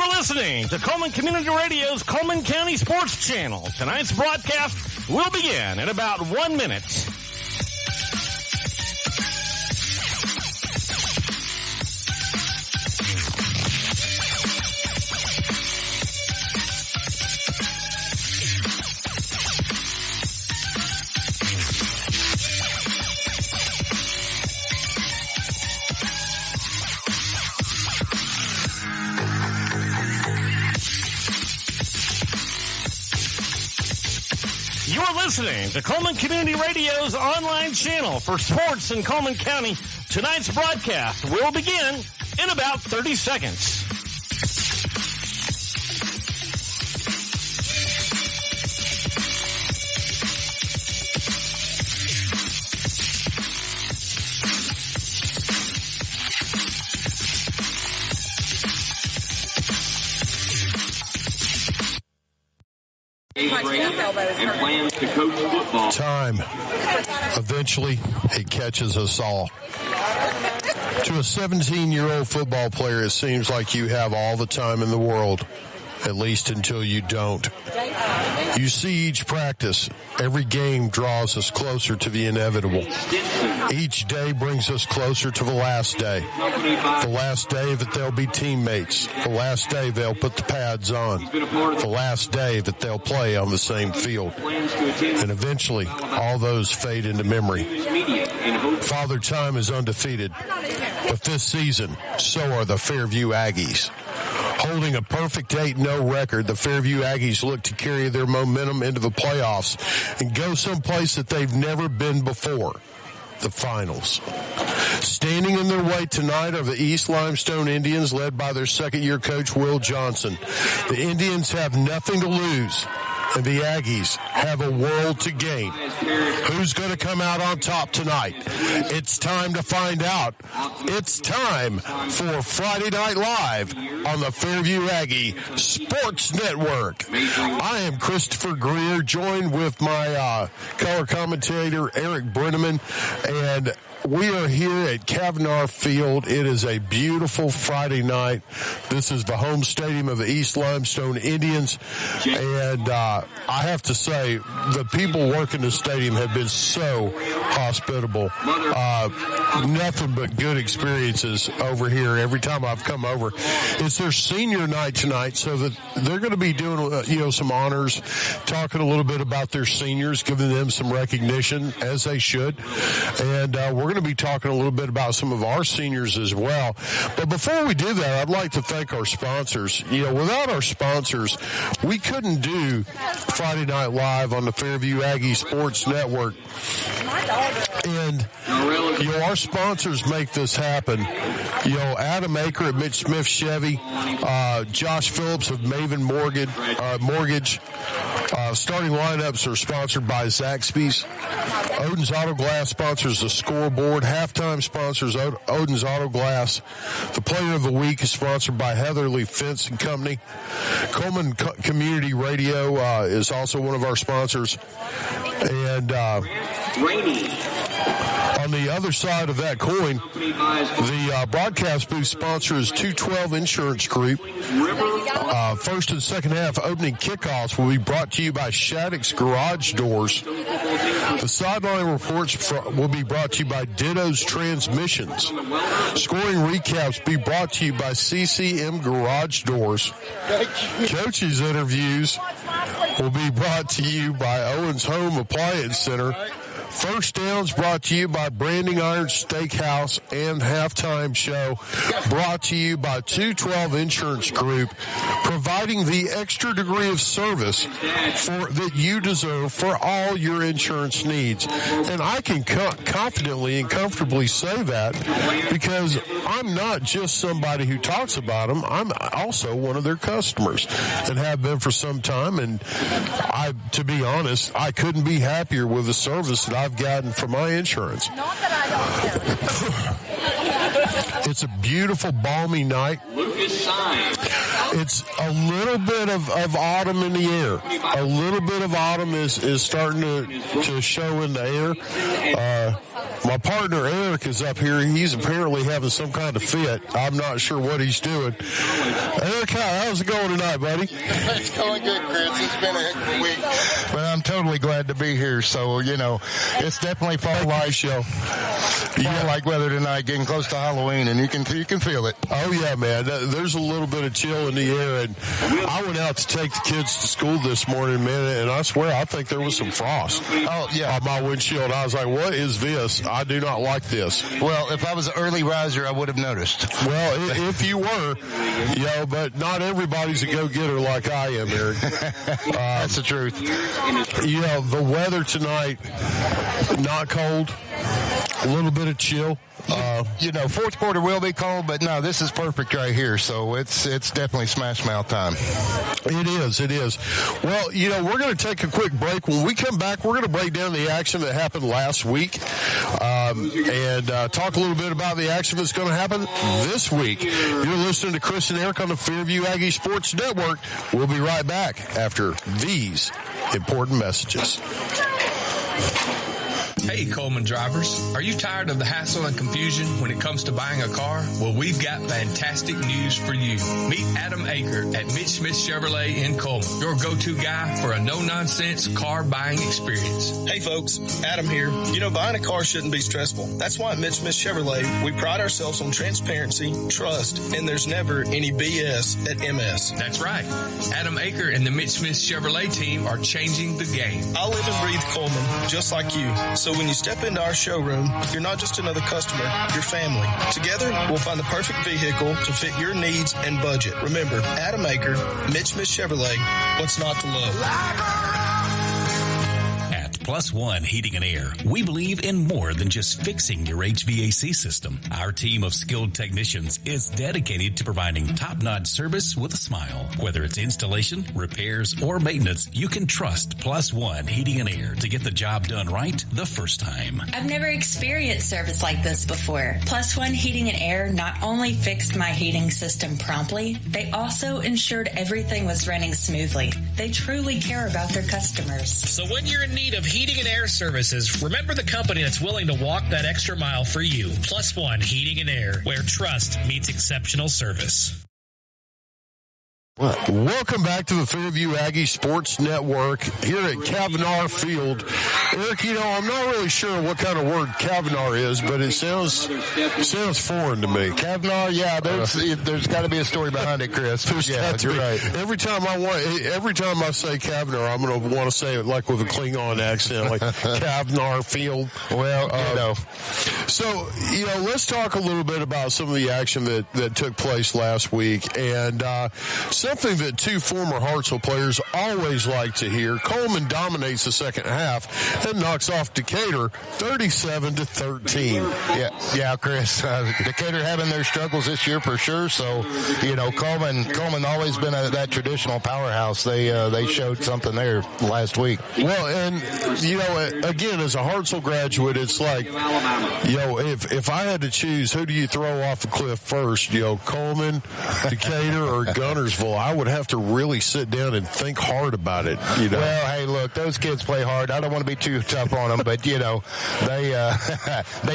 You're listening to Cullman Community Radio's Cullman County Sports Channel. Tonight's broadcast will begin in about 1 minute. You're listening to Cullman Community Radio's online channel for sports in Cullman County. Tonight's broadcast will begin in about 30 seconds. And plans to coach football. Time. Eventually, it catches us all. To a 17-year-old football player, it seems like you have all the time in the world, at least until you don't. You see each practice. Every game draws us closer to the inevitable. Each day brings us closer to the last day. The last day that they'll be teammates. The last day they'll put the pads on. The last day that they'll play on the same field. And eventually, all those fade into memory. Father Time is undefeated. But this season, so are the Fairview Aggies. Holding a perfect 8-0 record, the Fairview Aggies look to carry their momentum into the playoffs and go someplace that they've never been before, the finals. Standing in their way tonight are the East Limestone Indians, led by their second-year coach, Will Johnson. The Indians have nothing to lose, and the Aggies have a world to gain. Who's going to come out on top tonight? It's time to find out. It's time for Friday Night Live on the Fairview Aggie Sports Network. I am Christopher Greer, joined with my color commentator, Eric Brenneman, and we are here at Kavanaugh Field. It is a beautiful Friday night. This is the home stadium of the East Limestone Indians. And I have to say, the people working the stadium have been so hospitable. Nothing but good experiences over here every time I've come over. It's their senior night tonight, so that they're going to be doing some honors, talking a little bit about their seniors, giving them some recognition, as they should. And we're going to be talking a little bit about some of our seniors as well. But before we do that, I'd like to thank our sponsors. Without our sponsors, we couldn't do Friday Night Live on the Fairview Aggie Sports Network. And, our sponsors make this happen. Adam Aker at Mitch Smith Chevy, Josh Phillips of Maven Mortgage. Starting lineups are sponsored by Zaxby's. Odin's Auto Glass sponsors the scoreboard. Halftime sponsors Odin's Auto Glass. The Player of the Week is sponsored by Heatherly Fence and Company. Cullman Community Radio is also one of our sponsors. And on the other side of that coin, the broadcast booth sponsor is 212 Insurance Group. First and second half opening kickoffs will be brought to you by Shattuck's Garage Doors. The sideline reports will be brought to you by Ditto's Transmissions. Scoring recaps will be brought to you by CCM Garage Doors. Coaches interviews will be brought to you by Owens Home Appliance Center. First Downs brought to you by Branding Iron Steakhouse, and Halftime Show brought to you by 212 Insurance Group, providing the extra degree of service that you deserve for all your insurance needs. And I can confidently and comfortably say that because I'm not just somebody who talks about them. I'm also one of their customers and have been for some time. And to be honest, I couldn't be happier with the service that I've gotten from my insurance. It's a beautiful, balmy night. It's a little bit of autumn in the air. A little bit of autumn is starting to show in the air. My partner Eric is up here. He's apparently having some kind of fit. I'm not sure what he's doing. Eric, how's it going tonight, buddy? It's going good, Chris. It's been a heck of a week. But I'm totally glad to be here. So, it's definitely fall-like show. Fall-like weather tonight, getting close to Halloween, and you can feel it. Oh, yeah, man. There's a little bit of chill in the air, and I went out to take the kids to school this morning, man, and I swear I think there was some frost on my windshield. I was like, what is this? I do not like this. Well, if I was an early riser, I would have noticed. Well, if you were, but not everybody's a go-getter like I am, Eric. That's the truth. The weather tonight, not cold, a little bit of chill. Fourth quarter will be cold, but no, this is perfect right here. So it's definitely smash mouth time. It is. Well, we're going to take a quick break. When we come back, we're going to break down the action that happened last week and talk a little bit about the action that's going to happen this week. You're listening to Chris and Eric on the Fairview Aggie Sports Network. We'll be right back after these important messages. Hey, Cullman drivers. Are you tired of the hassle and confusion when it comes to buying a car? Well, we've got fantastic news for you. Meet Adam Aker at Mitch Smith Chevrolet in Cullman, your go-to guy for a no-nonsense car buying experience. Hey, folks. Adam here. Buying a car shouldn't be stressful. That's why at Mitch Smith Chevrolet, we pride ourselves on transparency, trust, and there's never any BS at MS. That's right. Adam Aker and the Mitch Smith Chevrolet team are changing the game. I live and breathe Cullman, just like you. So when you step into our showroom, you're not just another customer, you're family. Together, we'll find the perfect vehicle to fit your needs and budget. Remember, Adam Aker, Mitch Smith Chevrolet, what's not to love? Plus One Heating and Air, we believe in more than just fixing your HVAC system. Our team of skilled technicians is dedicated to providing top-notch service with a smile. Whether it's installation, repairs, or maintenance, you can trust Plus One Heating and Air to get the job done right the first time. I've never experienced service like this before. Plus One Heating and Air not only fixed my heating system promptly, they also ensured everything was running smoothly. They truly care about their customers. So when you're in need of heating and air services, remember the company that's willing to walk that extra mile for you. Plus One Heating and Air, where trust meets exceptional service. Welcome back to the Fairview Aggie Sports Network here at Kavanaugh Field. Eric, I'm not really sure what kind of word Kavanaugh is, but it sounds foreign to me. Kavanaugh, there's got to be a story behind it, Chris. You're right. Every time I say Kavanaugh, I'm going to want to say it like with a Klingon accent, like Kavanaugh Field. Well, So, let's talk a little bit about some of the action that took place last week, and something that two former Hartsville players always like to hear. Cullman dominates the second half and knocks off Decatur 37-13. Yeah, Chris. Decatur having their struggles this year for sure. So, Cullman always been that traditional powerhouse. They showed something there last week. Well, and again, as a Hartsville graduate, it's like, if I had to choose, who do you throw off the cliff first? Cullman, Decatur, or Guntersville? I would have to really sit down and think hard about it. Well, hey, look, those kids play hard. I don't want to be too tough on them, but they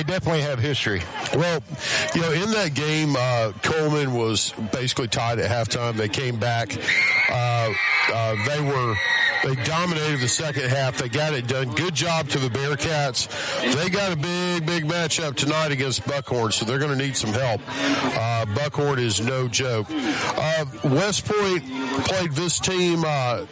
definitely have history. Well, in that game, Cullman was basically tied at halftime. They came back. They dominated the second half. They got it done. Good job to the Bearcats. They got a big matchup tonight against Buckhorn, so they're going to need some help. Buckhorn is no joke. West Point played this team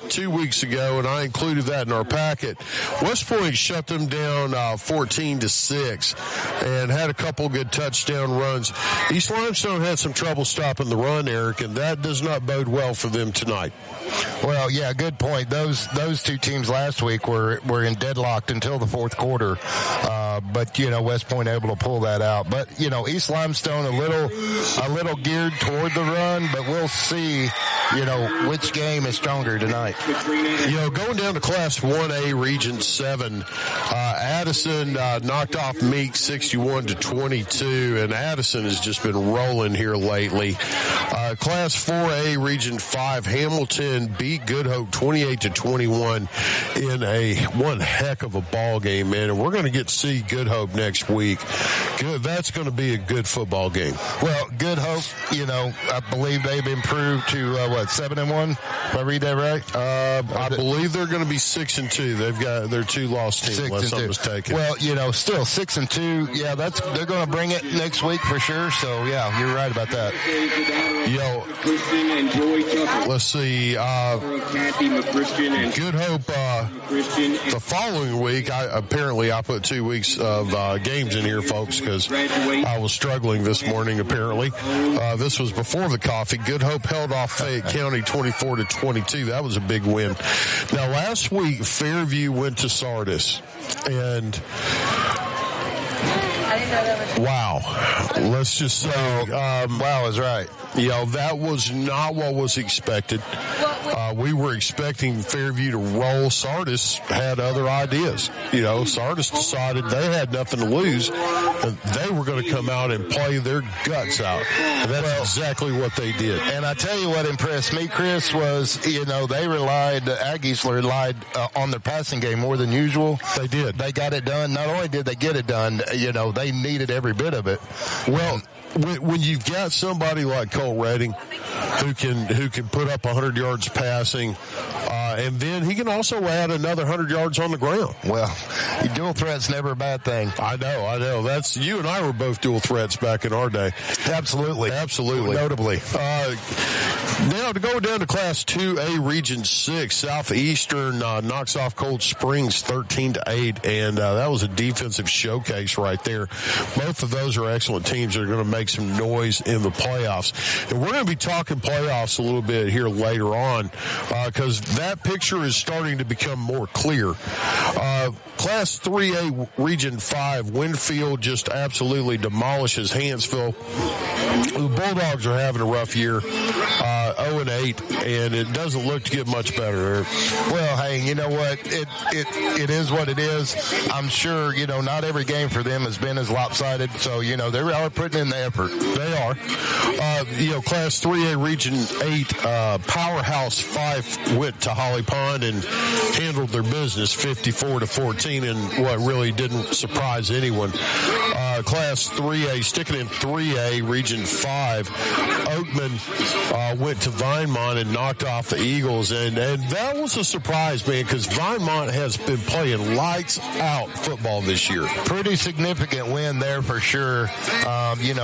2 weeks ago, and I included that in our packet. West Point shut them down 14-6 and had a couple good touchdown runs. East Limestone had some trouble stopping the run, Eric, and that does not bode well for them tonight. Well, yeah, good point. Those those two teams last week were in deadlocked until the fourth quarter. But West Point able to pull that out. But East Limestone a little geared toward the run, but we'll see which game is stronger tonight. Going down to Class 1A Region 7, Addison knocked off Meek 61-22, and Addison has just been rolling here lately. Class 4A Region 5, Hamilton beat Good Hope 28-21 in one heck of a ball game, man. And we're going to get to see Good Hope next week. That's going to be a good football game. Well, Good Hope, I believe they've improved to 7-1. If I read that right? I believe they're going to be 6-2. They've got their 2 lost teams, unless I'm mistaken. Well, still 6-2. Yeah, they're going to bring it next week for sure. So yeah, you're right about that. Let's see. Good Hope. The following week, I put 2 weeks of games in here, folks, because I was struggling this morning. Apparently, this was before the coffee. Good Hope held off Fayette County 24-22. That was a big win. Now, last week, Fairview went to Sardis, and wow. Let's just say, wow is right. That was not what was expected. We were expecting Fairview to roll. Sardis had other ideas. Sardis decided they had nothing to lose. And they were going to come out and play their guts out. And that's exactly what they did. And I tell you what impressed me, Chris, was, the Aggies relied on their passing game more than usual. They did. They got it done. Not only did they get it done, they needed every bit of it. Well, when you've got somebody like Cole Redding who can put up 100 yards passing, and then he can also add another 100 yards on the ground. Well, dual threat's never a bad thing. I know. That's you and I were both dual threats back in our day. Absolutely. Notably. Now to go down to Class 2A Region 6, Southeastern knocks off Cold Springs 13-8, and that was a defensive showcase right there. Both of those are excellent teams that are going to make some noise in the playoffs. And we're going to be talking playoffs a little bit here later on because that picture is starting to become more clear. Class 3A Region 5, Winfield just absolutely demolishes Hansville. The Bulldogs are having a rough year, 0-8, and it doesn't look to get much better. Well, hey, you know what? It is what it is. I'm sure, not every game for them has been as lopsided, so, they are putting in the effort. They are. Class 3A Region 8, Powerhouse 5 went to Holly Pond and handled their business 54-14 in what really didn't surprise anyone. Class 3A, sticking in 3A Region 5, Oakman went to Vinemont and knocked off the Eagles, and that was a surprise, man, because Vinemont has been playing lights out football this year. Pretty significant win there for sure.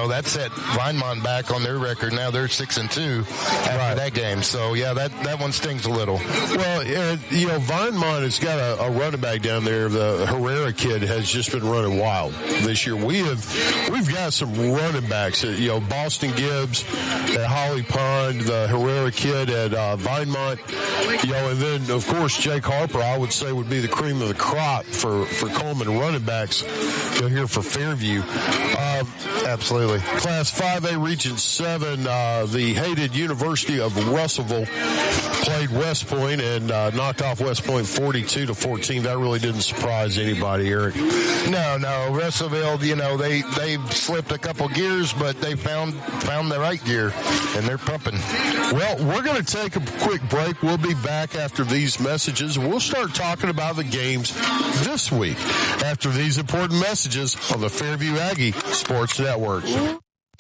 That set Vinemont back on their record. Now they're 6-2 after that game. So yeah, that one stings a little. Well, Vinemont has got a running back down there. The Herrera kid has just been running wild this year. We've got some running backs. Boston Gibbs at Holly Pond, the Herrera kid at Vinemont, and then of course Jake Harper, I would say, would be the cream of the crop for Cullman running backs here for Fairview. Absolutely. Class 5A Region 7, the hated University of Russellville played West Point and knocked off West Point 42-14. That really didn't surprise anybody, Eric. No, Russellville, they've slipped a couple gears, but they found the right gear, and they're pumping. Well, we're going to take a quick break. We'll be back after these messages. We'll start talking about the games this week after these important messages on the Fairview Aggie Sports Network.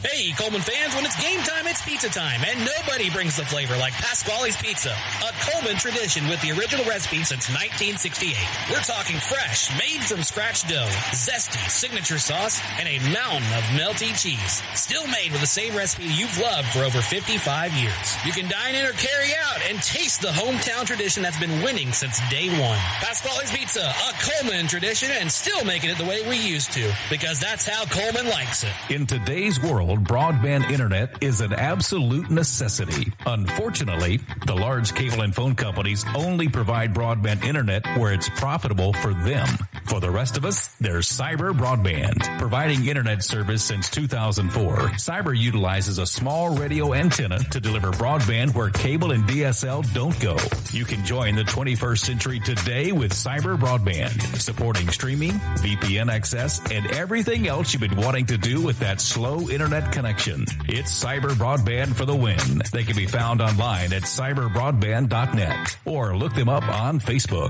Hey, Cullman fans, when it's game time, it's pizza time, and nobody brings the flavor like Pasquale's Pizza, a Cullman tradition with the original recipe since 1968. We're talking fresh, made from scratch dough, zesty signature sauce, and a mountain of melty cheese. Still made with the same recipe you've loved for over 55 years. You can dine in or carry out and taste the hometown tradition that's been winning since day one. Pasquale's Pizza, a Cullman tradition, and still making it the way we used to, because that's how Cullman likes it. In today's world, world, broadband internet is an absolute necessity. Unfortunately, the large cable and phone companies only provide broadband internet where it's profitable for them. For the rest of us, there's Cyber Broadband. Providing internet service since 2004, Cyber utilizes a small radio antenna to deliver broadband where cable and DSL don't go. You can join the 21st century today with Cyber Broadband, supporting streaming, VPN access, and everything else you've been wanting to do with that slow internet connection. It's Cyber Broadband for the win. They can be found online at cyberbroadband.net or look them up on Facebook.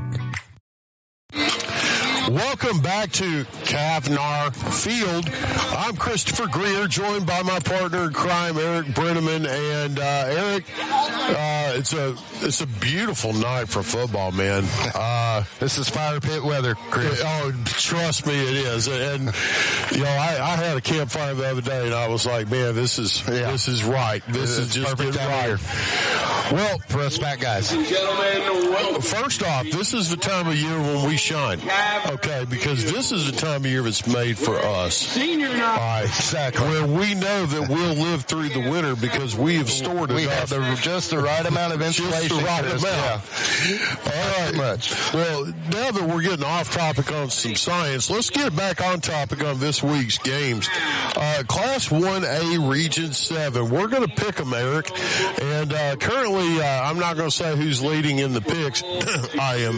Welcome back to Kavnar Field. I'm Christopher Greer, joined by my partner in crime, Eric Brenneman. And Eric, it's a beautiful night for football, man. This is fire pit weather, Chris. Oh, trust me, it is. And you know, I had a campfire the other day, and I was like, man, this is right. This is just perfect time right. Well, for us fat guys. First off, this is the time of year when we shine. Okay, because this is the time of year that's made for us. Exactly. Where we know that we'll live through the winter because we have stored we have just the right amount of insulation. Just the right amount. Yeah. All right. Much. Well, now that we're getting off topic on some science, let's get back on topic on this week's games. Class 1A Region 7. We're going to pick them, Eric. And currently, I'm not going to say who's leading in the picks. I am.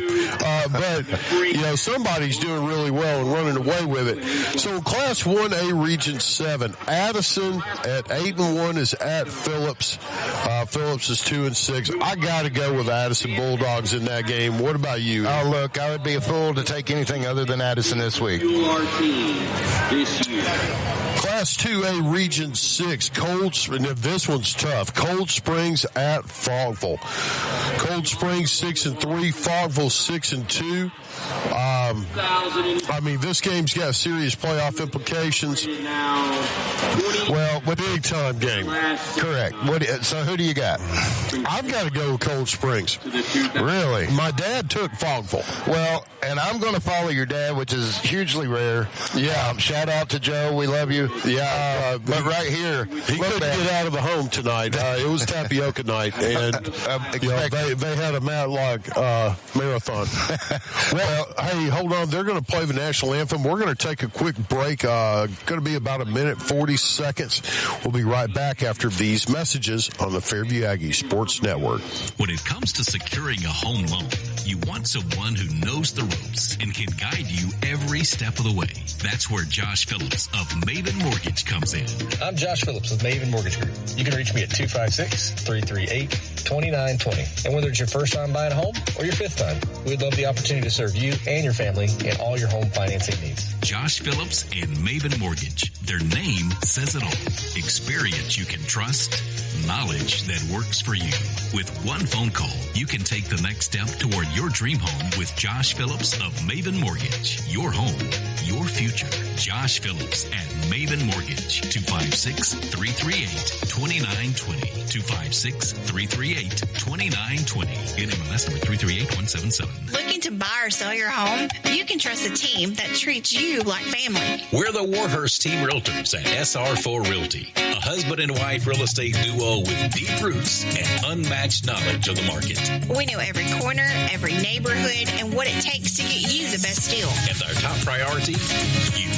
But, you know, somebody's doing really well and running away with it. So Class 1A Region 7, Addison at 8-1 is at Phillips. Phillips is 2-6. I got to go with Addison Bulldogs in that game. What about you? Oh, look, I would be a fool to take anything other than Addison this week. Class 2A Region 6, this one's tough. Cold Springs at Fogville. Cold Springs 6-3, Fogville 6-2. I mean, this game's got serious playoff implications. Well, a big-time game. Correct. So who do you got? I've got to go with Cold Springs. Really? My dad took Fogville. Well, and I'm going to follow your dad, which is hugely rare. Yeah. Shout out to Joe. We love you. Yeah. But right here, he couldn't get out of the home tonight. It was tapioca night, and you know, they had a Matlock marathon. Well, hey, hold on. They're going to play the national anthem. We're going to take a quick break. Going to be about 1:40. We'll be right back after these messages on the Fairview Aggies Sports Network. When it comes to securing a home loan, you want someone who knows the ropes and can guide you every step of the way. That's where Josh Phillips of Maven Mortgage comes in. I'm Josh Phillips with Maven Mortgage Group. You can reach me at 256-338-2920. And whether it's your first time buying a home or your fifth time, we'd love the opportunity to serve you and your family in all your home financing needs. Josh Phillips and Maven Mortgage. Their name says it all. Experience you can trust, knowledge that works for you. With one phone call, you can take the next step toward your dream home with Josh Phillips of Maven Mortgage. Your home, your future. Josh Phillips at Maven Mortgage. 256-338-2920. 256-338-2920. NMLS number 338177. Looking to buy or sell your home? You can trust a team that treats you like family. We're the Warhurst Team Realtors at SR4 Realty, a husband and wife real estate duo with deep roots and unmatched knowledge of the market. We know every corner, every neighborhood, and what it takes to get you the best deal. And our top priority, you.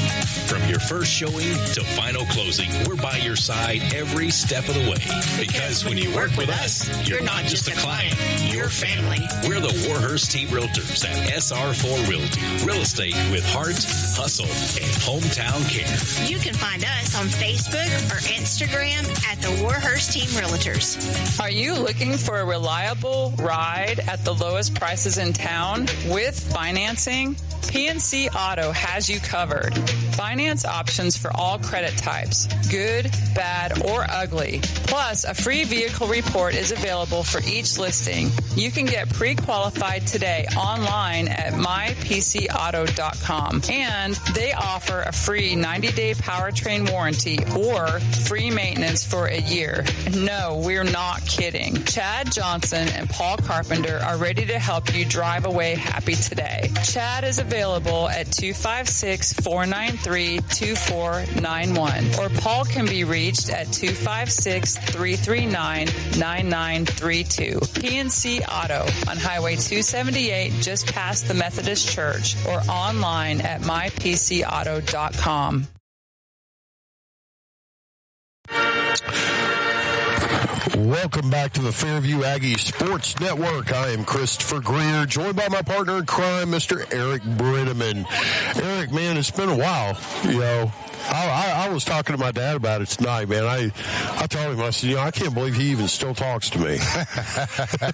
From your first showing to final closing, we're by your side every step of the way. Because when you work with us, you're not just a client, you're family. We're the Warhurst Team Realtors at SR4 Realty. Real estate with heart, hustle, and hometown care. You can find us on Facebook or Instagram at the Warhurst Team Realtors. Are you looking for a reliable ride at the lowest prices in town with financing? PNC Auto has you covered. Finance options for all credit types, good, bad, or ugly. Plus, a free vehicle report is available for each listing. You can get pre-qualified today online at mypcauto.com. And they offer a free 90-day powertrain warranty or free maintenance for a year. No, we're not kidding. Chad Johnson and Paul Carpenter are ready to help you drive away happy today. Chad is available available at 256-493-2491. Or Paul can be reached at 256-339-9932. PNC Auto on Highway 278 just past the Methodist Church, or online at mypcauto.com. Welcome back to the Fairview Aggies Sports Network. I am Christopher Greer, joined by my partner in crime, Mr. Eric Brenneman. Eric, man, it's been a while, you know. I was talking to my dad about it tonight, man. I told him, I said, I can't believe he even still talks to me. I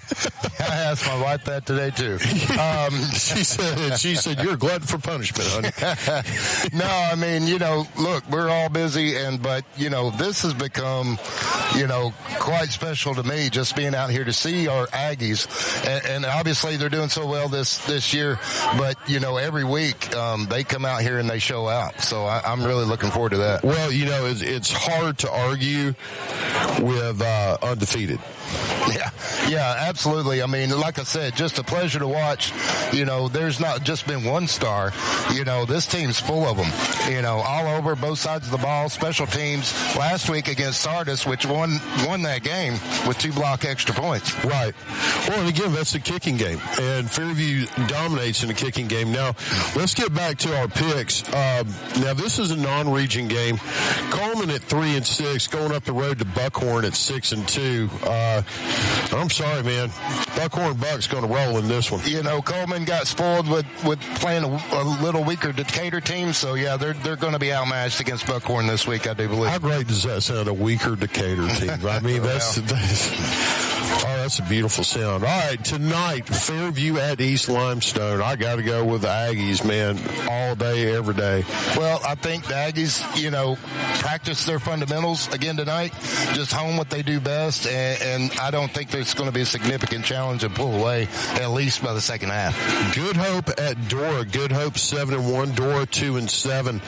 asked my wife that today, too. She said, you're a glutton for punishment, honey. No, I mean, look, we're all busy, but, this has become, quite special to me, just being out here to see our Aggies. And obviously they're doing so well this year, but, every week they come out here and they show out. So I'm really looking forward to that. Well, it's hard to argue with undefeated. Yeah, absolutely. I mean, like I said, just a pleasure to watch. There's not just been one star. This team's full of them, all over both sides of the ball, special teams. Last week against Sardis, which won that game with 2 block extra points. Right. Well, and again, that's a kicking game, and Fairview dominates in the kicking game. Now, let's get back to our picks. Now, this is a non-region game. Cullman at 3-6, going up the road to Buckhorn at 6-2. I'm sorry, man. Buckhorn Buck's going to roll in this one. Cullman got spoiled with playing a little weaker Decatur team, so yeah, they're going to be outmatched against Buckhorn this week, I do believe. How great does that sound, a weaker Decatur team? I mean, that's a beautiful sound. All right, tonight, Fairview at East Limestone. I got to go with the Aggies, man, all day, every day. Well, I think the Aggies, practice their fundamentals again tonight, just hone what they do best, and I don't think there's going to be a significant challenge and pull away, at least by the second half. Good Hope at Dora. Good Hope 7-1, Dora 2-7.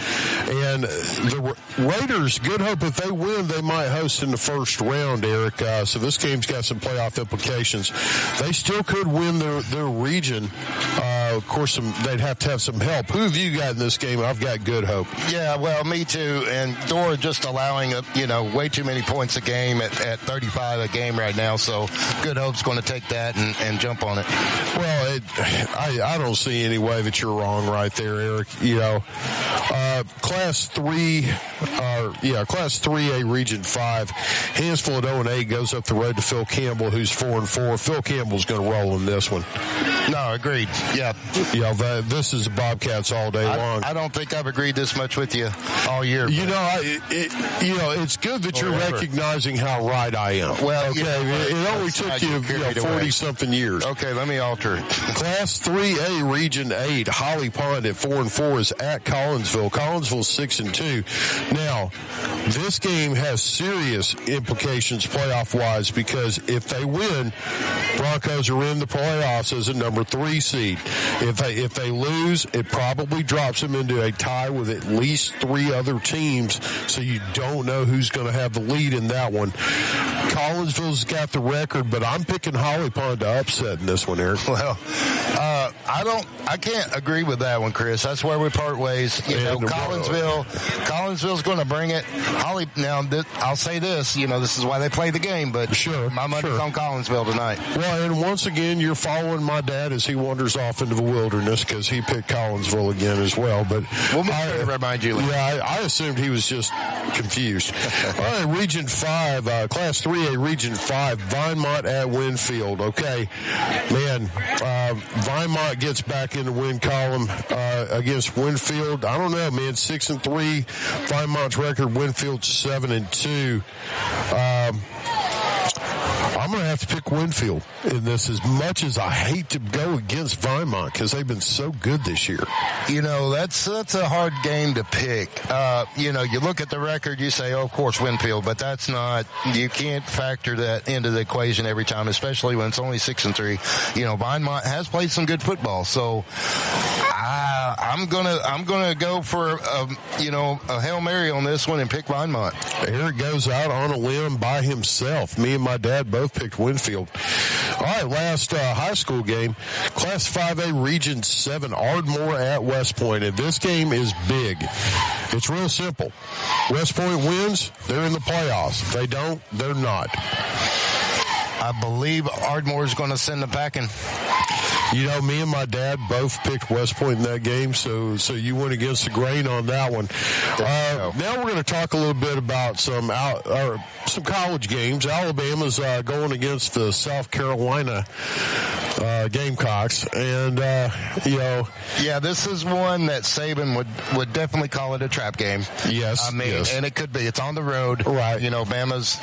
And the Raiders, Good Hope, if they win, they might host in the first round, Eric. So this game's got some playoff implications. They still could win their region. Of course, they'd have to have some help. Who have you got in this game? I've got Good Hope. Yeah, well, me too. And Dora just allowing way too many points a game at 35 a game right now. So Good Hope's going to take that and jump on it. Well, I don't see any way that you're wrong right there, Eric. Class 3A Region 5, Hansville at 0-8 goes up the road to Phil Campbell, who's 4-4. Phil Campbell's going to roll in this one. No, agreed. Yeah. This is the Bobcats all day long. I don't think I've agreed this much with you all year. It's good that you're recognizing how right I am. Well, okay, it only took you 40-something years. Okay, let me alter it. Class 3A Region 8, Holly Pond at 4-4 is at Collinsville. Collinsville 6-2. Now, this game has serious implications playoff-wise, because if they win, Broncos are in the playoffs as a number 3 seed. If they lose, it probably drops them into a tie with at least 3 other teams, so you don't know who's going to have the lead in that one. Collinsville's got the record, but I'm picking Holly Pond to upset in this one, Eric. Well, I can't agree with that one, Chris. That's where we part ways. Collinsville's going to bring it. I'll say this, this is why they play the game, but sure, my money's on Collinsville tonight. Well, and once again, you're following my dad as he wanders off into the wilderness, because he picked Collinsville again as well. But we'll make sure to remind you. Yeah, I assumed he was just confused. All right, Region 5, Class 3A Region 5, Vinemont at Winfield. Okay, man, Vinemont gets back in the win column against Winfield. I don't know, man, 6-3, Vinemont's record, Winfield's 7-2. I'm going to have to pick Winfield in this, as much as I hate to go against Vinemont, because they've been so good this year. That's a hard game to pick. You look at the record, you say, of course, Winfield, but that's not, you can't factor that into the equation every time, especially when it's only 6-3. Vinemont has played some good football, so I'm gonna go for a Hail Mary on this one and pick Vinemont. Eric goes out on a limb by himself. Me and my dad both picked Winfield. All right, last high school game, Class 5A Region 7, Ardmore at West Point. And this game is big. It's real simple. West Point wins, they're in the playoffs. If they don't, they're not. I believe Ardmore is going to send them packing. You know, me and my dad both picked West Point in that game, so you went against the grain on that one. Now we're going to talk a little bit about some college games. Alabama's going against the South Carolina Gamecocks, and yeah, this is one that Saban would definitely call it a trap game. Yes, and it could be. It's on the road, right? Bama's.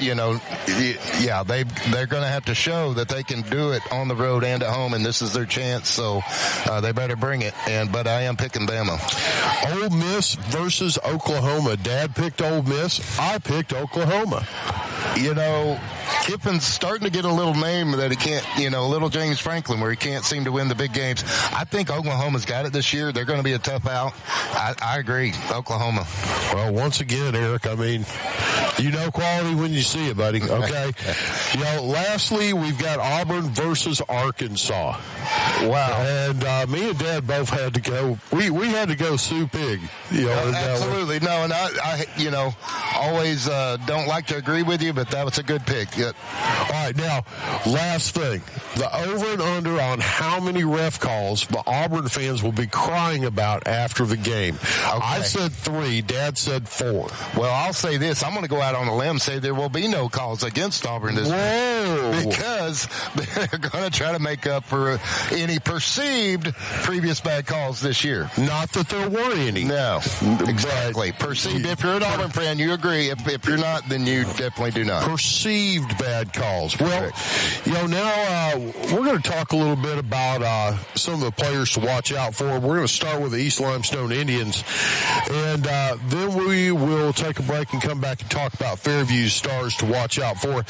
They're going to have to show that they can do it on the road and at home, and this is their chance. So they better bring it. But I am picking Bama. Ole Miss versus Oklahoma. Dad picked Ole Miss. I picked Oklahoma. Kiffin's starting to get a little name that he can't, little James Franklin, where he can't seem to win the big games. I think Oklahoma's got it this year. They're going to be a tough out. I agree. Oklahoma. Well, once again, Eric, quality when you see it, buddy. Okay. Lastly, we've got Auburn versus Arkansas. Wow. And me and Dad both had to go. We had to go Sue Pig. Absolutely. No, and I always don't like to agree with you, but that was a good pick. Yeah. All right, now, last thing. The over and under on how many ref calls the Auburn fans will be crying about after the game. Okay. I said 3. Dad said 4. Well, I'll say this. I'm going to go out on a limb and say there will be no calls against Auburn this week because they're going to try to make up for any perceived previous bad calls this year. Not that there were any. No, exactly. Perceived. If you're an Auburn fan, you agree. If you're not, then you definitely do not. Perceived bad calls. Well, now we're going to talk a little bit about some of the players to watch out for. We're going to start with the East Limestone Indians, and then we will take a break and come back and talk about Fairview's stars to watch out for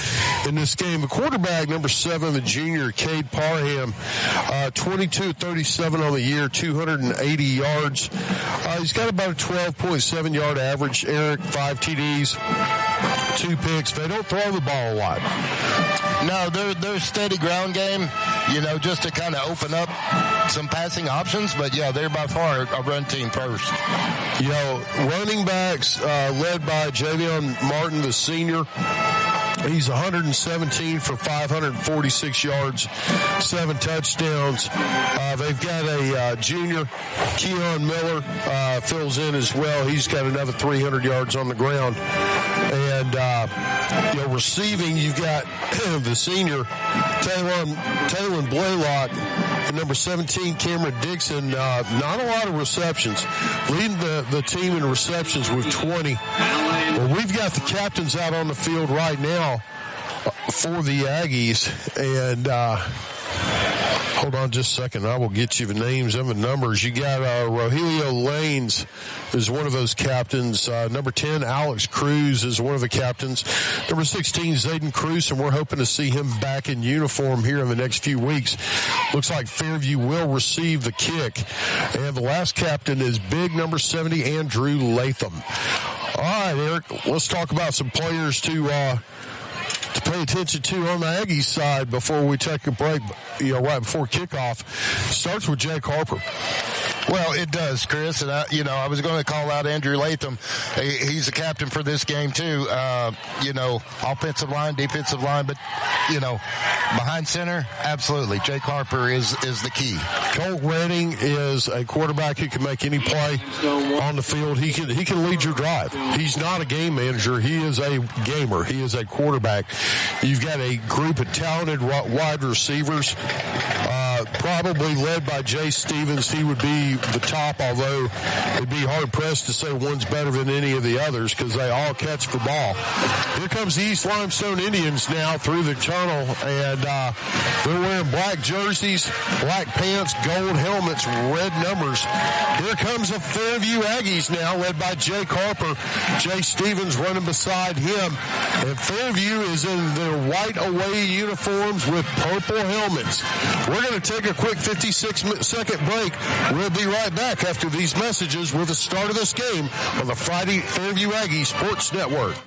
in this game. The quarterback, number 7, the junior, Cade Parham, 22-37 on the year, 280 yards. He's got about a 12.7 yard average. Eric, 5 TDs, 2 picks. They don't throw the ball a lot. No, they're steady ground game, just to kind of open up some passing options. But, yeah, they're by far a run team first. Running backs led by Javion Martin, the senior. He's 117 for 546 yards, 7 touchdowns. They've got a junior, Keon Miller, fills in as well. He's got another 300 yards on the ground. And, receiving, you've got the senior, Taylor Blaylock, and number 17, Cameron Dixon. Not a lot of receptions. Leading the team in receptions with 20. Well, we've got the captains out on the field right now for the Aggies. And hold on just a second. I will get you the names and the numbers. You got Rogelio Lanes is one of those captains. Number 10, Alex Cruz is one of the captains. Number 16, Zayden Cruz, and we're hoping to see him back in uniform here in the next few weeks. Looks like Fairview will receive the kick. And the last captain is big number 70, Andrew Latham. All right, Eric, let's talk about some players to pay attention to on the Aggies side before we take a break, right before kickoff. Starts with Jake Harper. Well, it does, Chris. And, I was going to call out Andrew Latham. He's a captain for this game, too. Offensive line, defensive line, but, behind center, absolutely. Jake Harper is the key. Colt Redding is a quarterback who can make any play on the field. He can lead your drive. He's not a game manager. He is a gamer. He is a quarterback. You've got a group of talented wide receivers, probably led by Jay Stevens. He would be the top, although it'd be hard-pressed to say one's better than any of the others because they all catch the ball. Here comes the East Limestone Indians now through the tunnel, and they're wearing black jerseys, black pants, gold helmets, red numbers. Here comes the Fairview Aggies now, led by Jake Harper. Jay Stevens running beside him. And Fairview is in their white away uniforms with purple helmets. We're going to take a quick 56-second break. We'll be right back after these messages with the start of this game on the Friday Fairview Aggies Sports Network.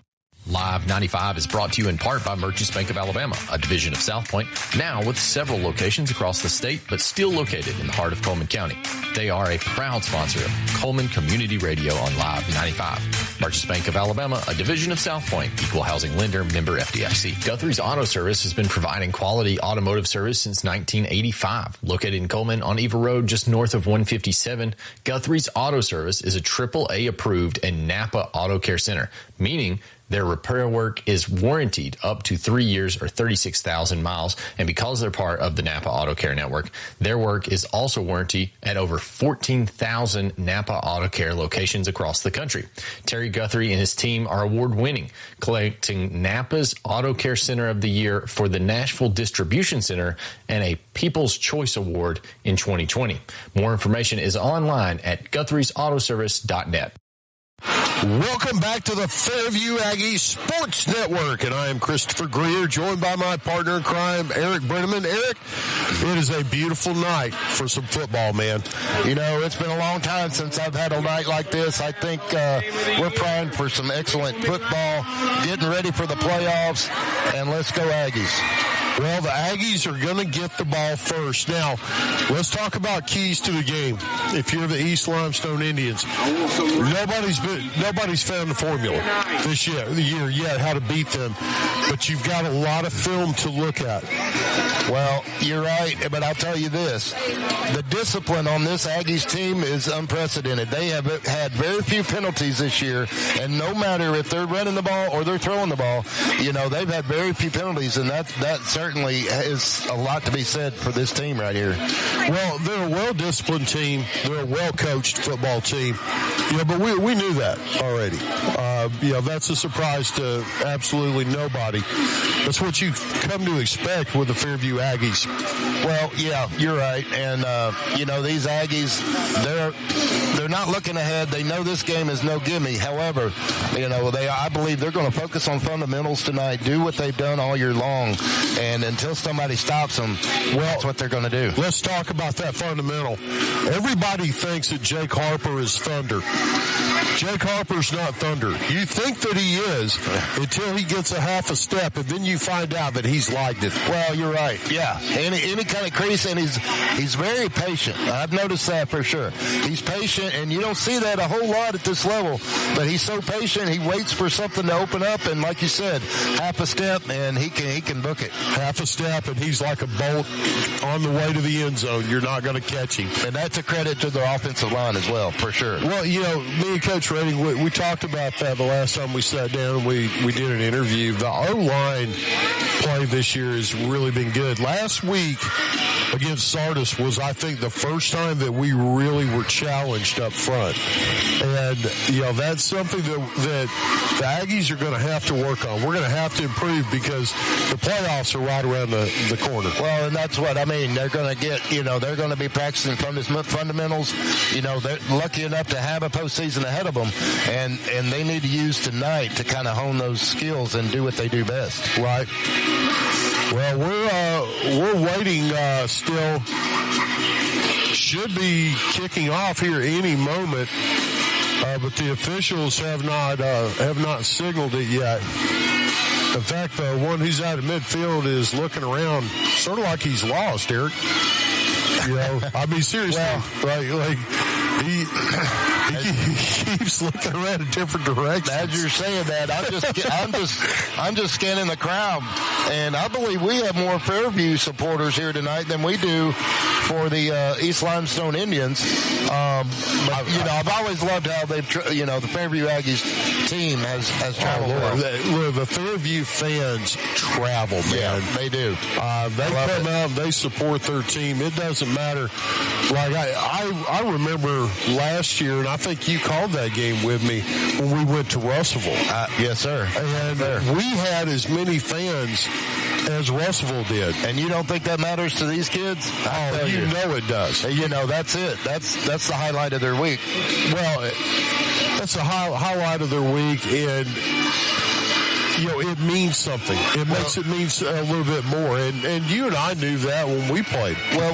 Live 95 is brought to you in part by Merchants Bank of Alabama, a division of South Point, now with several locations across the state, but still located in the heart of Cullman County. They are a proud sponsor of Cullman Community Radio on Live 95. Merchants Bank of Alabama, a division of South Point, equal housing lender, member FDIC. Guthrie's Auto Service has been providing quality automotive service since 1985. Located in Cullman on Eva Road, just north of 157, Guthrie's Auto Service is a AAA approved and Napa Auto Care Center, meaning their repair work is warranted up to 3 years or 36,000 miles. And because they're part of the Napa Auto Care Network, their work is also warranted at over 14,000 Napa Auto Care locations across the country. Terry Guthrie and his team are award-winning, collecting Napa's Auto Care Center of the Year for the Nashville Distribution Center and a People's Choice Award in 2020. More information is online at Guthrie'sAutoservice.net. Welcome back to the Fairview Aggies Sports Network, and I am Christopher Greer, joined by my partner in crime, Eric Brenneman. Eric, it is a beautiful night for some football, man. You know, it's been a long time since I've had a night like this. I think we're primed for some excellent football, getting ready for the playoffs, and let's go Aggies. Well, the Aggies are going to get the ball first. Now, let's talk about keys to the game. If you're the East Limestone Indians, nobody's found the formula this year yet how to beat them, but you've got a lot of film to look at. Well, you're right, but I'll tell you this. The discipline on this Aggies team is unprecedented. They have had very few penalties this year, and no matter if they're running the ball or they're throwing the ball, you know, they've had very few penalties, and that certainly is a lot to be said for this team right here. Well, they're a well-disciplined team. They're a well-coached football team. Yeah, but we knew that already. That's a surprise to absolutely nobody. That's what you come to expect with the Fairview Aggies. Well, yeah, you're right. And, these Aggies, they're not looking ahead. They know this game is no gimme. However, I believe they're going to focus on fundamentals tonight, do what they've done all year long, and until somebody stops them, that's what they're going to do. Let's talk about that fundamental. Everybody thinks that Jake Harper is thunder. Jake Harper's not thunder. You think that he is until he gets a half a step, and then you find out that he's like it. Well, you're right. Yeah. Any kind of crease, and he's very patient. I've noticed that for sure. He's patient, and you don't see that a whole lot at this level, but he's so patient. He waits for something to open up, and like you said, half a step, and he can book it. Half a step, and he's like a bolt on the way to the end zone. You're not going to catch him. And that's a credit to the offensive line as well, for sure. Well, me and Coach Reding, we talked about that the last time we sat down and we did an interview. The O-line play this year has really been good. Last week against Sardis was, I think, the first time that we really were challenged up front. And, that's something that the Aggies are going to have to work on. We're going to have to improve because the playoffs are right around the corner. Well, and that's what I mean. They're going to get, they're going to be practicing fundamentals. They're lucky enough to have a postseason ahead of them, and they need to use tonight to kind of hone those skills and do what they do best. Right. Well, we're waiting still. Should be kicking off here any moment, but the officials have not signaled it yet. In fact, the one who's out of midfield is looking around, sort of like he's lost, Eric. Seriously, right? He keeps looking around in different directions. As you're saying that, I'm just scanning the crowd, and I believe we have more Fairview supporters here tonight than we do for the East Limestone Indians. I've always loved how they've, the Fairview Aggies team has traveled. The Fairview fans travel, man. Yeah, they do. They come out and they support their team. It doesn't matter. Like I remember last year, and I think you called that game with me when we went to Russellville. Yes, sir. And we had as many fans as Russellville did. And you don't think that matters to these kids? You know it does. That's it. That's the highlight of their week. Well, that's the highlight of their week, and it means something. It makes it mean a little bit more. And you and I knew that when we played. Well,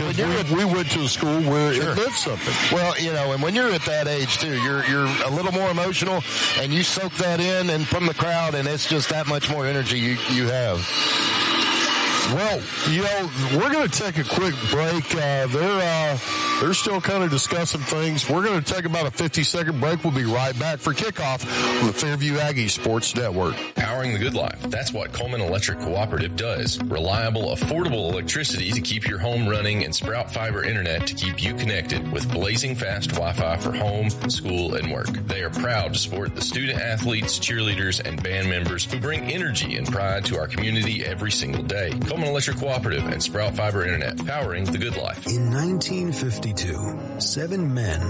we went to a school where it meant something. Well, and when you're at that age too, you're a little more emotional, and you soak that in and from the crowd, and it's just that much more energy you have. Well, we're going to take a quick break. They're still kind of discussing things. We're going to take about a 50-second break. We'll be right back for kickoff on the Fairview Aggies Sports Network. Powering the good life. That's what Cullman Electric Cooperative does. Reliable, affordable electricity to keep your home running and Sprout Fiber Internet to keep you connected with blazing fast Wi-Fi for home, school, and work. They are proud to support the student athletes, cheerleaders, and band members who bring energy and pride to our community every single day. Cullman Electric Cooperative and Sprout Fiber Internet, powering the good life. In 1952, 7 men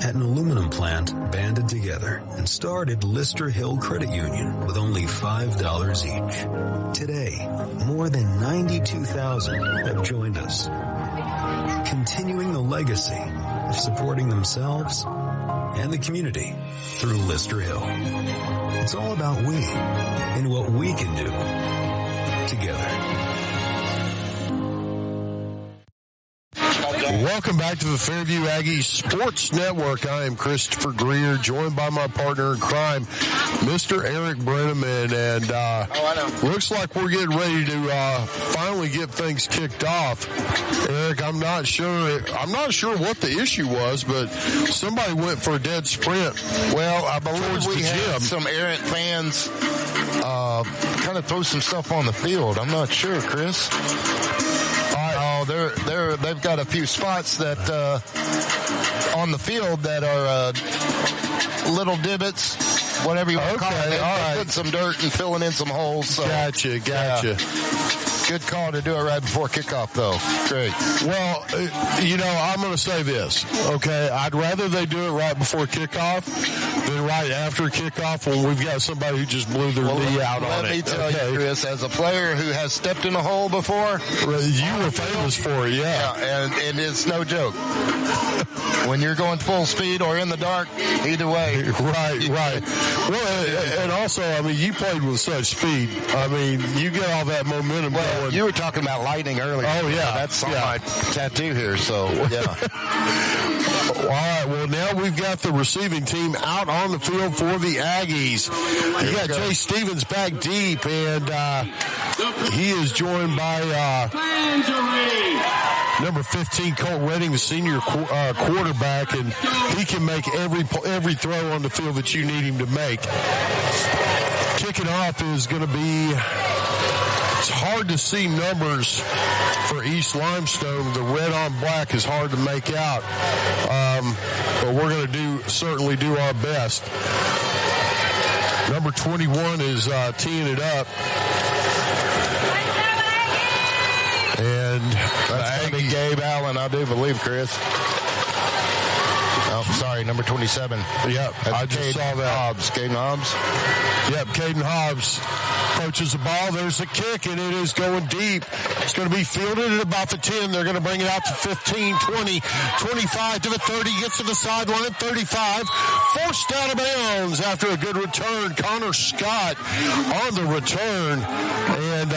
at an aluminum plant banded together and started Lister Hill Credit Union with only $5 each. Today, more than 92,000 have joined us, continuing the legacy of supporting themselves and the community through Lister Hill. It's all about we and what we can do together. Welcome back to the Fairview Aggies Sports Network. I am Christopher Greer, joined by my partner in crime, Mr. Eric Brenneman, and looks like we're getting ready to finally get things kicked off. Eric, I'm not sure what the issue was, but somebody went for a dead sprint. Well, I believe we had some errant fans kind of throw some stuff on the field. I'm not sure, Chris. They've got a few spots that on the field that are little divots, whatever you want to call it. They put some dirt and filling in some holes. So, gotcha. Yeah. Good call to do it right before kickoff, though. Great. Well, I'm going to say this, okay? I'd rather they do it right before kickoff than right after kickoff when we've got somebody who just blew their knee out on it. Let me tell you, Chris, as a player who has stepped in a hole before. You were famous for it, yeah. And it's no joke. When you're going full speed or in the dark, either way. Right. Well, and also, you played with such speed. You get all that momentum going. You were talking about lightning earlier. Oh, yeah. That's on my tattoo here, so, yeah. All right, well, now we've got the receiving team out on the field for the Aggies. You got Jay Stevens back deep, and he is joined by number 15, Colt Redding, the senior quarterback, and he can make every throw on the field that you need him to make. Kicking off is going to be... It's hard to see numbers for East Limestone. The red on black is hard to make out. But we're going to certainly do our best. Number 21 is teeing it up. And that's going to be Gabe Allen, I do believe, Chris. Oh, sorry, number 27. Yep, I just saw that. Caden Hobbs. Yep, Caden Hobbs approaches the ball. There's a kick, and it is going deep. It's going to be fielded at about the 10. They're going to bring it out to 15, 20, 25 to the 30. Gets to the sideline, 35. Forced out of bounds after a good return. Connor Scott on the return. And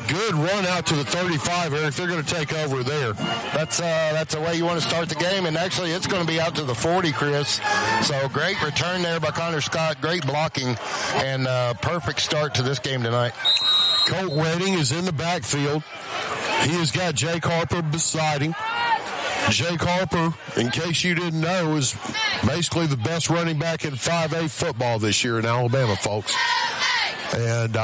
good run out to the 35, Eric. They're going to take over there. That's the way you want to start the game. And actually, it's going to be out to the 40, Chris. So great return there by Connor Scott. Great blocking and perfect start to this game tonight. Colt Redding is in the backfield. He has got Jake Harper beside him. Jake Harper, in case you didn't know, is basically the best running back in 5A football this year in Alabama, folks. And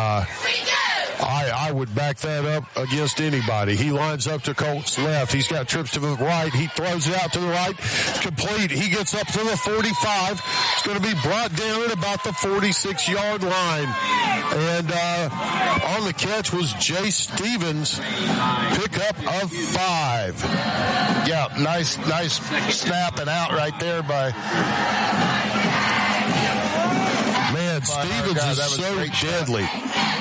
I would back that up against anybody. He lines up to Colt's left. He's got trips to the right. He throws it out to the right. Complete. He gets up to the 45. It's going to be brought down at about the 46-yard line. And on the catch was Jay Stevens. Pickup of 5. Yeah, nice snap and out right there by... Man, Stevens is so deadly.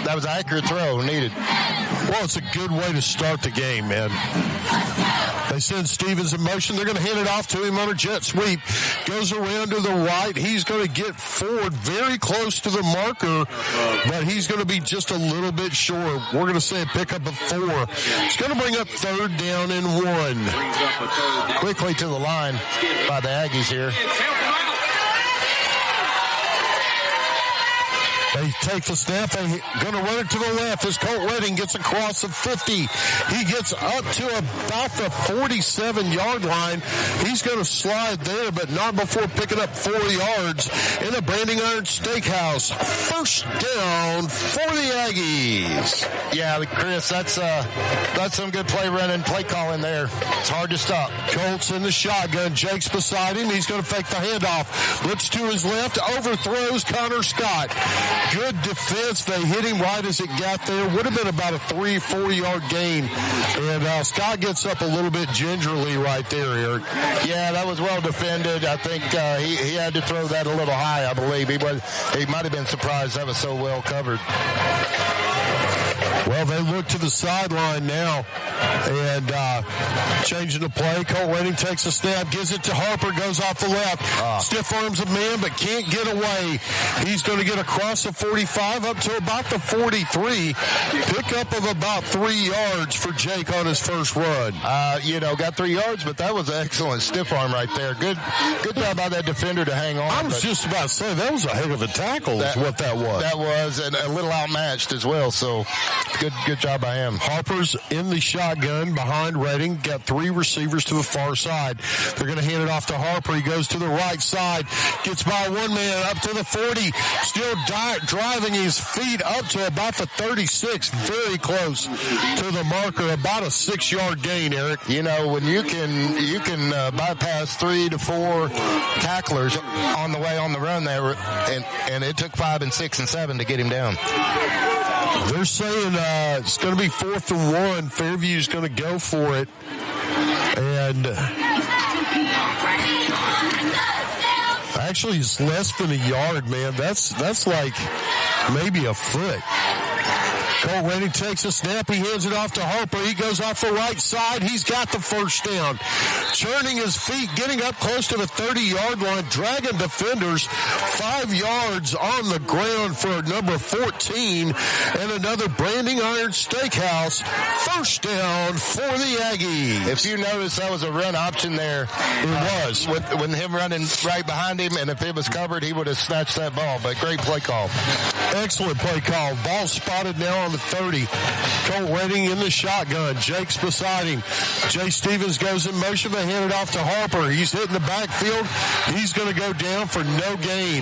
That was an accurate throw needed. Well, it's a good way to start the game, man. They send Stevens in motion. They're going to hand it off to him on a jet sweep. Goes around to the right. He's going to get forward very close to the marker, but he's going to be just a little bit short. We're going to say a pickup of 4. It's going to bring up 3rd down and 1. Quickly to the line by the Aggies here. They take the snap. They're going to run it to the left as Colt Redding gets across the 50. He gets up to about the 47-yard line. He's going to slide there, but not before picking up 4 yards in a Branding Iron Steakhouse. 1st down for the Aggies. Yeah, Chris, that's some good play running, play calling there. It's hard to stop. Colts in the shotgun. Jake's beside him. He's going to fake the handoff. Looks to his left. Overthrows Connor Scott. Good defense. They hit him right as it got there. Would have been about a 3-4 yard gain. And Scott gets up a little bit gingerly right there, Eric. Yeah, that was well defended. I think he had to throw that a little high, I believe. He might have been surprised that was so well covered. Well, they look to the sideline now and changing the play. Colt Redding takes a snap, gives it to Harper, goes off the left. Stiff arms a man, but can't get away. He's going to get across the 45 up to about the 43. Pickup of about 3 yards for Jake on his first run. Got 3 yards, but that was an excellent stiff arm right there. Good job by that defender to hang on. I was just about to say, that was a heck of a tackle is what that was. That was, and a little outmatched as well, so good job by him. Harper's in the shotgun behind Redding. Got 3 receivers to the far side. They're going to hand it off to Harper. He goes to the right side. Gets by one man up to the 40. Still driving his feet up to about the 36. Very close to the marker. About a 6-yard gain, Eric. When you can bypass 3 to 4 tacklers on the way on the run there, and it took 5 and 6 and 7 to get him down. They're saying it's going to be 4th and 1. Fairview's going to go for it. And actually, it's less than a yard, man. That's like maybe a foot. Colt Redding takes a snap. He hands it off to Harper. He goes off the right side. He's got the first down. Churning his feet, getting up close to the 30-yard line, dragging defenders 5 yards on the ground for number 14 and another Branding Iron Steakhouse. First down for the Aggies. If you notice, that was a run option there. It was. With him running right behind him, and if it was covered, he would have snatched that ball. But great play call. Excellent play call. Ball spotted now on the 30. Colt Redding in the shotgun. Jake's beside him. Jay Stevens goes in motion. They hand it off to Harper. He's hitting the backfield. He's going to go down for no gain.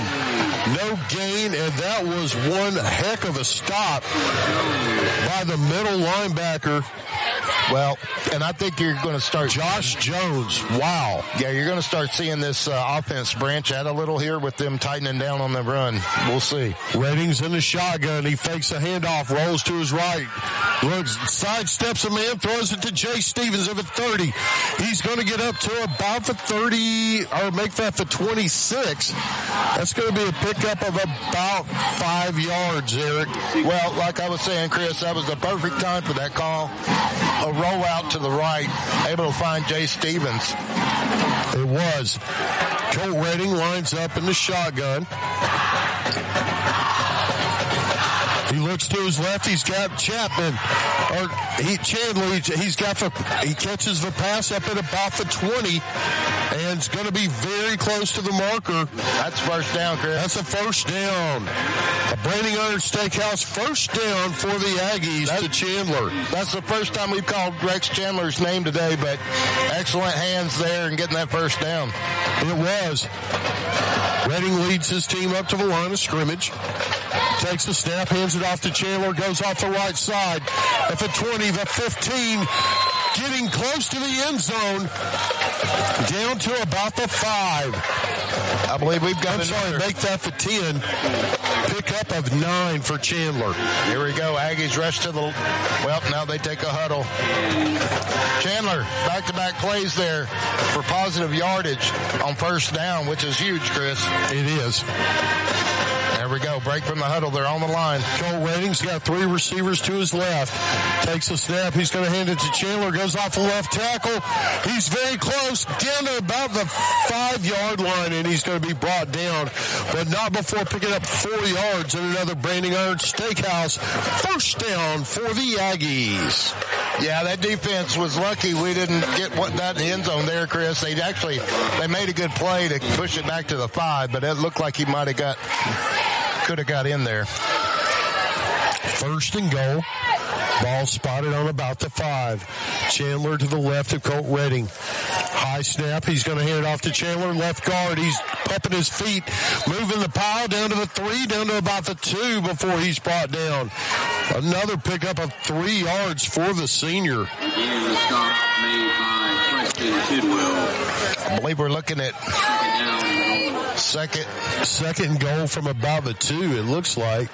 No gain, and that was one heck of a stop by the middle linebacker. Well, and I think you're going to start... Josh Jones. Wow. Yeah, you're going to start seeing this offense branch out a little here with them tightening down on the run. We'll see. Redding's in the shotgun. He fakes a handoff, rolls to his right. Looks, sidesteps a man, throws it to Jay Stevens of the 30. He's going to get up to about the 30, or make that the 26. That's going to be a pickup of about 5 yards, Eric. Well, like I was saying, Chris, that was the perfect time for that call. A rollout to the right, able to find Jay Stevens. It was. Colt Redding lines up in the shotgun. He looks to his left. He's got Chapman, or Chandler. He catches the pass up at about the 20, and it's going to be very close to the marker. That's first down, Chris. That's a first down. A Branding Iron Steakhouse first down for the Aggies to Chandler. That's the first time we've called Rex Chandler's name today, but excellent hands there and getting that first down. It was. Redding leads his team up to the line of scrimmage. Takes the snap, hands it off to Chandler, goes off the right side. At the 20, the 15, getting close to the end zone. Down to about the 5. I believe we've got make that the 10. Pickup of 9 for Chandler. Here we go. Aggies rush to the... Well, now they take a huddle. Chandler, back-to-back plays there for positive yardage on first down, which is huge, Chris. It is. And There we go. Break from the huddle. They're on the line. Colt Redding's got 3 receivers to his left. Takes a snap. He's going to hand it to Chandler. Goes off the left tackle. He's very close. Down to about the 5-yard line, and he's going to be brought down. But not before picking up 4 yards and another Branding Iron Steakhouse. First down for the Aggies. Yeah, that defense was lucky we didn't get that in the end zone there, Chris. They made a good play to push it back to the 5, but it looked like he could have got in there. First and goal. Ball spotted on about the 5. Chandler to the left of Colt Redding. High snap. He's going to hand it off to Chandler. Left guard. He's pumping his feet. Moving the pile down to the 3, down to about the 2 before he's brought down. Another pickup of 3 yards for the senior. Again, the stop made by Preston Tidwell. I believe we're looking at second goal from about the 2, it looks like.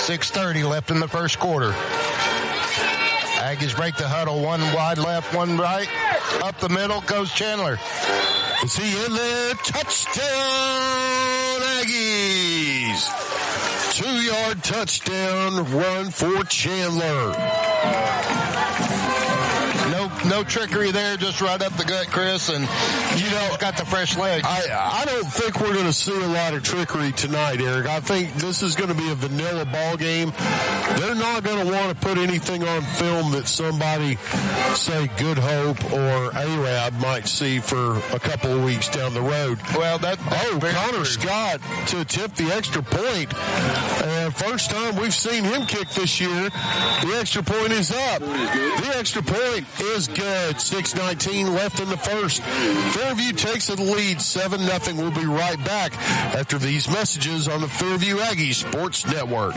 6:30 left in the first quarter. Aggies break the huddle. 1 wide left, 1 right. Up the middle goes Chandler. Is he in there? Touchdown, Aggies! 2-yard touchdown run for Chandler. No trickery there, just right up the gut, Chris, and got the fresh leg. I don't think we're going to see a lot of trickery tonight, Eric. I think this is going to be a vanilla ball game. They're not going to want to put anything on film that somebody, say Good Hope or Arab, might see for a couple of weeks down the road. Well, Connor Scott to tip the extra point. And first time we've seen him kick this year. The extra point is up. The extra point is good. 6:19 left in the first. Fairview takes the lead 7-0. We'll be right back after these messages on the Fairview Aggies Sports Network.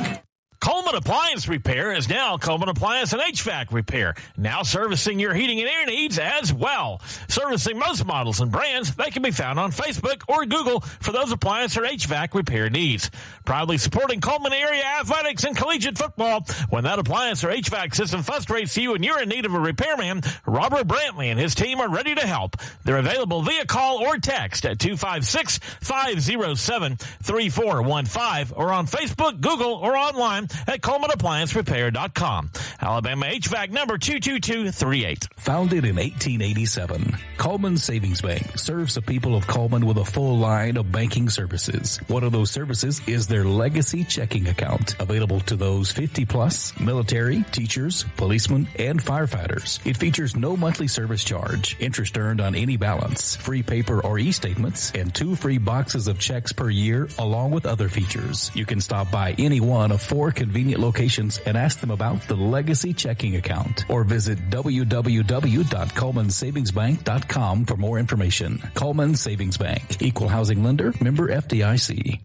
Cullman Appliance Repair is now Cullman Appliance and HVAC Repair, now servicing your heating and air needs as well. Servicing most models and brands, they can be found on Facebook or Google for those appliance or HVAC repair needs. Proudly supporting Cullman area athletics and collegiate football. When that appliance or HVAC system frustrates you and you're in need of a repairman, Robert Brantley and his team are ready to help. They're available via call or text at 256-507-3415 or on Facebook, Google, or online at CullmanApplianceRepair.com. Alabama HVAC number 22238. Founded in 1887, Cullman Savings Bank serves the people of Cullman with a full line of banking services. One of those services is their legacy checking account, available to those 50-plus, military, teachers, policemen, and firefighters. It features no monthly service charge, interest earned on any balance, free paper or e-statements, and 2 free boxes of checks per year, along with other features. You can stop by any one of 4 convenient locations and ask them about the legacy checking account, or visit www.cullmansavingsbank.com for more information. Cullman Savings Bank, equal housing lender, member FDIC.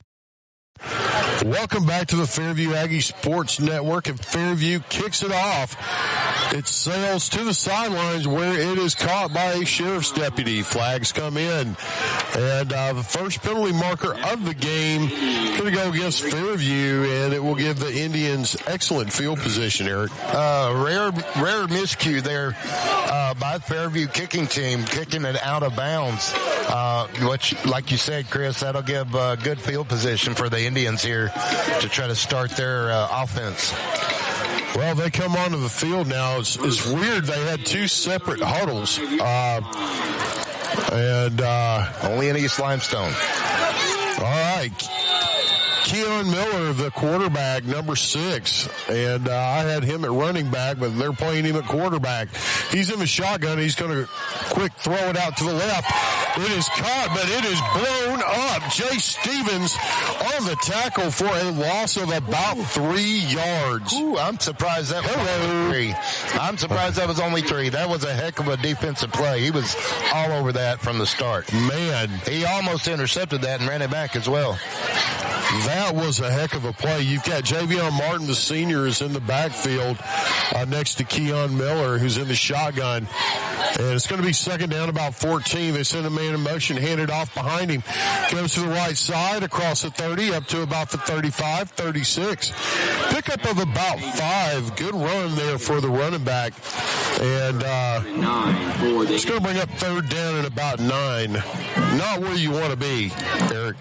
Welcome back to the Fairview Aggie Sports Network, and Fairview kicks it off. It sails to the sidelines where it is caught by a sheriff's deputy. Flags come in, and the first penalty marker of the game going to go against Fairview, and it will give the Indians excellent field position, Eric. Rare miscue there by the Fairview kicking team, kicking it out of bounds, which, like you said, Chris, that'll give good field position for the Indians here to try to start their offense. Well, they come onto the field now. It's weird. They had 2 separate huddles. Only in East Limestone. All right. Keon Miller, the quarterback, number 6. And I had him at running back, but they're playing him at quarterback. He's in the shotgun. He's going to quick throw it out to the left. It is caught, but it is blown up. Jay Stevens on the tackle for a loss of about 3 yards. Ooh, I'm surprised that was only 3. I'm surprised that was only 3. That was a heck of a defensive play. He was all over that from the start. Man. He almost intercepted that and ran it back as well. That was a heck of a play. You've got Javion Martin, the senior, is in the backfield next to Keon Miller, who's in the shotgun. And it's going to be second down, about 14. They send a man in motion, hand it off behind him. Goes to the right side, across the 30, up to about the 35, 36. Pickup of about 5. Good run there for the running back. And it's going to bring up third down at about 9. Not where you want to be, Eric.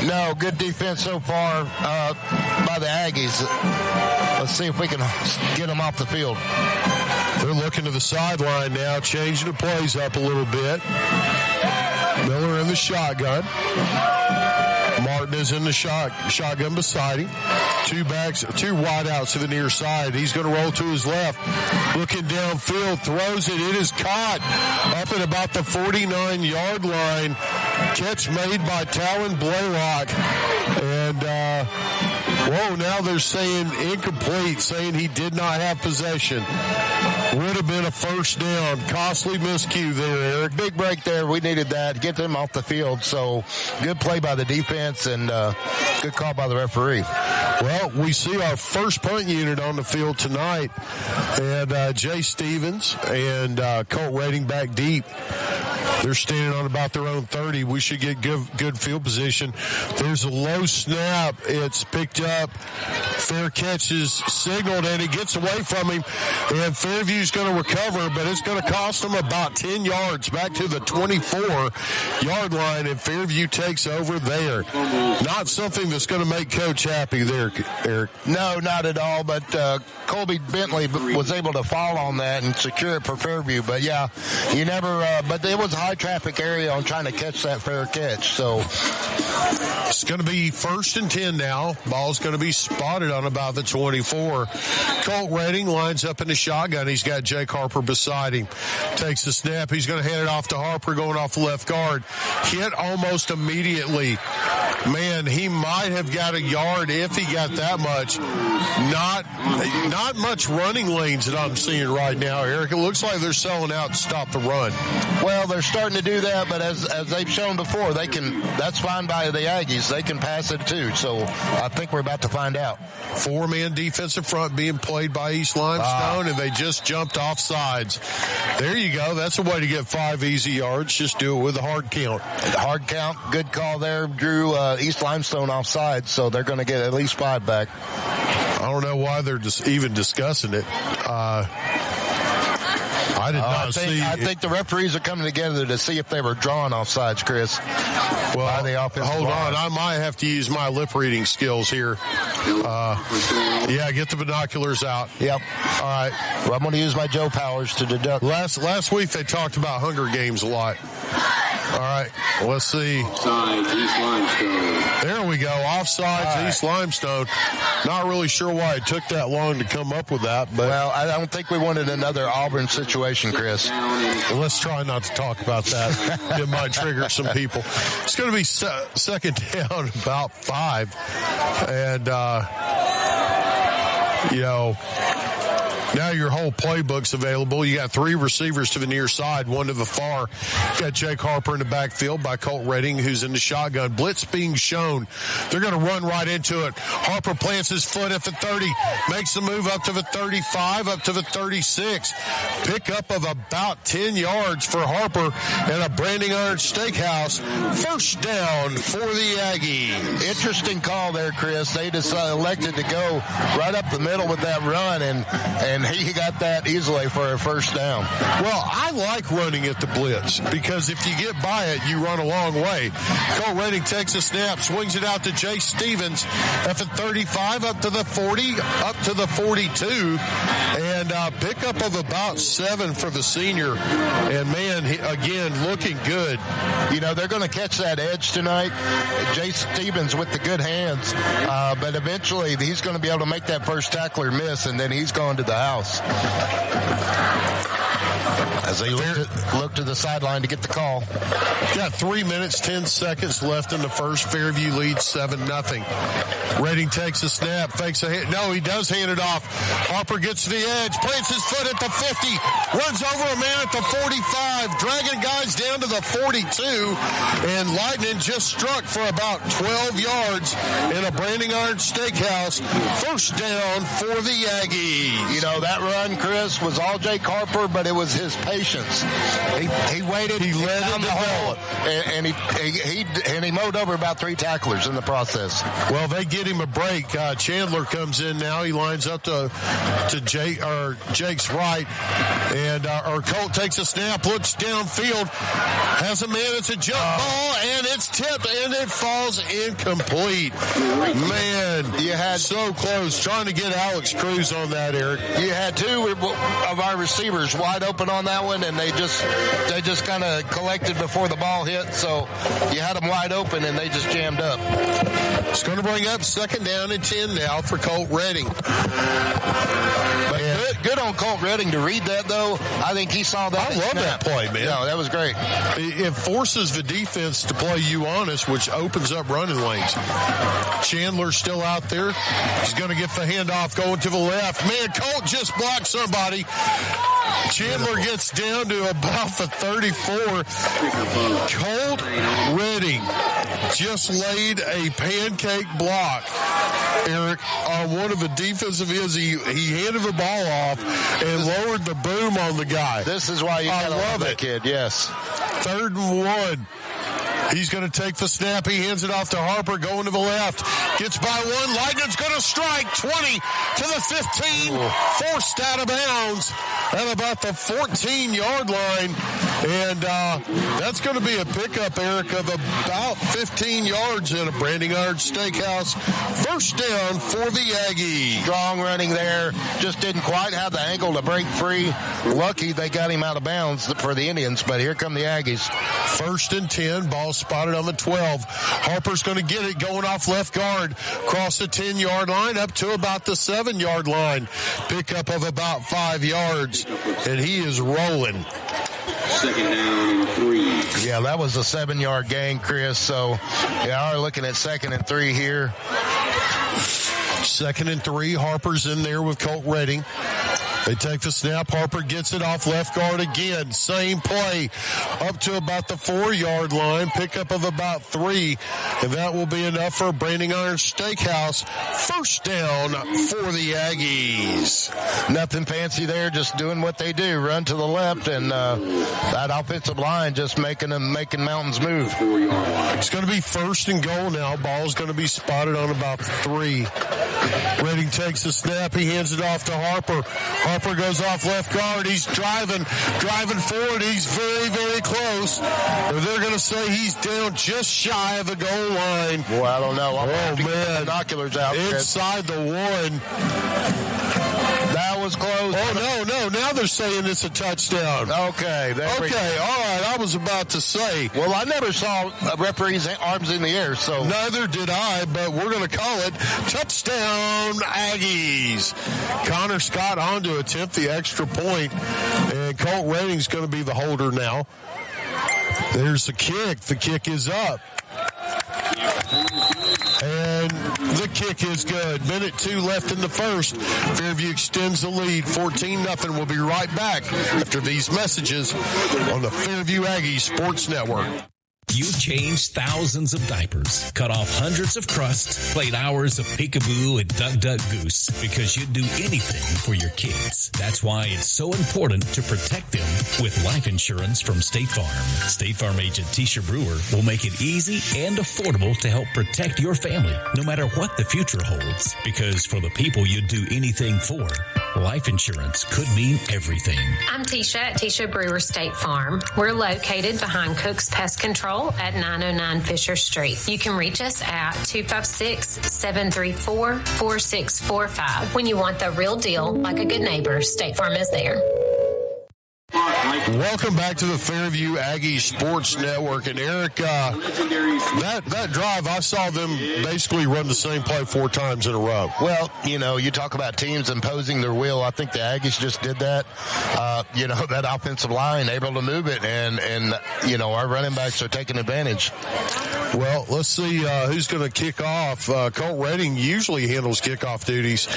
No, good defense so far by the Aggies. Let's see if we can get them off the field. They're looking to the sideline now, changing the plays up a little bit. Miller in the shotgun. Martin is in the shotgun beside him. Two wideouts to the near side. He's going to roll to his left. Looking downfield, throws it. It is caught up at about the 49-yard line. Catch made by Talon Blaylock. And, now they're saying incomplete, saying he did not have possession. Would have been a first down. Costly miscue there, Eric. Big break there. We needed that. Get them off the field. So good play by the defense and good call by the referee. Well, we see our first punt unit on the field tonight. And Jay Stevens and Colt Rating back deep. They're standing on about their own 30. We should get good field position. There's a low snap. It's picked up. Fair catch is signaled, and it gets away from him. And Fairview's going to recover, but it's going to cost them about 10 yards back to the 24-yard line, and Fairview takes over there. Not something that's going to make Coach happy there, Eric. No, not at all, but Colby Bentley was able to fall on that and secure it for Fairview. But, yeah, you never but it was a high-traffic area on trying to catch that fair catch. So it's going to be 1st and 10 now. Ball's going to be spotted on about the 24. Colt Redding lines up in the shotgun. He's got Jake Harper beside him. Takes the snap. He's going to hand it off to Harper, going off the left guard. Hit almost immediately. Man, he might have got a yard if he got that much. Not much running lanes that I'm seeing right now, Eric. It looks like they're selling out to stop the run. Well, they're starting to do that, but as they've shown before, that's fine by the Aggies. They can pass it too. So I think we're about to find out. 4-man defensive front being played by East Limestone, and they just jumped off sides. There you go. That's a way to get 5 easy yards. Just do it with a hard count. Hard count. Good call there. Drew East Limestone offside, so they're going to get at least 5 back. I don't know why they're just even discussing it. I did not see. I think the referees are coming together to see if they were drawn offsides, Chris. Well, hold on. I might have to use my lip reading skills here. Get the binoculars out. Yep. All right. Well, I'm going to use my Joe powers to deduct. Last week they talked about Hunger Games a lot. All right, let's see. Offsides, East Limestone. There we go. Offsides, East Limestone. Not really sure why it took that long to come up with that. But well, I don't think we wanted another Auburn situation, Chris. Well, let's try not to talk about that. It might trigger some people. It's going to be second down, about 5. And, now your whole playbook's available. You got 3 receivers to the near side, 1 to the far. You got Jake Harper in the backfield by Colt Redding, who's in the shotgun. Blitz being shown. They're going to run right into it. Harper plants his foot at the 30, makes the move up to the 35, up to the 36. Pickup of about 10 yards for Harper at a Branding Iron Steakhouse. First down for the Aggies. Interesting call there, Chris. They just elected to go right up the middle with that run, and he got that easily for a first down. Well, I like running at the blitz because if you get by it, you run a long way. Colt Redding takes a snap, swings it out to Jay Stevens at the 35, up to the 40, up to the 42, and pickup of about 7 for the senior. And, man, again, looking good. They're going to catch that edge tonight. Jay Stevens with the good hands, but eventually he's going to be able to make that first tackler miss, and then he's gone to the house. as they look to the sideline to get the call. Got 3 minutes, 10 seconds left in the first. Fairview leads 7-0. Redding takes a snap, fakes a hit. No, he does hand it off. Harper gets to the edge, plants his foot at the 50, runs over a man at the 45, dragging guys down to the 42, and Lightning just struck for about 12 yards in a Branding Iron Steakhouse. First down for the Aggies. You know, that run, Chris, was all Jake Harper, but it was his patience. He waited, he led down the hole, and he mowed over about 3 tacklers in the process. Well, they get him a break. Chandler comes in now. He lines up to Jake's right, and Colt takes a snap, looks downfield, has a man. It's a jump ball, and it's tipped, and it falls incomplete. Man, you had so close trying to get Alex Cruz on that, Eric. You had 2 of our receivers wide open on that one, and they just kind of collected before the ball hit. So you had them wide open, and they just jammed up. It's going to bring up 2nd down and 10 now for Colt Redding. But good on Colt Redding to read that, though. I think he saw that. I love that play, man. No, that was great. It forces the defense to play you honest, which opens up running lanes. Chandler's still out there. He's going to get the handoff going to the left. Man, Colt just blocked somebody. Chandler gets down to about the 34. Colt Redding just laid a pancake block, Eric, on one of the defensive ends. He handed the ball off and lowered the boom on the guy. This is why you gotta love that kid, yes. 3rd and 1. He's going to take the snap. He hands it off to Harper, going to the left. Gets by 1. Lightning's going to strike. 20 to the 15. Forced out of bounds at about the 14-yard line. And that's going to be a pickup, Eric, of about 15 yards in a Branding Iron Steakhouse. First down for the Aggies. Strong running there. Just didn't quite have the ankle to break free. Lucky they got him out of bounds for the Indians, but here come the Aggies. 1st and 10. Ball spotted on the 12. Harper's going to get it, going off left guard. Cross the 10-yard line up to about the 7-yard line. Pickup of about 5 yards, and he is rolling. 2nd down and 3. Yeah, that was a 7-yard gain, Chris. So, yeah, we're looking at 2nd and 3 here. 2nd and 3. Harper's in there with Colt Redding. They take the snap. Harper gets it off left guard again. Same play up to about the 4-yard line. Pickup of about 3. And that will be enough for Branding Iron Steakhouse. First down for the Aggies. Nothing fancy there. Just doing what they do. Run to the left. And that offensive line just making mountains move. It's going to be 1st and goal now. Ball's going to be spotted on about 3. Redding takes the snap. He hands it off to Harper. Harper goes off left guard. He's driving forward. He's very, very close. They're going to say he's down just shy of the goal line. Boy, I don't know. Man. Binoculars out. Inside the 1. That was close. Oh, no. Now they're saying it's a touchdown. Okay. All right. I was about to say. Well, I never saw referees' arms in the air, so. Neither did I, but we're going to call it touchdown Aggies. Connor Scott on to attempt the extra point, and Colt Redding's going to be the holder now. There's the kick. The kick is up. And the kick is good. Minute 2 left in the first. Fairview extends the lead 14-0. We'll be right back after these messages on the Fairview Aggies Sports Network. You've changed thousands of diapers, cut off hundreds of crusts, played hours of peekaboo and duck goose because you'd do anything for your kids. That's why it's so important to protect them with life insurance from State Farm. State Farm agent Tisha Brewer will make it easy and affordable to help protect your family, no matter what the future holds. Because for the people you'd do anything for, life insurance could mean everything. I'm Tisha at Tisha Brewer State Farm. We're located behind Cook's Pest Control at 909 Fisher Street. You can reach us at 256-734-4645. When you want the real deal, like a good neighbor, State Farm is there. Welcome back to the Fairview Aggies Sports Network. And Eric, that drive, I saw them basically run the same play 4 times in a row. Well, you talk about teams imposing their will. I think the Aggies just did that. That offensive line able to move it, and our running backs are taking advantage. Well, let's see who's going to kick off. Colt Redding usually handles kickoff duties,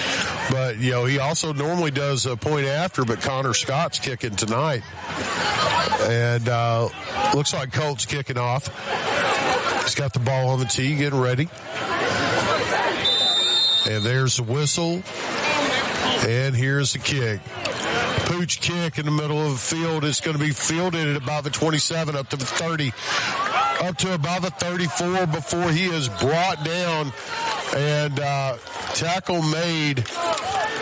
but, he also normally does a point after, but Connor Scott's kicking tonight. And looks like Colt's kicking off. He's got the ball on the tee, getting ready. And there's the whistle. And here's the kick. Pooch kick in the middle of the field. It's going to be fielded at about the 27, up to the 30, up to about the 34 before he is brought down. And tackle made.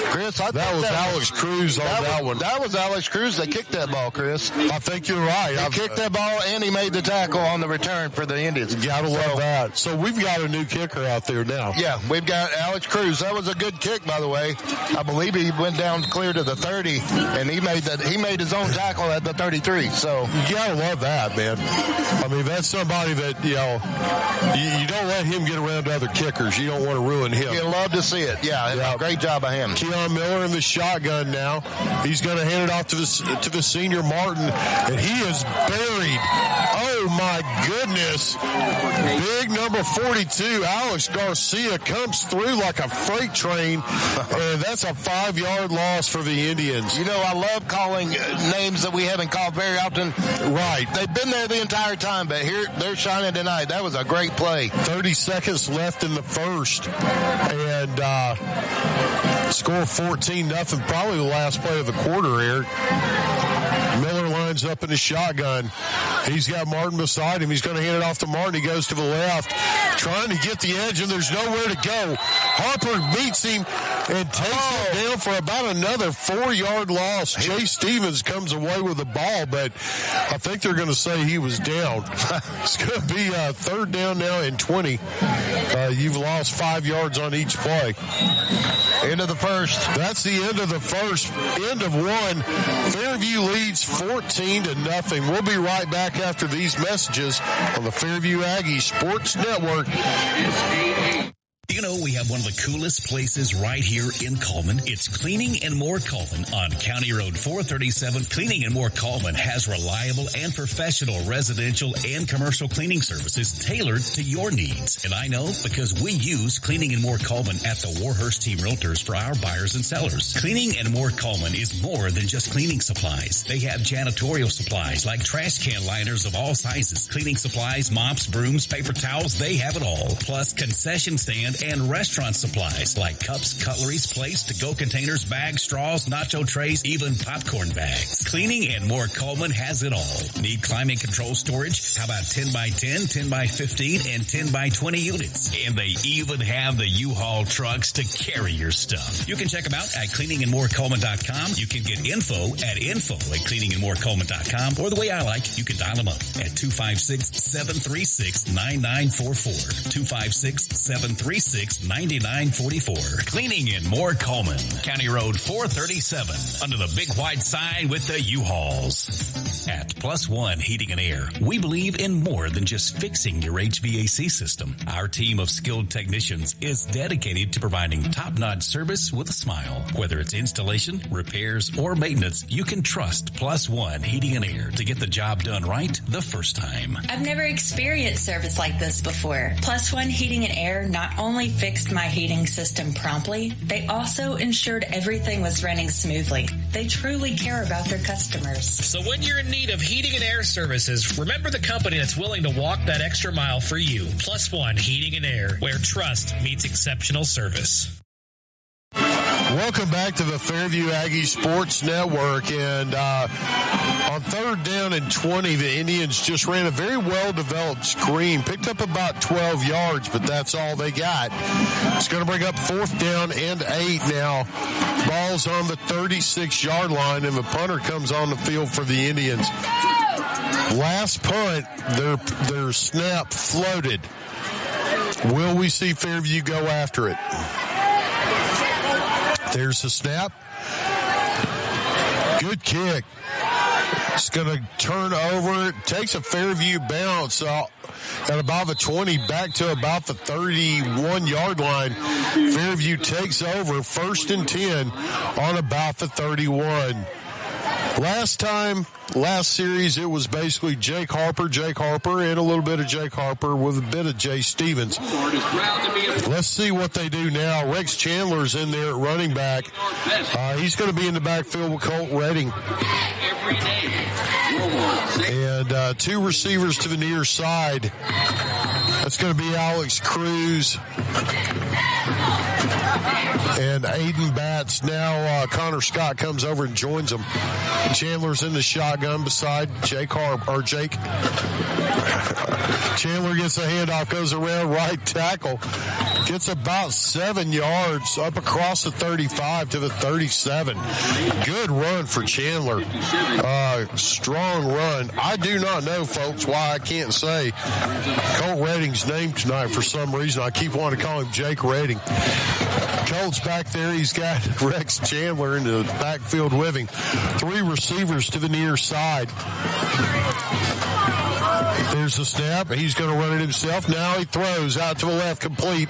Chris, that was Alex Cruz on that one. That was Alex Cruz that kicked that ball, Chris. I think you're right. He kicked that ball, and he made the tackle on the return for the Indians. You gotta love that. So we've got a new kicker out there now. Yeah, we've got Alex Cruz. That was a good kick, by the way. I believe he went down clear to the 30, and he made his own tackle at the 33. So you gotta love that, man. I mean, that's somebody that you don't let him get around to other kickers. You don't want to ruin him. You love to see it. Yeah. Great job by him. Keon Miller in the shotgun now. He's going to hand it off to the senior Martin, and he is buried. Oh my goodness! Big number 42, Alex Garcia, comes through like a freight train, and that's a 5-yard loss for the Indians. I love calling names that we haven't called very often. Right. They've been there the entire time, but here they're shining tonight. That was a great play. 30 seconds left in the first, and score 14-0. Probably the last play of the quarter, Eric. Miller lines up in the shotgun. He's got Martin beside him. He's going to hand it off to Martin. He goes to the left, trying to get the edge, and there's nowhere to go. Harper beats him and takes him down for about another 4-yard loss. Jay Stevens comes away with the ball, but I think they're going to say he was down. It's going to be third down now and 20. You've lost 5 yards on each play. End of the first. That's the end of the first. End of one. Fairview leads 14-0. We'll be right back after these messages on the Fairview Aggies Sports Network. You know, we have one of the coolest places right here in Cullman. It's Cleaning and More Cullman on County Road 437. Cleaning and More Cullman has reliable and professional residential and commercial cleaning services tailored to your needs. And I know because we use Cleaning and More Cullman at the Warhurst Team Realtors for our buyers and sellers. Cleaning and More Cullman is more than just cleaning supplies. They have janitorial supplies like trash can liners of all sizes, cleaning supplies, mops, brooms, paper towels, they have it all. Plus concession stand and restaurant supplies like cups, cutleries, plates, to-go containers, bags, straws, nacho trays, even popcorn bags. Cleaning and More Cullman has it all. Need climate control storage? How about 10 by 10, 10 by 15, and 10 by 20 units? And they even have the U-Haul trucks to carry your stuff. You can check them out at cleaningandmorecullman.com. You can get info at cleaningandmorecullman.com. Or the way I like, you can dial them up at 256-736-9944. 256-736-9944. Cleaning and More Cullman. County Road 437. Under the big white sign with the U-Hauls. At Plus One Heating and Air, we believe in more than just fixing your HVAC system. Our team of skilled technicians is dedicated to providing top-notch service with a smile. Whether it's installation, repairs, or maintenance, you can trust Plus One Heating and Air to get the job done right the first time. I've never experienced service like this before. Plus One Heating and Air not only fixed my heating system promptly, they also ensured everything was running smoothly. They truly care about their customers. So when you're in need of heating and air services, remember the company that's willing to walk that extra mile for you. Plus One Heating and Air, where trust meets exceptional service. Welcome back to the Fairview Aggie Sports Network. And on third down and 20, the Indians just ran a very well-developed screen. Picked up about 12 yards, but that's all they got. It's going to bring up fourth down and 8 now. Ball's on the 36-yard line, and the punter comes on the field for the Indians. Last punt, their snap floated. Will we see Fairview go after it? There's the snap. Good kick. It's going to turn over. It takes a Fairview bounce at about the 20, back to about the 31-yard line. Fairview takes over, 1st and 10 on about the 31. Last series, it was basically Jake Harper, and a little bit of Jake Harper with a bit of Jay Stevens. Let's see what they do now. Rex Chandler's in there at running back. He's going to be in the backfield with Colt Redding. And 2 receivers to the near side. That's going to be Alex Cruz and Aiden Batts. Now Connor Scott comes over and joins them. Chandler's in the shotgun beside Jake. Chandler gets a handoff, goes around right tackle, gets about 7 yards up across the 35 to the 37. Good run for Chandler. Strong run. I do not know, folks, why I can't say Colt Redding's name tonight for some reason. I keep wanting to call him Jake Redding. Colt's back there. He's got Rex Chandler in the backfield with him. 3 receivers to the near side. There's the snap. He's going to run it himself. Now he throws out to the left, complete.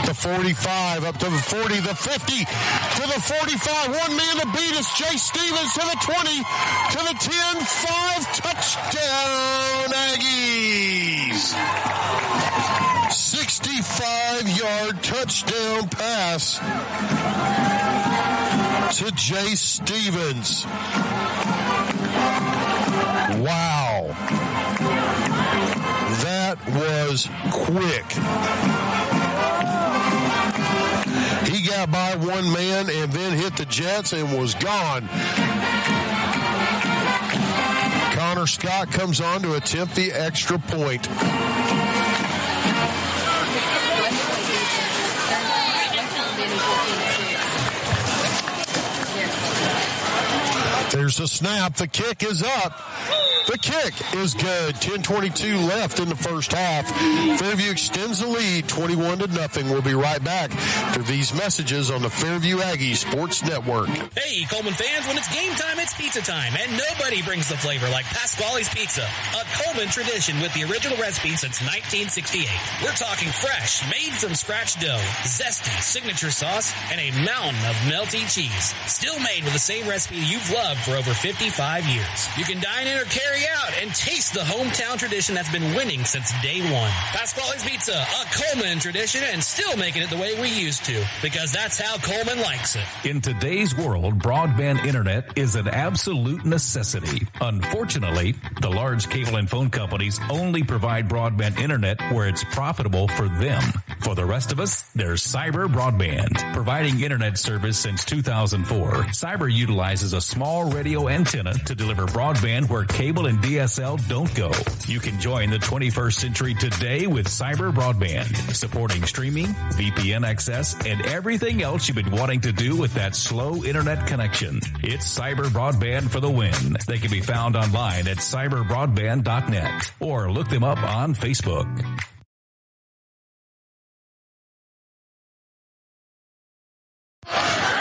The 45, up to the 40, the 50, to the 45. 1 man to beat us. Jay Stevens to the 20, to the 10, 5, touchdown Aggies. 65-yard touchdown pass to Jay Stevens. Wow. That was quick. He got by 1 man and then hit the Jets and was gone. Connor Scott comes on to attempt the extra point. There's the snap. The kick is up. The kick is good. 10:22 left in the first half. Fairview extends the lead 21-0. We'll be right back after these messages on the Fairview Aggies Sports Network. Hey, Cullman fans, when it's game time, it's pizza time, and nobody brings the flavor like Pasquale's Pizza, a Cullman tradition with the original recipe since 1968. We're talking fresh, made from scratch dough, zesty signature sauce, and a mountain of melty cheese. Still made with the same recipe you've loved for over 55 years. You can dine in or carry out and taste the hometown tradition that's been winning since day one. Pasquale's Pizza, a Cullman tradition, and still making it the way we used to, because that's how Cullman likes it. In today's world, broadband internet is an absolute necessity. Unfortunately, the large cable and phone companies only provide broadband internet where it's profitable for them. For the rest of us, there's Cyber Broadband. Providing internet service since 2004, Cyber utilizes a small radio antenna to deliver broadband where cable and DSL don't go. You can join the 21st century today with Cyber Broadband, supporting streaming, VPN access, and everything else you've been wanting to do with that slow internet connection. It's Cyber Broadband for the win. They can be found online at cyberbroadband.net or look them up on Facebook.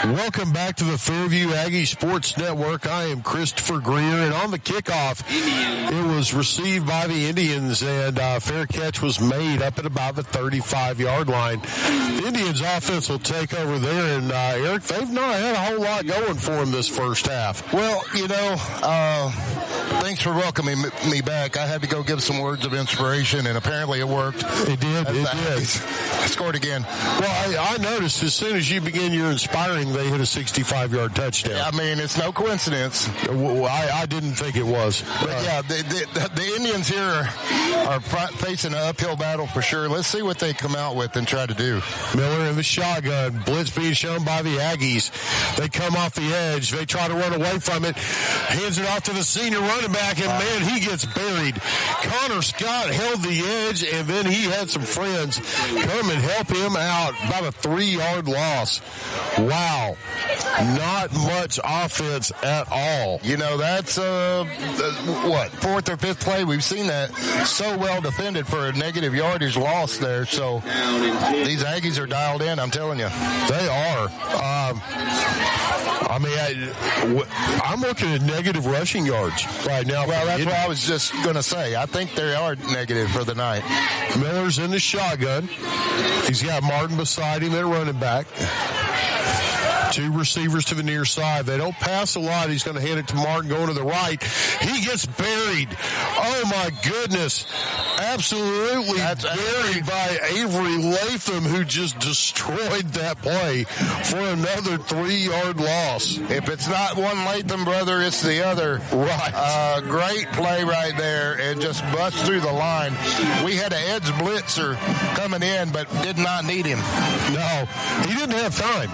Welcome back to the Fairview Aggie Sports Network. I am Christopher Greer, and on the kickoff, it was received by the Indians, and fair catch was made up at about the 35-yard line. The Indians' offense will take over there, and Eric, they've not had a whole lot going for them this first half. Well, thanks for welcoming me back. I had to go give some words of inspiration, and apparently it worked. It did. I scored again. Well, I noticed as soon as you begin your inspiring, they hit a 65-yard touchdown. I mean, it's no coincidence. I didn't think it was. But yeah, the Indians here are facing an uphill battle for sure. Let's see what they come out with and try to do. Miller in the shotgun. Blitz being shown by the Aggies. They come off the edge. They try to run away from it. Hands it off to the senior running back, and man, he gets buried. Connor Scott held the edge, and then he had some friends come and help him out. About a 3-yard loss. Wow. Not much offense at all. That's, fourth or fifth play? We've seen that so well defended for a negative yardage loss there. So these Aggies are dialed in, I'm telling you. They are. I'm looking at negative rushing yards. right now. Well, that's what I was just going to say. I think they are negative for the night. Miller's in the shotgun. He's got Martin beside him at running back. Two receivers to the near side. They don't pass a lot. He's going to hand it to Martin going to the right. He gets buried. Oh, my goodness. Absolutely buried by Avery Latham, who just destroyed that play for another 3-yard loss. If it's not one Latham brother, it's the other. Right. Great play right there and just bust through the line. We had an edge blitzer coming in, but did not need him. No, he didn't have time.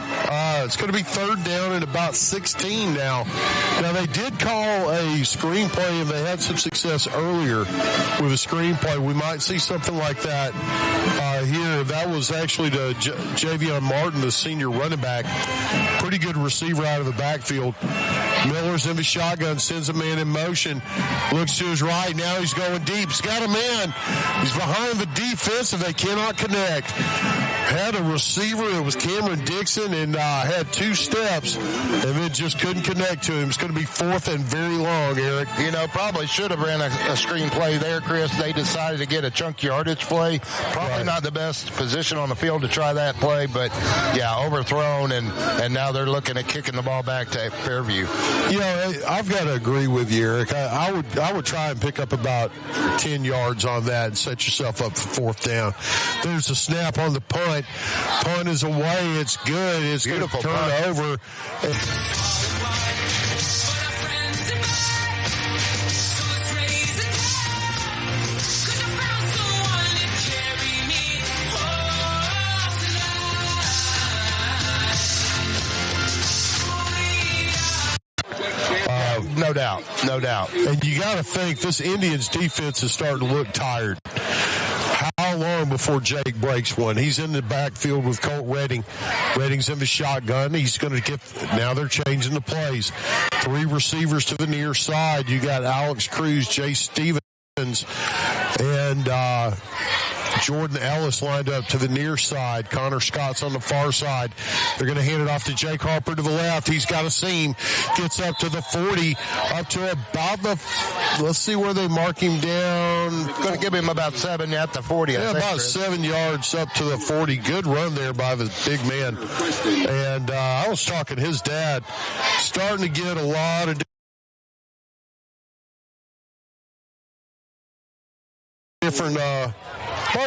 It's going to be third down and about 16 now. Now, they did call a screenplay, and they had some success earlier with a screenplay. We might see something like that here. That was actually to Javion Martin, the senior running back. Pretty good receiver out of the backfield. Miller's in the shotgun, sends a man in motion, looks to his right. Now he's going deep. He's got a man. He's behind the defense, and they cannot connect. Had a receiver. It was Cameron Dixon, and had 2 steps, and then just couldn't connect to him. It's going to be fourth and very long, Eric. You know, probably should have ran a screen play there, Chris. They decided to get a chunk yardage play. Probably not the best position on the field to try that play, but, yeah, overthrown, and now they're looking at kicking the ball back to Fairview. You know, I've got to agree with you, Eric. I would try and pick up about 10 yards on that and set yourself up for fourth down. There's a snap on the punt. Punt is away. It's good. It's going to turn over. No doubt. And you got to think this Indians defense is starting to look tired. How long before Jake breaks one? He's in the backfield with Colt Redding. Redding's in the shotgun. He's going to get, now they're changing the plays. 3 receivers to the near side. You got Alex Cruz, Jay Stevens, and Jordan Ellis lined up to the near side. Connor Scott's on the far side. They're going to hand it off to Jake Harper to the left. He's got a seam. Gets up to the 40, up to about the, let's see where they mark him down. Going to give him about 7 at the 40. Yeah, about 7 yards up to the 40. Good run there by the big man. And I was talking to his dad, starting to get a lot of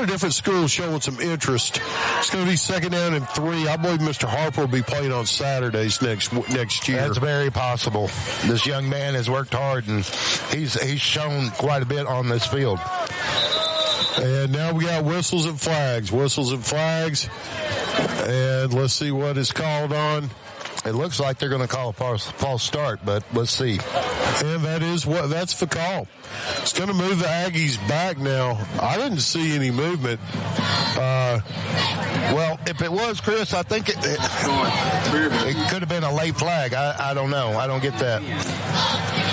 different schools showing some interest. It's going to be second down and 3. I believe Mr. Harper will be playing on Saturdays next year. That's very possible. This young man has worked hard, and he's shown quite a bit on this field. And now we got whistles and flags. Whistles and flags. And let's see what is called on. It looks like they're going to call a false start, but let's see. And that's the call. It's going to move the Aggies back now. I didn't see any movement. Well, if it was, Chris, I think it could have been a late flag. I don't know. I don't get that.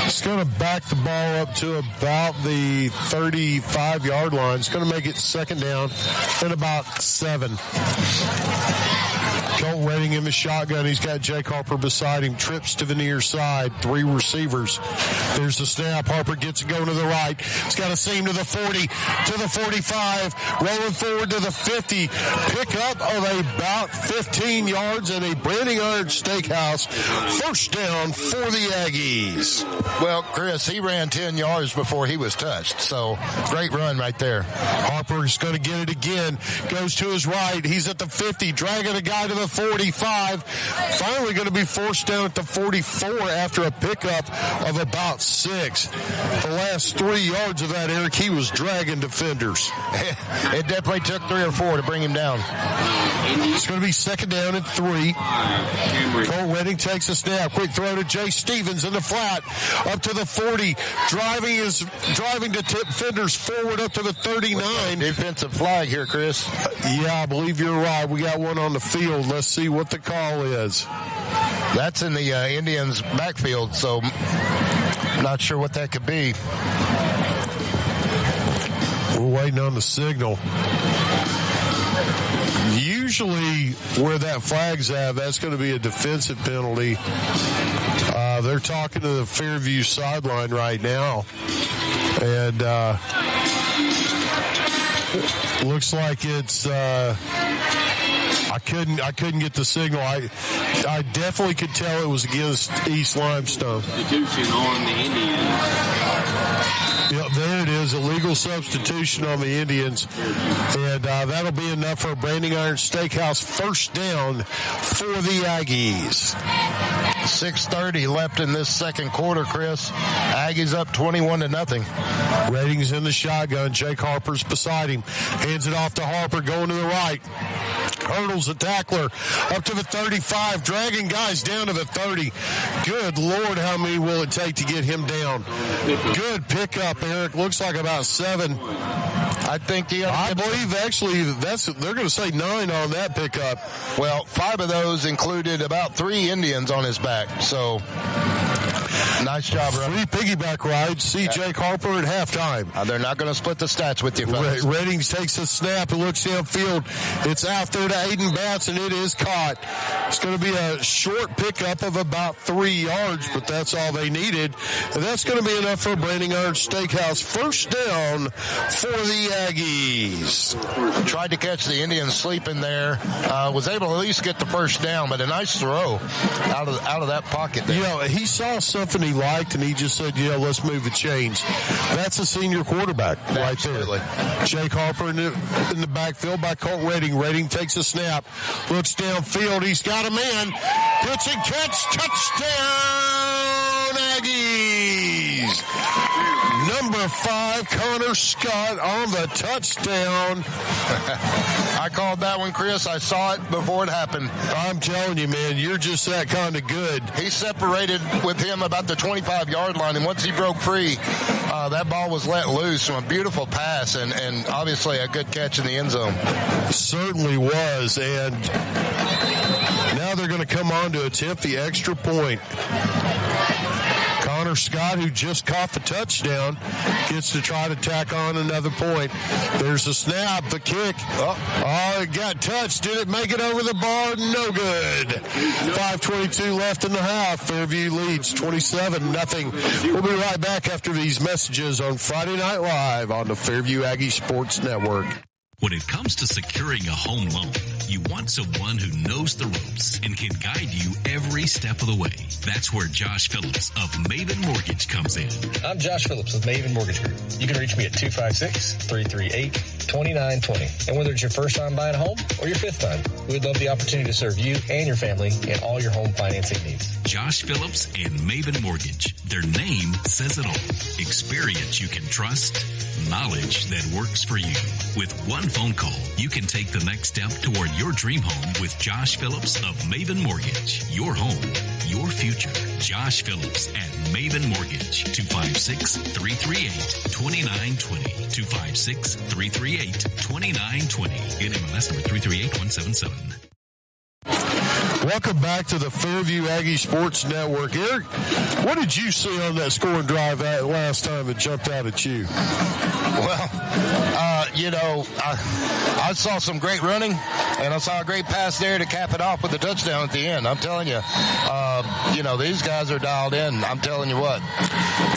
It's going to back the ball up to about the 35-yard line. It's going to make it second down and about 7. Colt Redding in the shotgun. He's got Jake Harper beside him. Trips to the near side. 3 receivers. There's the snap. Harper gets it going to the right. He's got a seam to the 40, to the 45. Rolling forward to the 50. Pick up of about 15 yards and a Branding Iron Steakhouse. First down for the Aggies. Well, Chris, he ran 10 yards before he was touched. So, great run right there. Harper's going to get it again. Goes to his right. He's at the 50. Dragging a guy to the 45. Finally going to be forced down at the 44 after a pickup of about 6. The last 3 yards of that, Eric, he was dragging defenders. It definitely took 3 or 4 to bring him down. It's going to be second down and 3. Colt Redding takes a snap. Quick throw to Jay Stevens in the flat. Up to the 40. Driving to tip defenders forward up to the 39. Defensive flag here, Chris. Yeah, I believe you're right. We got one on the field. Let's see what the call is. That's in the Indians' backfield, so not sure what that could be. We're waiting on the signal. Usually where that flag's at, that's going to be a defensive penalty. they're talking to the Fairview sideline right now. And looks like it's I couldn't get the signal. I definitely could tell it was against East Limestone. Substitution on the Indians. Yep, there it is, illegal substitution on the Indians. And that'll be enough for a Branding Iron Steakhouse first down for the Aggies. 6:30 left in this second quarter, Chris. Aggies up 21-0. Ratings in the shotgun. Jake Harper's beside him. Hands it off to Harper, going to the right. Hurdles the tackler up to the 35, dragging guys down to the 30. Good Lord, how many will it take to get him down? Good pickup, Eric. Looks like about 7. I think I believe actually they're going to say 9 on that pickup. Well, 5 of those included about 3 Indians on his back. So nice job, Ron. 3 piggyback rides. See Jake Harper at halftime. They're not going to split the stats with you, fellas. Reddings takes a snap and looks downfield. It's out there to Aiden Batts, and it is caught. It's going to be a short pickup of about 3 yards, but that's all they needed. And that's going to be enough for Branding Iron Steakhouse. First down for the Aggies. Tried to catch the Indians sleeping there. Was able to at least get the first down, but a nice throw out of that pocket there. You know, he saw something he liked, and he just said, let's move the chains. That's a senior quarterback right there. Jake Harper in the backfield by Colt Redding. Redding takes a snap, looks downfield. He's got a man. Pitch and catch. Touchdown, Aggies. Number 5, Connor Scott on the touchdown. I called that one, Chris. I saw it before it happened. I'm telling you, man, you're just that kind of good. He separated with him about the 25-yard line, and once he broke free, that ball was let loose from a beautiful pass and obviously a good catch in the end zone. Certainly was, and now they're going to come on to attempt the extra point. Connor Scott, who just caught the touchdown, gets to try to tack on another point. There's the snap, the kick. Oh, it got touched. Did it make it over the bar? No good. 5:22 left in the half. Fairview leads 27-0. We'll be right back after these messages on Friday Night Live on the Fairview Aggie Sports Network. When it comes to securing a home loan, you want someone who knows the ropes and can guide you every step of the way. That's where Josh Phillips of Maven Mortgage comes in. I'm Josh Phillips with Maven Mortgage Group. You can reach me at 256-338-2920. And whether it's your first time buying a home or your 5th time, we'd love the opportunity to serve you and your family in all your home financing needs. Josh Phillips and Maven Mortgage. Their name says it all. Experience you can trust, knowledge that works for you. With one phone call, you can take the next step toward your dream home with Josh Phillips of Maven Mortgage. Your home, your future. Josh Phillips at Maven Mortgage. 256-338-2920. 256-338-2920. NMLS number 338177. Welcome back to the Fairview Aggie Sports Network. Eric, what did you see on that scoring drive last time that jumped out at you? Well, I saw some great running, and I saw a great pass there to cap it off with a touchdown at the end. I'm telling you, these guys are dialed in. I'm telling you what.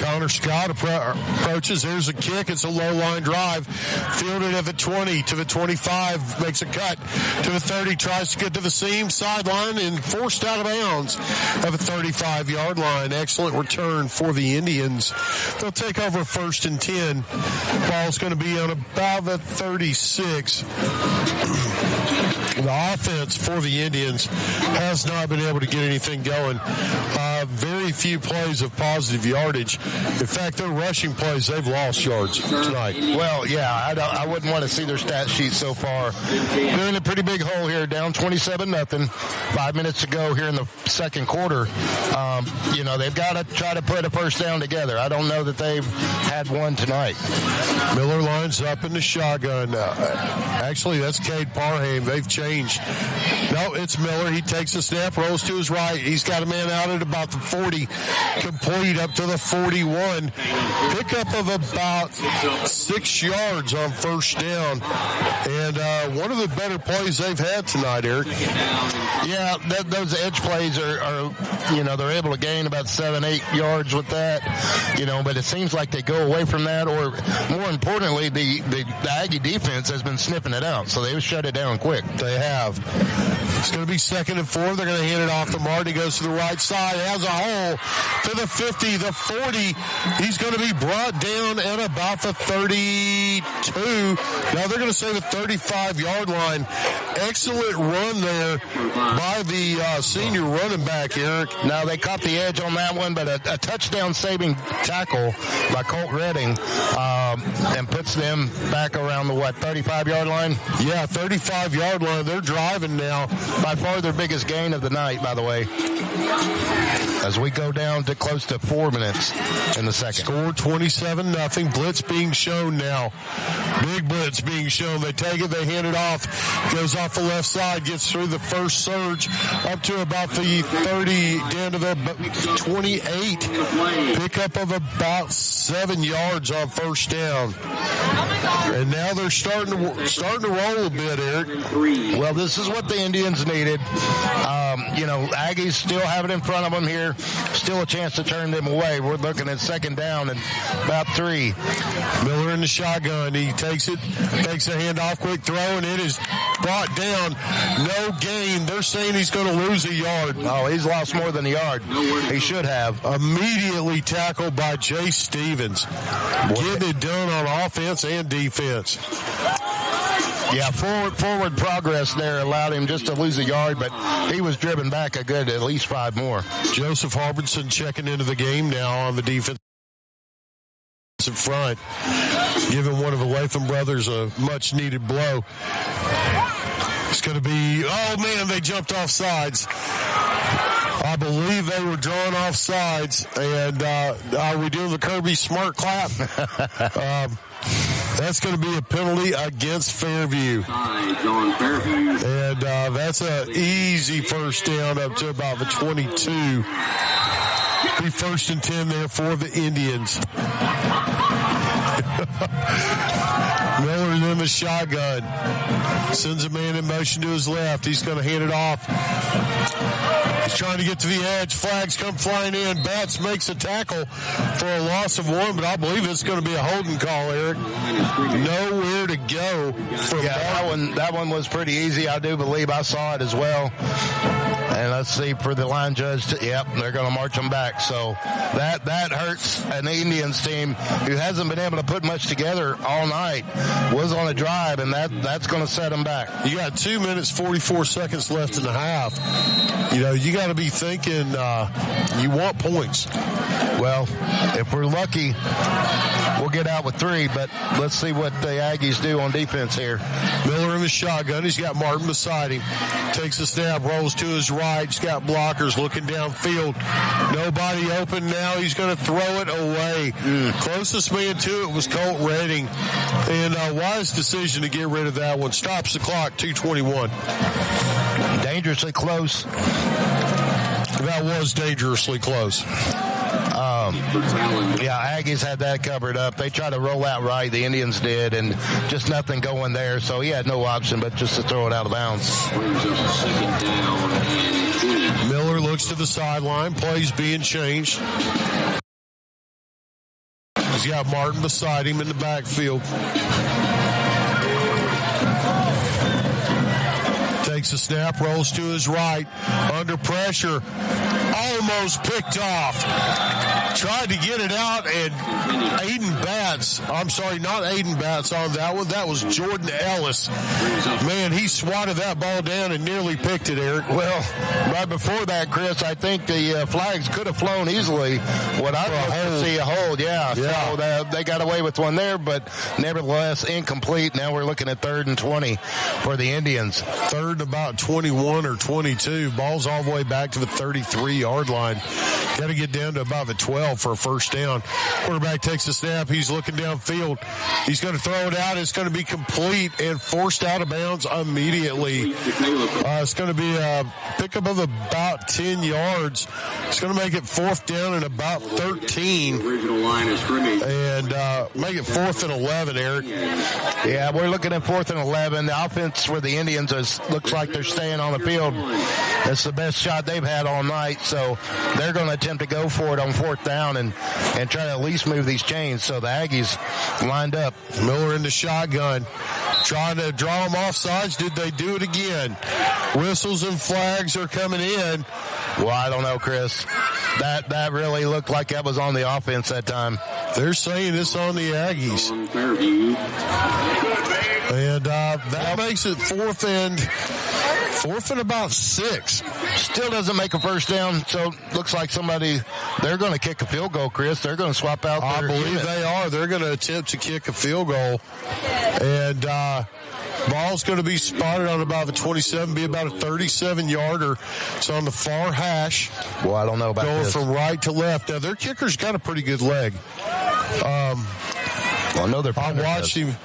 Connor Scott approaches. There's a kick. It's a low-line drive. Fielded at the 20 to the 25. Makes a cut to the 30. Tries to get to the seam sideline and forced out of bounds at the 35-yard line. Excellent return for the Indians. They'll take over 1st and 10. Ball's going to be on about the 36. The offense for the Indians has not been able to get anything going. Very few plays of positive yardage. In fact, their rushing plays, they've lost yards tonight. Well, yeah, I wouldn't want to see their stat sheet so far. They're in a pretty big hole here, down 27-0. 5 minutes to go here in the second quarter. They've got to try to put a first down together. I don't know that they've had one tonight. Miller lines up in the shotgun. Actually, that's Cade Parham. They've changed. No, it's Miller. He takes a snap, rolls to his right. He's got a man out at about the 40. 40, complete up to the 41. Pickup of about 6 yards on first down. And one of the better plays they've had tonight, Eric. Yeah, those edge plays are they're able to gain about 7-8 yards with that, but it seems like they go away from that, or more importantly, the Aggie defense has been sniffing it out, so they've shut it down quick. They have. It's going to be 2nd and 4. They're going to hand it off to Martin. He goes to the right side, has a hole to the 50, the 40. He's going to be brought down at about the 32. Now they're going to say the 35-yard line. Excellent run there by the senior running back, Eric. Now they caught the edge on that one, but a touchdown-saving tackle by Colt Redding and puts them back around the, 35-yard line? Yeah, 35-yard line. They're driving now. By far their biggest gain of the night, by the way. As we go down to close to 4 minutes in the second. Score 27-0. Blitz being shown now. Big blitz being shown. They take it, they hand it off. Goes off the left side, gets through the first surge up to about the 30, down to the 28. Pickup of about 7 yards on first down. And now they're starting to roll a bit, Eric. Well, this is what the Indians needed. Aggies still have it in front of them here. Still a chance to turn them away. We're looking at 2nd down and about 3. Miller in the shotgun. He takes it, takes a handoff, quick throw, and it is brought down. No gain. They're saying he's going to lose a yard. Oh, he's lost more than a yard. He should have. Immediately tackled by Jay Stevens. Getting it done on offense and defense. Yeah, forward progress there allowed him just to lose a yard, but he was driven back a good at least 5 more. Joseph Harbinson checking into the game now on the defense in front, giving one of the Latham brothers a much-needed blow. It's going to be, oh, man, they jumped off sides. I believe they were drawn off sides, and are we doing the Kirby Smart clap? That's going to be a penalty against Fairview. And that's an easy first down up to about the 22. Be 1st and 10 there for the Indians. Miller in the shotgun. Sends a man in motion to his left. He's going to hand it off. He's trying to get to the edge. Flags come flying in. Batts makes a tackle for a loss of 1, but I believe it's going to be a holding call, Eric. Nowhere to go. That one was pretty easy. I do believe I saw it as well. And let's see, for the line judge, they're going to march them back. So that hurts an Indians team who hasn't been able to put much together all night. Was on a drive, and that's going to set them back. You got 2 minutes, 44 seconds left in the half. You got to be thinking you want points. Well, if we're lucky, we'll get out with 3, but let's see what the Aggies do on defense here. Miller in the shotgun. He's got Martin beside him. Takes a snap, rolls to his right. He's got blockers looking downfield. Nobody open now. He's going to throw it away. Closest man to it was Colt Redding. And a wise decision to get rid of that one. Stops the clock, 2:21. Dangerously close. That was dangerously close. Aggies had that covered up. They tried to roll out right. The Indians did, and just nothing going there. So he had no option but just to throw it out of bounds. Miller looks to the sideline. Plays being changed. He's got Martin beside him in the backfield. Takes a snap, rolls to his right. Under pressure. Almost picked off. Tried to get it out, and Aiden Batts, I'm sorry, not Aiden Batts on that one. That was Jordan Ellis. Man, he swatted that ball down and nearly picked it, Eric. Well, right before that, Chris, I think the flags could have flown easily. What I want to see a hold, So they got away with one there, but nevertheless incomplete. Now we're looking at 3rd and 20 for the Indians. 3rd and about 21 or 22. Ball's all the way back to the 33-yard line. Got to get down to about the 12. 12 for a first down. Quarterback takes a snap. He's looking downfield. He's going to throw it out. It's going to be complete and forced out of bounds immediately. It's going to be a pickup of about 10 yards. It's going to make it 4th down and about 13. Original line of scrimmage. And make it 4th and 11, Eric. Yeah, we're looking at 4th and 11. The offense for the Indians looks like they're staying on the field. It's the best shot they've had all night, so they're going to attempt to go for it on 4th down and try to at least move these chains. So the Aggies lined up. Miller in the shotgun, trying to draw them off sides. Did they do it again? Whistles and flags are coming in. Well, I don't know, Chris. That really looked like that was on the offense that time. They're saying it's on the Aggies. On Fairview. And that makes it 4th and about 6. Still doesn't make a first down, so looks like they're going to kick a field goal, Chris. They're going to swap out their I believe unit. they are. They're going to attempt to kick a field goal. And ball's going to be spotted on about the 27, be about a 37-yarder. It's on the far hash. Well, I don't know about going this. from right to left. Now, their kicker's got a pretty good leg. I know I watched him.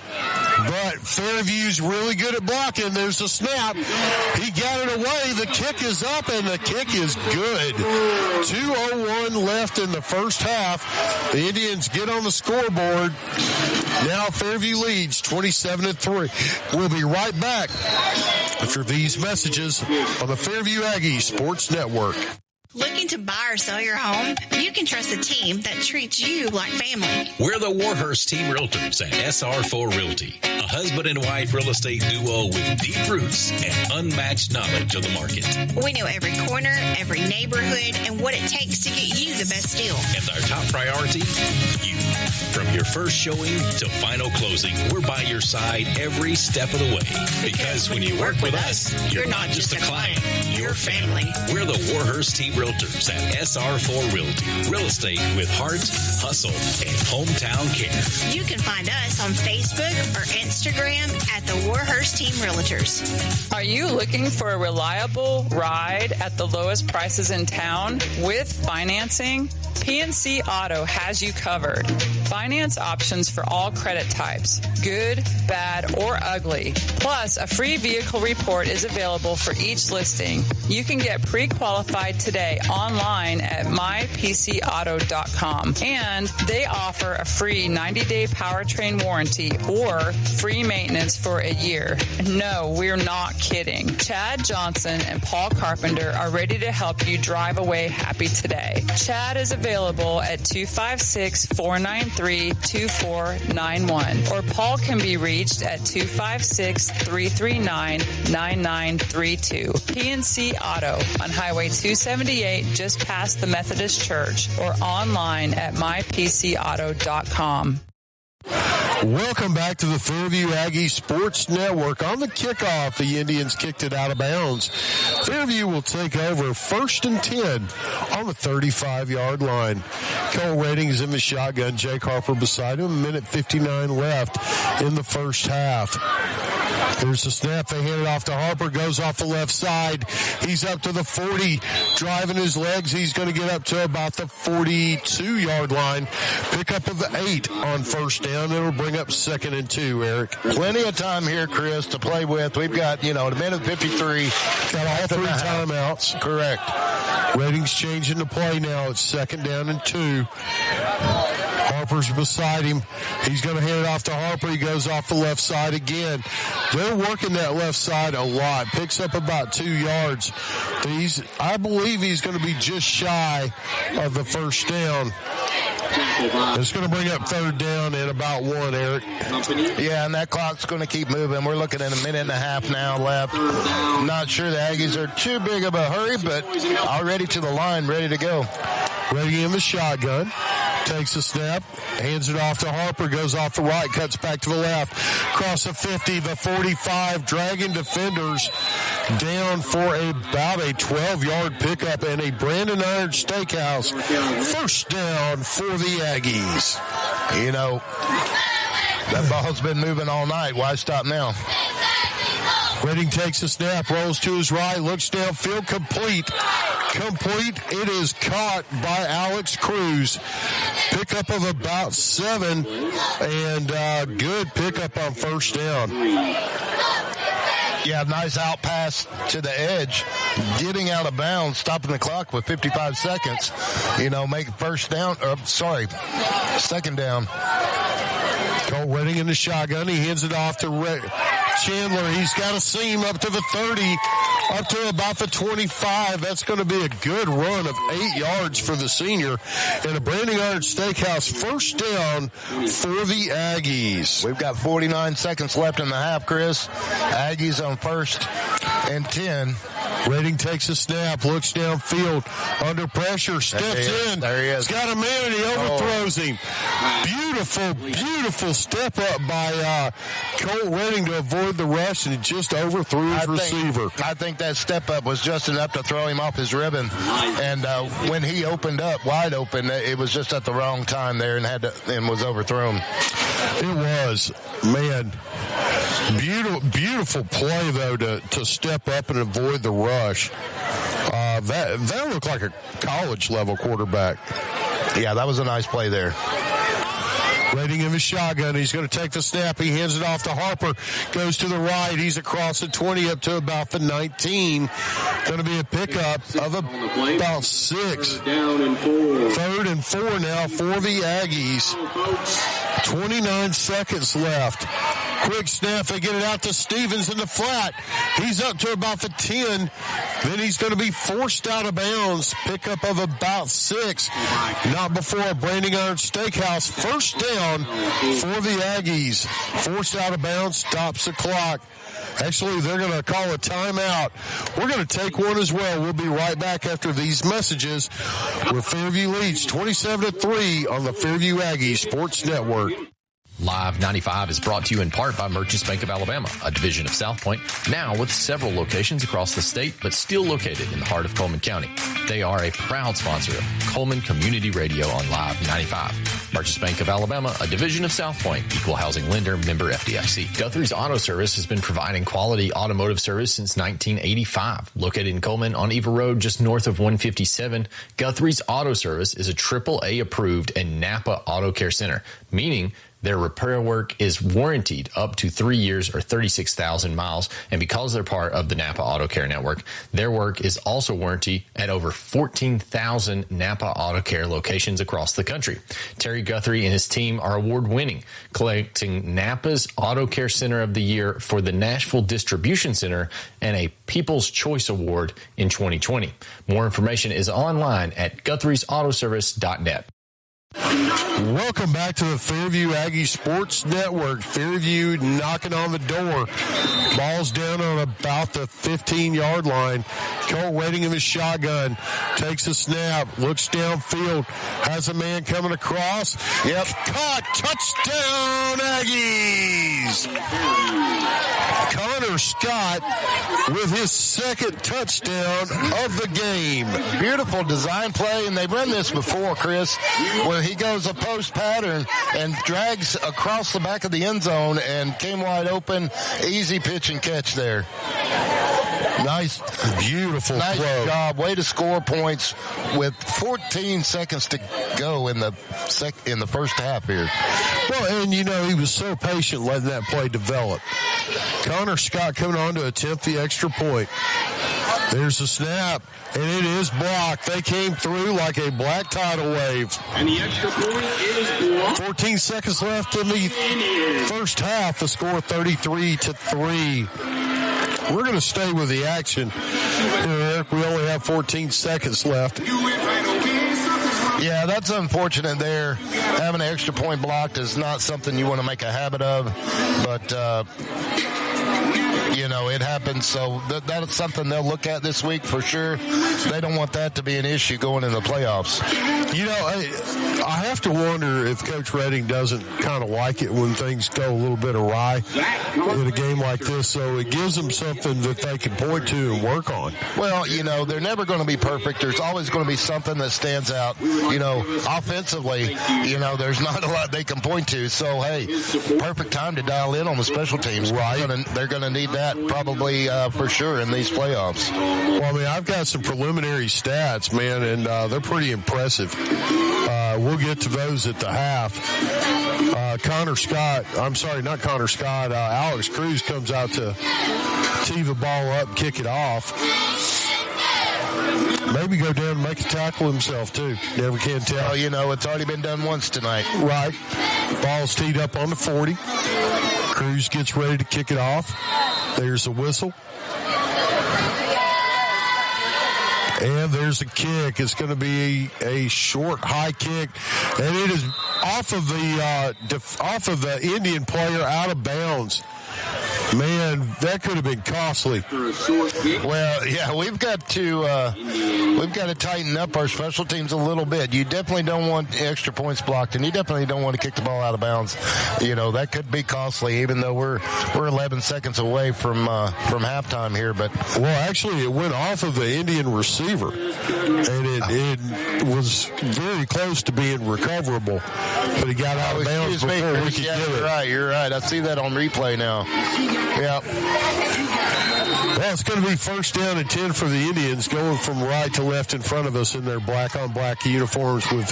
But Fairview's really good at blocking. There's a snap. He got it away. The kick is up, and the kick is good. 2:01 left in the first half. The Indians get on the scoreboard. Now Fairview leads 27-3. We'll be right back after these messages on the Fairview Aggies Sports Network. Looking to buy or sell your home? You can trust a team that treats you like family. We're the Warhurst Team Realtors at SR4 Realty, a husband and wife real estate duo with deep roots and unmatched knowledge of the market. We know every corner, every neighborhood, and what it takes to get you the best deal. And our top priority, you. From your first showing to final closing, we're by your side every step of the way. Because when you work with us, you're not just a client, you're family. We're the Warhurst Team Realtors at SR4 Realty. Real estate with heart, hustle, and hometown care. You can find us on Facebook or Instagram at the Warhurst Team Realtors. Are you looking for a reliable ride at the lowest prices in town with financing? PNC Auto has you covered. Finance options for all credit types, good, bad, or ugly. Plus, a free vehicle report is available for each listing. You can get pre-qualified today online at mypcauto.com. And they offer a free 90-day powertrain warranty or free maintenance for a year. No, we're not kidding. Chad Johnson and Paul Carpenter are ready to help you drive away happy today. Chad is available at 256-493-2491, or Paul can be reached at 256-339-9932. PNC Auto on Highway 278 just past the Methodist Church, or online at mypcauto.com. Welcome back to the Fairview Aggie Sports Network. On the kickoff, the Indians kicked it out of bounds. Fairview will take over 1st and 10 on the 35-yard line. Cole Ratings in the shotgun. Jake Harper beside him. 1:59 left in the first half. There's a snap. They hand it off to Harper. Goes off the left side. He's up to the 40. Driving his legs. He's going to get up to about the 42-yard line. Pickup of the 8 on first down. It'll bring up 2nd and 2, Eric. Plenty of time here, Chris, to play with. We've got, the minute 53. Got all 3 timeouts. Correct. Ratings changing the play now. It's 2nd down and 2. Harper's beside him. He's going to hand it off to Harper. He goes off the left side again. They're working that left side a lot. Picks up about 2 yards. I believe he's going to be just shy of the first down. It's going to bring up 3rd down and about 1, Eric. Yeah, and that clock's going to keep moving. We're looking at a minute and a half now left. Not sure the Aggies are too big of a hurry, but already to the line, ready to go. Ready in the shotgun. Takes a snap, hands it off to Harper, goes off the right, cuts back to the left, across the 50, the 45, dragging defenders down for about a 12-yard pickup and a Brandon Iron Steakhouse first down for the Aggies. That ball's been moving all night. Why stop now? Redding takes a snap, rolls to his right, looks downfield, complete. It is caught by Alex Cruz. Pickup of about 7, and good pickup on first down. Yeah, nice out pass to the edge, getting out of bounds, stopping the clock with 55 seconds. Make second down. Colt Redding in the shotgun. He hands it off to Chandler. He's got a seam up to the 30, up to about the 25. That's going to be a good run of 8 yards for the senior. And a Brandon Iron Steakhouse first down for the Aggies. We've got 49 seconds left in the half, Chris. Aggies on 1st and 10. Redding takes a snap, looks downfield, under pressure, steps in. There he is. He's got a man and he overthrows him. Beautiful step up by Colt Redding to avoid the rush, and he just overthrew his receiver. I think that step up was just enough to throw him off his ribbon. And when he opened up wide open, it was just at the wrong time there and was overthrown. It was, man. Beautiful play, though, to step up and avoid the rush. That looked like a college-level quarterback. Yeah, that was a nice play there. Redding in the shotgun. He's going to take the snap. He hands it off to Harper. Goes to the right. He's across the 20 up to about the 19. Going to be a pickup of about 6. 3rd and 4 now for the Aggies. 29 seconds left. Quick snap. They get it out to Stevens in the flat. He's up to about the 10. Then he's going to be forced out of bounds. Pickup of about 6. Not before a Brandon Iron Steakhouse. First down for the Aggies. Forced out of bounds. Stops the clock. Actually, they're going to call a timeout. We're going to take one as well. We'll be right back after these messages with Fairview leads 27-3 on the Fairview Aggies Sports Network. Live 95 is brought to you in part by Merchants Bank of Alabama, a division of South Point, now with several locations across the state, but still located in the heart of Cullman County. They are a proud sponsor of Cullman Community Radio on Live 95. Merchants Bank of Alabama, a division of South Point, equal housing lender, member FDIC. Guthrie's Auto Service has been providing quality automotive service since 1985. Located in Cullman on Eva Road, just north of 157, Guthrie's Auto Service is a AAA approved and Napa Auto Care Center, meaning their repair work is warranted up to 3 years or 36,000 miles. And because they're part of the Napa Auto Care Network, their work is also warranted at over 14,000 Napa Auto Care locations across the country. Terry Guthrie and his team are award-winning, collecting Napa's Auto Care Center of the Year for the Nashville Distribution Center and a People's Choice Award in 2020. More information is online at Guthrie'sAutoservice.net. Welcome back to the Fairview Aggie Sports Network. Fairview knocking on the door. Ball's down on about the 15-yard line. Colt Redding in the shotgun. Takes a snap. Looks downfield. Has a man coming across. Yep. Caught. Touchdown, Aggies. Connor Scott with his second touchdown of the game. Beautiful design play, and they've run this before, Chris, where he goes a post pattern and drags across the back of the end zone and came wide open. Easy pitch and catch there. Nice, beautiful nice throw. Job. Way to score points with 14 seconds to go in the first half here. Well, and he was so patient letting that play develop. Connor Scott coming on to attempt the extra point. There's the snap, and it is blocked. They came through like a black tidal wave. And the extra point is blocked. 14 seconds left in the first half. The score 33-3. We're going to stay with the action. Eric, we only have 14 seconds left. Yeah, that's unfortunate there. Having an extra point blocked is not something you want to make a habit of, but it happens. So that's something they'll look at this week for sure. They don't want that to be an issue going in the playoffs. I have to wonder if Coach Redding doesn't kind of like it when things go a little bit awry in a game like this. So it gives them something that they can point to and work on. Well, they're never going to be perfect. There's always going to be something that stands out. Offensively, there's not a lot they can point to. So, hey, perfect time to dial in on the special teams. Right. They're going to need that probably probably for sure in these playoffs. Well, I mean, I've got some preliminary stats, man, and they're pretty impressive. We'll get to those at the half. Alex Cruz comes out to tee the ball up, kick it off. Maybe go down and make a tackle himself, too. Never can tell. Well, you know, it's already been done once tonight. Right. Ball's teed up on the 40. Cruz gets ready to kick it off. There's a whistle. And there's a kick. It's going to be a short, high kick, and it is off of the Indian player, out of bounds. Man, that could have been costly. Well, yeah, we've got to tighten up our special teams a little bit. You definitely don't want extra points blocked, and you definitely don't want to kick the ball out of bounds. You know, that could be costly, even though we're 11 seconds away from halftime here. But well, actually, it went off of the Indian receiver, and it was very close to being recoverable, but he got out of bounds before we could get it. You're right. I see that on replay now. Yeah. Well, it's going to be first down and 10 for the Indians, going from right to left in front of us in their black-on-black uniforms with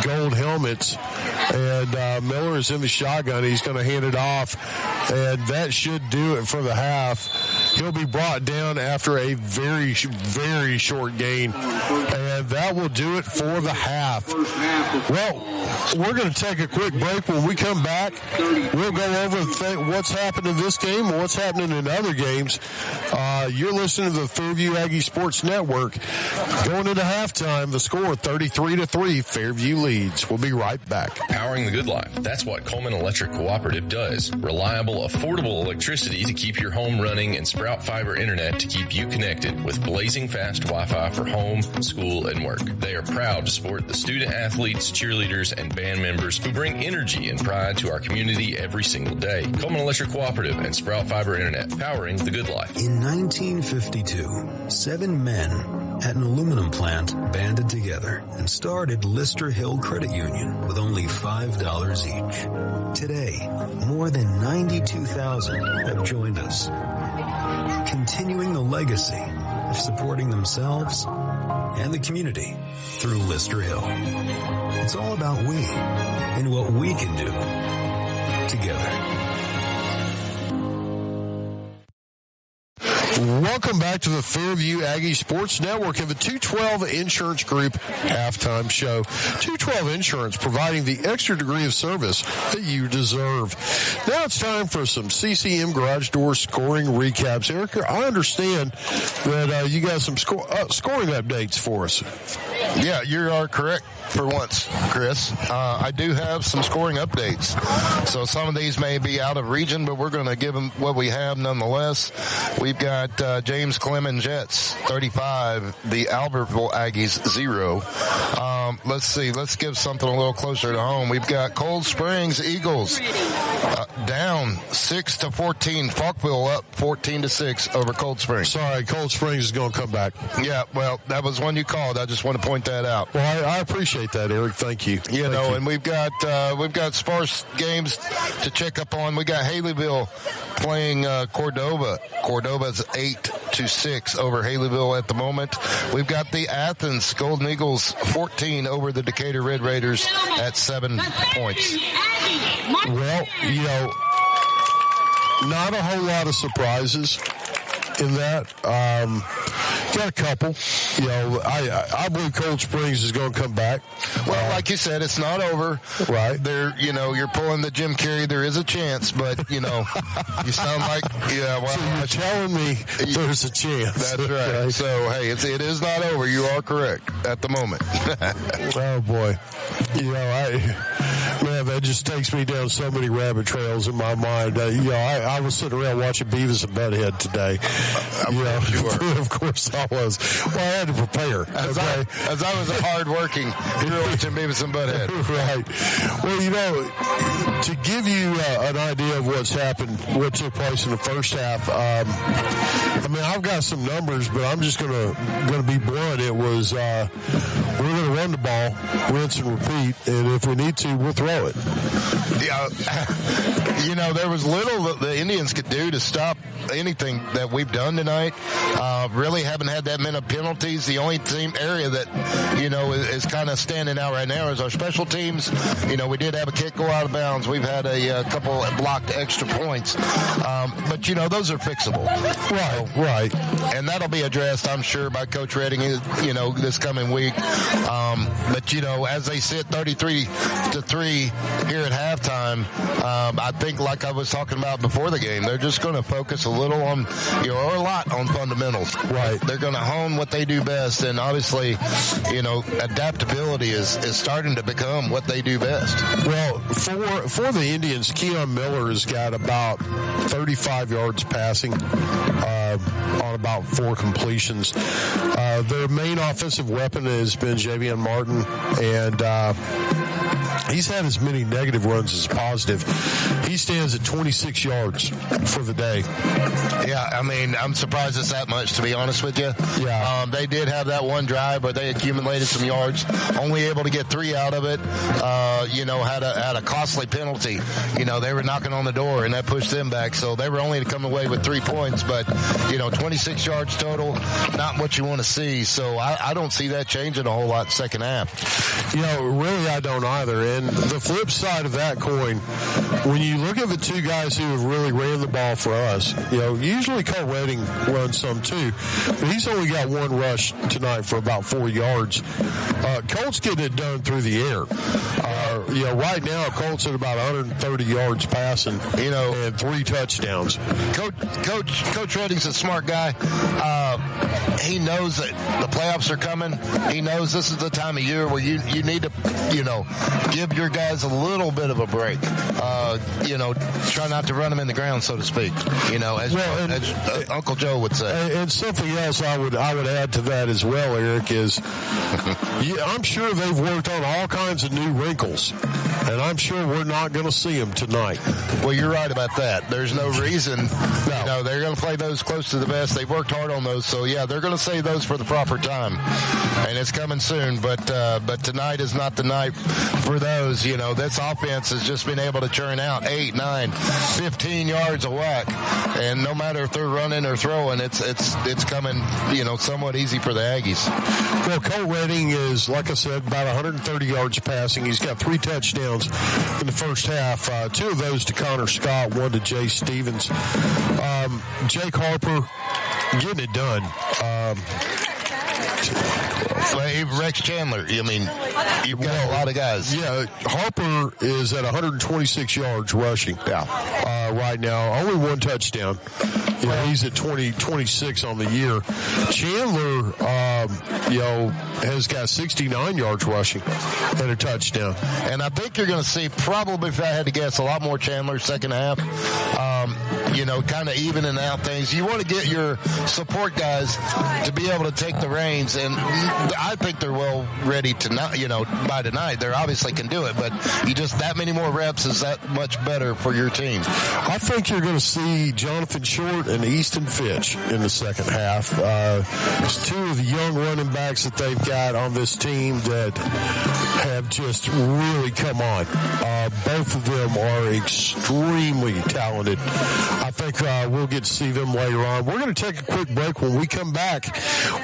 gold helmets. And Miller is in the shotgun. He's going to hand it off, and that should do it for the half. He'll be brought down after a very, very short gain, and that will do it for the half. Well, we're going to take a quick break. When we come back, we'll go over what's happened in this game and what's happening in other games. You're listening to the Fairview Aggie Sports Network. Going into halftime, the score 33-3. Fairview leads. We'll be right back. Powering the good life. That's what Cullman Electric Cooperative does. Reliable, affordable electricity to keep your home running and Sprout Fiber Internet to keep you connected with blazing fast Wi-Fi for home, school, and work. They are proud to support the student athletes, cheerleaders, and band members who bring energy and pride to our community every single day. Cullman Electric Cooperative and Sprout Fiber Internet, powering the good life. In 1952, 7 men at an aluminum plant banded together and started Lister Hill Credit Union with only $5 each. Today, more than 92,000 have joined us, continuing the legacy of supporting themselves and the community through Lister Hill. It's all about we and what we can do together. Welcome back to the Fairview Aggie Sports Network and the 212 Insurance Group halftime show. 212 Insurance, providing the extra degree of service that you deserve. Now it's time for some CCM Garage Door scoring recaps. Erica, I understand that you got some scoring updates for us. Yeah, you are correct for once, Chris. I do have some scoring updates. So some of these may be out of region, but we're going to give them what we have nonetheless. We've got James Cullman Jets, 35. The Albertville Aggies, 0. Let's see. Let's give something a little closer to home. We've got Cold Springs Eagles down 6-14. Falkville up 14-6 over Cold Springs. Sorry, Cold Springs is going to come back. Yeah, well, that was one you called. I just want to point that out. Well, I appreciate that, Eric. Thank you. Thank you. And we've got sparse games to check up on. We got Haleyville playing Cordova. Cordova's 8-6 over Haleyville at the moment. We've got the Athens Golden Eagles 14 over the Decatur Red Raiders at 7 points. Well, not a whole lot of surprises in that. Got a couple. I believe Cold Springs is going to come back. Well, like you said, it's not over. Right. You're pulling the Jim Carrey. There is a chance, but, you sound like, yeah, well. So you're telling me there's a chance. That's right. Okay. So, hey, it is not over. You are correct at the moment. Oh, boy. Man, that just takes me down so many rabbit trails in my mind. I was sitting around watching Beavis and Butthead today. Of course I was. Well, I had to prepare. As I was hardworking, you were watching Beavis and Butthead. Right. Well, to give you an idea of what's happened, what took place in the first half, I've got some numbers, but I'm just going to be blunt. It was, we're going to run the ball, rinse and repeat, and if we need to, we'll throw it. Yeah. there was little that the Indians could do to stop anything that we've done tonight. Really haven't had that many penalties. The only team area that, is kind of standing out right now is our special teams. We did have a kick go out of bounds. We've had a couple blocked extra points. But, those are fixable. Right. And that'll be addressed, I'm sure, by Coach Redding, this coming week. But, as they sit 33-3 here at halftime, I think, like I was talking about before the game, they're just going to focus a little on, or a lot on fundamentals. Right. They're going to hone what they do best. And obviously, adaptability is starting to become what they do best. Well, for the Indians, Keon Miller has got about 35 yards passing on about 4 completions. Their main offensive weapon has been Javion Martin, and he's had as many negative runs as positive. He stands at 26 yards for the day. Yeah, I'm surprised it's that much, to be honest with you. Yeah. They did have that one drive where they accumulated some yards, only able to get 3 out of it. Had a costly penalty. They were knocking on the door, and that pushed them back. So they were only to come away with 3 points, but 26 yards total, not what you want to see. So I don't see that changing a whole lot second half. Really, I don't either. And the flip side of that coin, when you look at the 2 guys who have really ran the ball for us, usually Cole Redding runs some too, but he's only got 1 rush tonight for about 4 yards. Colt's getting it done through the air. Right now, Colt's at about 130 yards passing, and 3 touchdowns. Coach Redding's a smart guy. He knows that the playoffs are coming. He knows this is the time of year where you need to, give your guys a little bit of a break. Try not to run them in the ground, so to speak. As Uncle Joe would say. And something else I would add to that as well, Eric, is I'm sure they've worked on all kinds of new wrinkles, and I'm sure we're not going to see them tonight. Well, you're right about that. There's no reason. No, they're going to play those close to the best. They've worked hard on those, so yeah, they're going to save those for the proper time, and it's coming soon. But tonight is not the night for those. This offense has just been able to churn out 8, 9, 15 yards a whack, and no matter if they're running or throwing, it's coming somewhat easy for the Aggies. Well, Cole Redding is, like I said, about 130 yards passing. He's got 3 touchdowns in the first half. 2 of those to Connor Scott, 1 to Jay Stevens. Jake Harper getting it done. Rex Chandler. You've got a lot of guys. Yeah, Harper is at 126 yards rushing right now. Only 1 touchdown. He's at 26 on the year. Chandler, has got 69 yards rushing and a touchdown. And I think you're going to see, probably, if I had to guess, a lot more Chandler second half. Kind of evening out things. You want to get your support guys to be able to take the reins, and I think they're well ready to not, by tonight. They obviously can do it, but that many more reps is that much better for your team. I think you're going to see Jonathan Short and Easton Fitch in the second half. It's 2 of the young running backs that they've got on this team that have just really come on. Both of them are extremely talented. I think we'll get to see them later on. We're going to take a quick break. When we come back,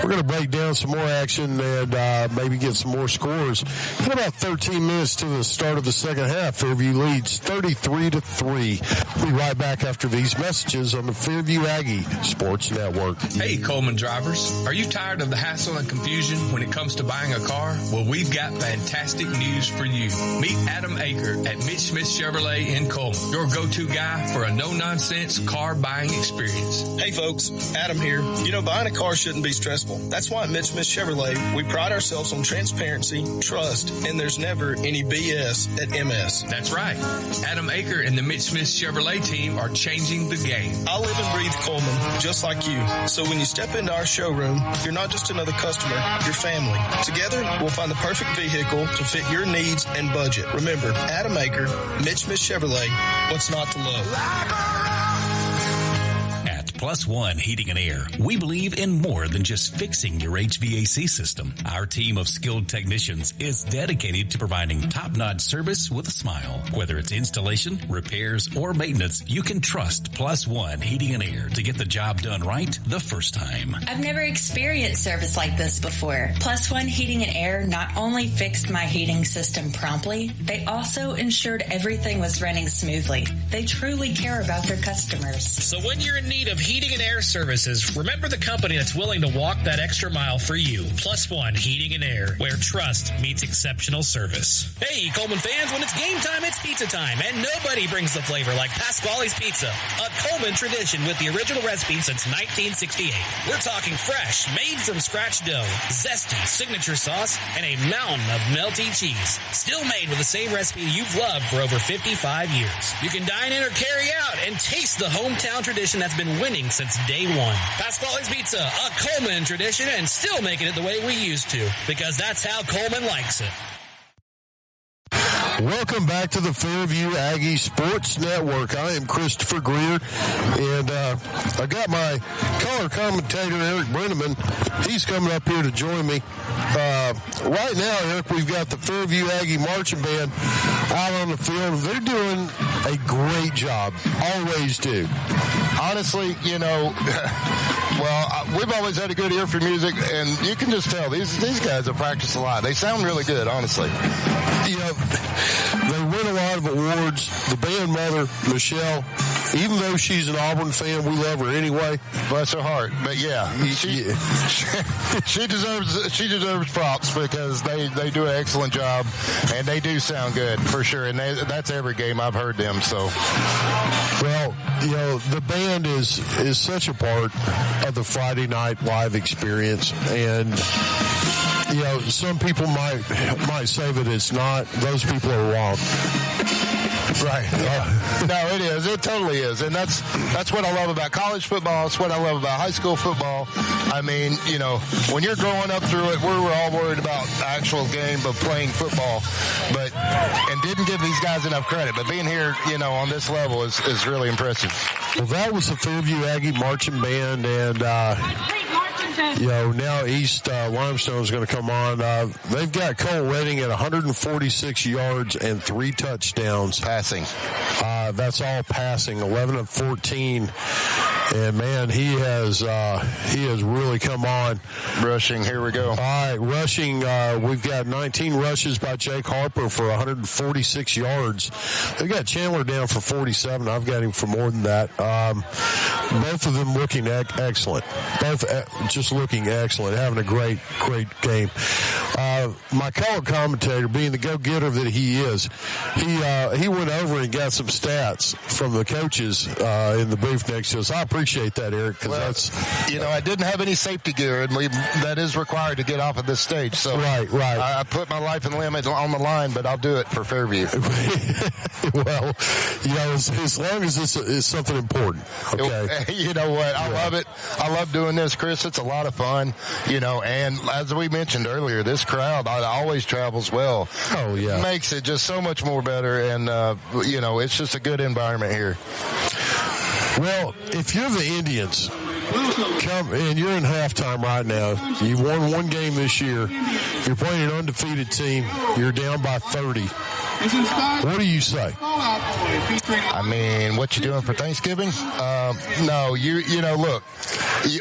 we're going to break down some more action and maybe get some more scores. In about 13 minutes to the start of the second half, Fairview leads 33-3. We'll be right back after these messages on the Fairview Aggie Sports Network. Hey, Cullman drivers. Are you tired of the hassle and confusion when it comes to buying a car? Well, we've got fantastic news for you. Meet Adam Aker at Mitch Smith Chevrolet in Cullman, your go-to guy for a no-nonsense car buying experience. Hey folks, Adam here. Buying a car shouldn't be stressful. That's why at Mitch Smith Chevrolet, we pride ourselves on transparency, trust, and there's never any BS at MS. That's right. Adam Aker and the Mitch Smith Chevrolet team are changing the game. I live and breathe Cullman, just like you. So when you step into our showroom, you're not just another customer, you're family. Together, we'll find the perfect vehicle to fit your needs and budget. Remember, Adam Aker, Mitch Smith Chevrolet, what's not to love? Plus One Heating and Air. We believe in more than just fixing your HVAC system. Our team of skilled technicians is dedicated to providing top-notch service with a smile. Whether it's installation, repairs, or maintenance, you can trust Plus One Heating and Air to get the job done right the first time. I've never experienced service like this before. Plus One Heating and Air not only fixed my heating system promptly, they also ensured everything was running smoothly. They truly care about their customers. So when you're in need of heating and air services, remember the company that's willing to walk that extra mile for you. Plus One Heating and Air, where trust meets exceptional service. Hey, Cullman fans, when it's game time, it's pizza time, and nobody brings the flavor like Pasquale's Pizza, a Cullman tradition with the original recipe since 1968. We're talking fresh, made from scratch dough, zesty signature sauce, and a mountain of melty cheese. Still made with the same recipe you've loved for over 55 years. You can dine in or carry out and taste the hometown tradition that's been winning since day one. Pasquale's Pizza, a Cullman tradition, and still making it the way we used to, because that's how Cullman likes it. Welcome back to the Fairview Aggie Sports Network. I am Christopher Greer, and I got my color commentator, Eric Brenneman. He's coming up here to join me. Right now, Eric, we've got the Fairview Aggie Marching Band out on the field. They're doing a great job. Always do. Honestly, you know, well, we've always had a good ear for music, and you can just tell these guys have practiced a lot. They sound really good, honestly. You know, they win a lot of awards. The band mother, Michelle, even though she's an Auburn fan, we love her anyway. Bless her heart. But yeah, she deserves props because they do an excellent job, and they do sound good for sure. And that's every game I've heard them. So, well, you know, the band is such a part of the Friday night live experience, and you know, some people might say that it's not. Those people are wrong. Right. No, it is. It totally is. And that's what I love about college football. It's what I love about high school football. I mean, you know, when you're growing up through it, we were all worried about the actual game of playing football, and didn't give these guys enough credit. But being here, you know, on this level is really impressive. Well, that was the Fairview Aggie Marching Band, and you know, now East Limestone is going to come on. They've got Cole Redding at 146 yards and 3 touchdowns. Passing. That's all passing, 11 of 14. And, man, he has really come on. Rushing, here we go. All right, rushing, we've got 19 rushes by Jake Harper for 146 yards. They've got Chandler down for 47. I've got him for more than that. Both of them looking excellent. Both just looking excellent, having a great game. My color commentator, being the go-getter that he is, he went over and got some stats from the coaches in the booth next to us. I appreciate that, Eric, because that's... You know, I didn't have any safety gear, and that is required to get off of this stage. So right. I put my life and limb on the line, but I'll do it for Fairview. Well, you know, as long as this is something important, okay? You know what? I love it. I love doing this, Chris. It's a lot of fun, you know, and as we mentioned earlier, this crowd always travels well. Oh, yeah. It makes it just so much more better, and, you know, it's just a good environment here. Well, if you're the Indians, come and you're in halftime right now. You won one game this year. You're playing an undefeated team. You're down by 30. What do you say? I mean, what you doing for Thanksgiving? No, you know, look,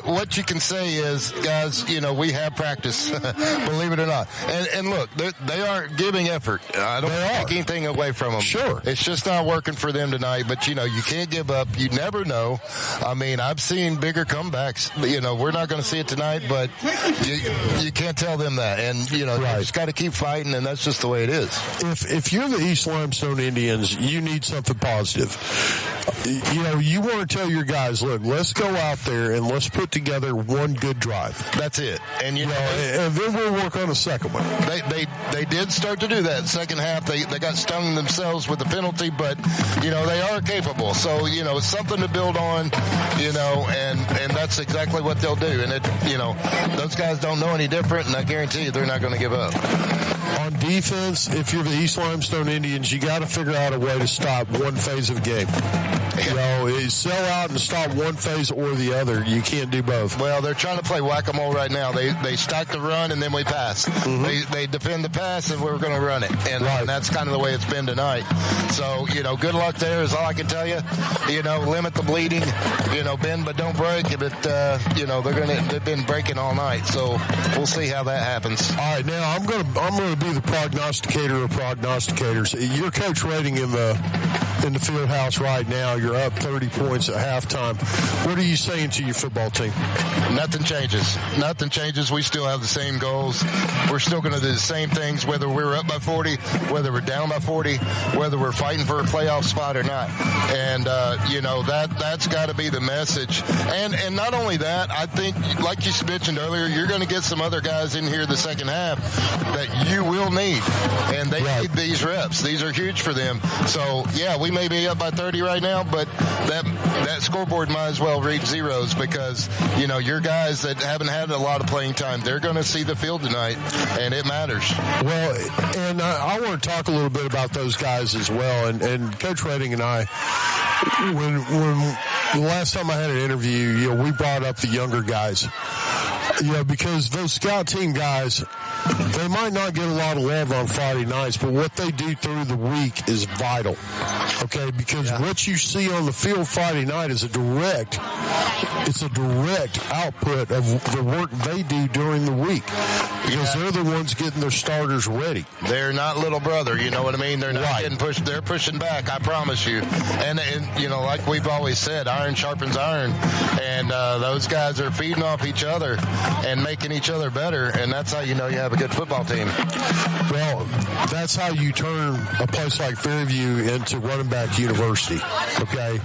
what you can say is, guys, you know, we have practice, believe it or not. And look, they are giving effort. I don't take anything away from them. Sure. It's just not working for them tonight, but, you know, you can't give up. You never know. I mean, I've seen bigger comebacks. You know, we're not going to see it tonight, but you can't tell them that. And, you know, you just got to keep fighting, and that's just the way it is. If you're the East Limestone Indians, you need something positive. You know, you want to tell your guys, look, let's go out there and let's put together one good drive. That's it. And, you know, and then we'll work on a second one. They did start to do that. Second half, they got stung themselves with the penalty, but, you know, they are capable. So, you know, it's something to build on, you know, and that's exactly what they'll do. And those guys don't know any different, and I guarantee you they're not going to give up. On defense, if you're the East Limestone Indians, you got to figure out a way to stop one phase of the game. Sell out and stop one phase or the other. You can't do both. Well, they're trying to play whack-a-mole right now. They stack the run and then we pass. Mm-hmm. They defend the pass and we're going to run it. And that's kind of the way it's been tonight. So, good luck there is all I can tell you. Limit the bleeding. Bend but don't break. But, they've been breaking all night. So we'll see how that happens. All right, now I'm going to be the prognosticator of prognosticators. Your coach rating in the field house right now, you're up 30 points at halftime. What are you saying to your football team? Nothing changes. Nothing changes. We still have the same goals. We're still going to do the same things, whether we're up by 40, whether we're down by 40, whether we're fighting for a playoff spot or not. And, that's got to be the message. And not only that, I think, like you mentioned earlier, you're going to get some other guys in here the second half that you will need. And they need these reps. These are huge for them. So, yeah, we may be up by 30 right now, but that scoreboard might as well read zeros because, your guys that haven't had a lot of playing time, they're going to see the field tonight, and it matters. Well, and I want to talk a little bit about those guys as well. And Coach Redding and I, when the last time I had an interview, we brought up the younger guys. Because those scout team guys, they might not get a lot of love on Friday nights, but what they do through the week is vital. Okay, because what you see on the field Friday night is a direct output of the work they do during the week. Because they're the ones getting their starters ready. They're not little brother, you know what I mean? They're not getting pushed. They're pushing back, I promise you. And like we've always said, iron sharpens iron. And those guys are feeding off each other and making each other better. And that's how you know you have a good football team. Well, that's how you turn a place like Fairview into running back university. Okay?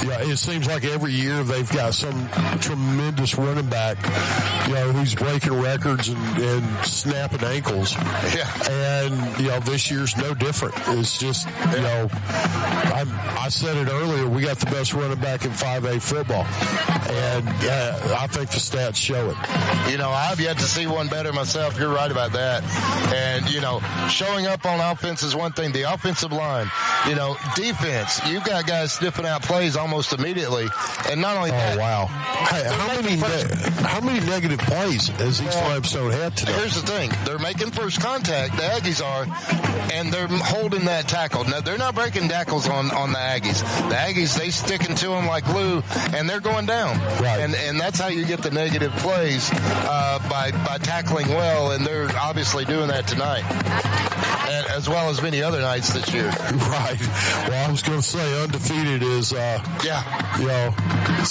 Yeah, it seems like every year they've got some tremendous running back, who's breaking records and snapping ankles. Yeah. And, this year's no different. It's just, I said it earlier, we got the best running back in 5A football. And I think the stats show it. I've yet to see one better myself. You're right about that. And, showing up on offense is one thing. The offensive line, defense, you've got guys sniffing out plays almost immediately. And not only that. Oh, wow. Hey, how many negative plays has East Limestone had today? Here's the thing. They're making first contact, the Aggies are, and they're holding that tackle. Now, they're not breaking tackles on the Aggies. The Aggies, they sticking to them like glue, and they're going down. Right. And that's how you get the negative plays by tackling well, and they're obviously doing that tonight, and as well as many other nights this year. Right. Well, I was going to say undefeated is, it's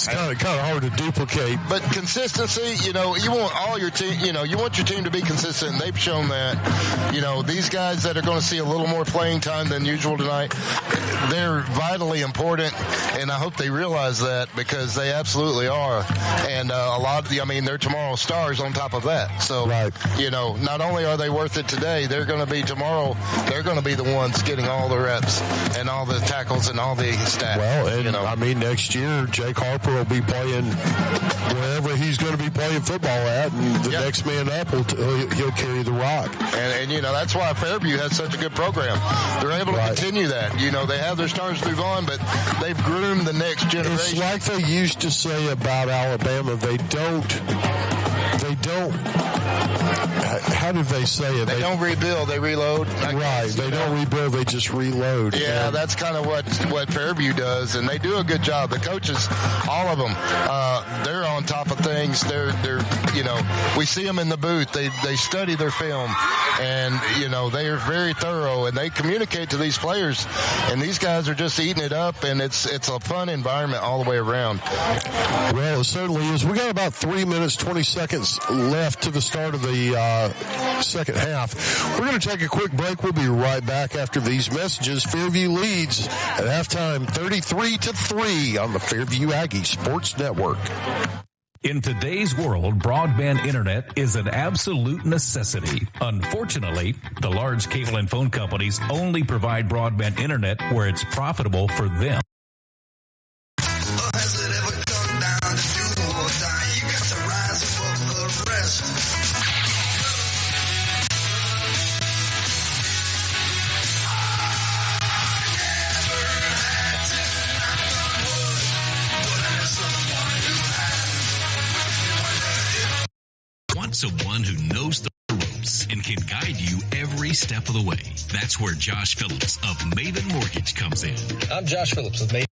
kind of hard to duplicate. But consistency, you want all your team, you want your team to be consistent, and they've shown that. These guys that are going to see a little more playing time than usual tonight, they're vitally important, and I hope they realize that because they absolutely are. And they're tomorrow's stars on top of that. So, not only are they worth it today, they're going to be tomorrow. They're going to be the ones getting all the reps and all the tackles and all the stats. Well, and next year, Jake Harper will be playing wherever he's going to be playing football at, and the next man up, he'll carry the rock. And that's why Fairview has such a good program. They're able to continue that. They have their stars move on, but they've groomed the next generation. It's like they used to say about Alabama, they don't, how did they say it? They don't rebuild, they reload. They don't rebuild, they just reload. Yeah, that's kind of what Fairview does, and they do a good job. The coaches, all of them, they're on top of things. They're we see them in the booth. They study their film, and they are very thorough, and they communicate to these players, and these guys are just eating it up, and it's a fun environment all the way around. Well, it certainly is. We got about 3 minutes, 20 seconds left to the start of the second half. We're going to take a quick break. We'll be right back after these messages. Fairview leads at halftime 33-3 on the Fairview Aggie Sports Network. In today's world, broadband internet is an absolute necessity. Unfortunately, the large cable and phone companies only provide broadband internet where it's profitable for them. Has it ever come down to do or die? also one who knows the ropes and can guide you every step of the way. That's where Josh Phillips of Maven Mortgage comes in. I'm Josh Phillips with Maven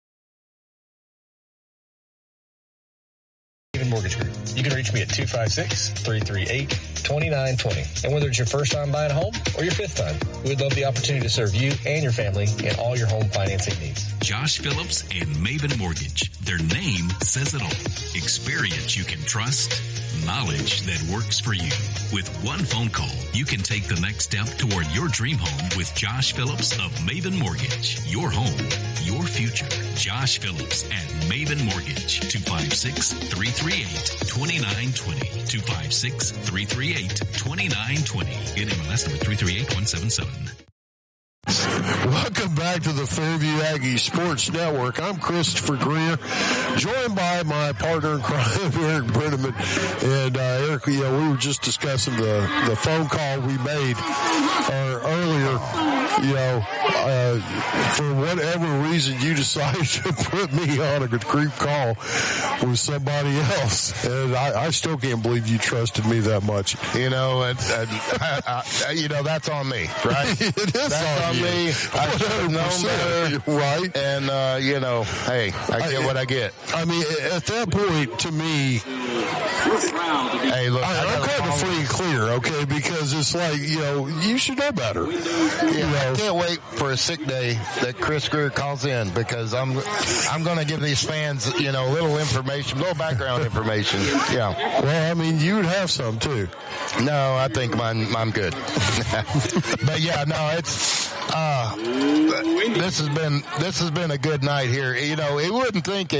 Mortgage Group. You can reach me at 256-338-2920. And whether it's your first time buying a home or your fifth time, we'd love the opportunity to serve you and your family in all your home financing needs. Josh Phillips and Maven Mortgage. Their name says it all. Experience you can trust, knowledge that works for you. With one phone call, you can take the next step toward your dream home with Josh Phillips of Maven Mortgage. Your home, your future. Josh Phillips at Maven Mortgage. 256-338-2920. 256-338-2920. NMLS number 338177. Welcome back to the Fairview Aggies Sports Network. I'm Christopher Greer, joined by my partner in crime, Eric Brenneman. And Eric, we were just discussing the phone call we made earlier. For whatever reason, you decided to put me on a grief call with somebody else, and I still can't believe you trusted me that much. That's on me, right? It is on me. I should have known better, right? And hey, I get what I get. I mean, at that point, to me, hey, look, I'm kind of free and clear, okay? Because it's like, you should know better. I can't wait for a sick day that Chris Greer calls in, because I'm going to give these fans, a little information, little background information. Yeah. Well, I mean, you would have some too. No, I think I'm good. But yeah, no, it's this has been a good night here. You wouldn't think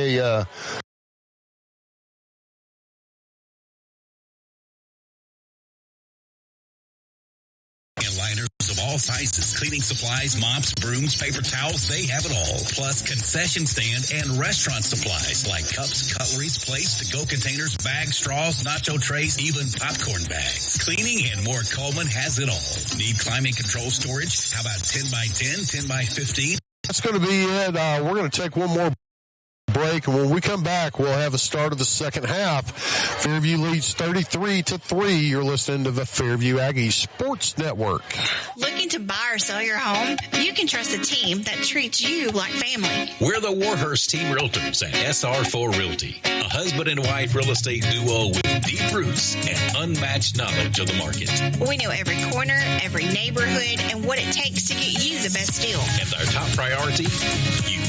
Liners of all sizes, cleaning supplies, mops, brooms, paper towels, they have it all. Plus concession stand and restaurant supplies like cups, cutleries, plates, to-go containers, bags, straws, nacho trays, even popcorn bags. Cleaning and more, Cullman has it all. Need climate control storage? How about 10 by 10, 10 by 15? That's going to be it. We're going to take one more break, and when we come back, we'll have a start of the second half. Fairview leads 33-3. You're listening to the Fairview Aggies Sports Network. Looking to buy or sell your home? You can trust a team that treats you like family. We're the Warhurst Team Realtors at SR4 Realty, a husband and wife real estate duo with deep roots and unmatched knowledge of the market. We know every corner, every neighborhood, and what it takes to get you the best deal. And our top priority, you.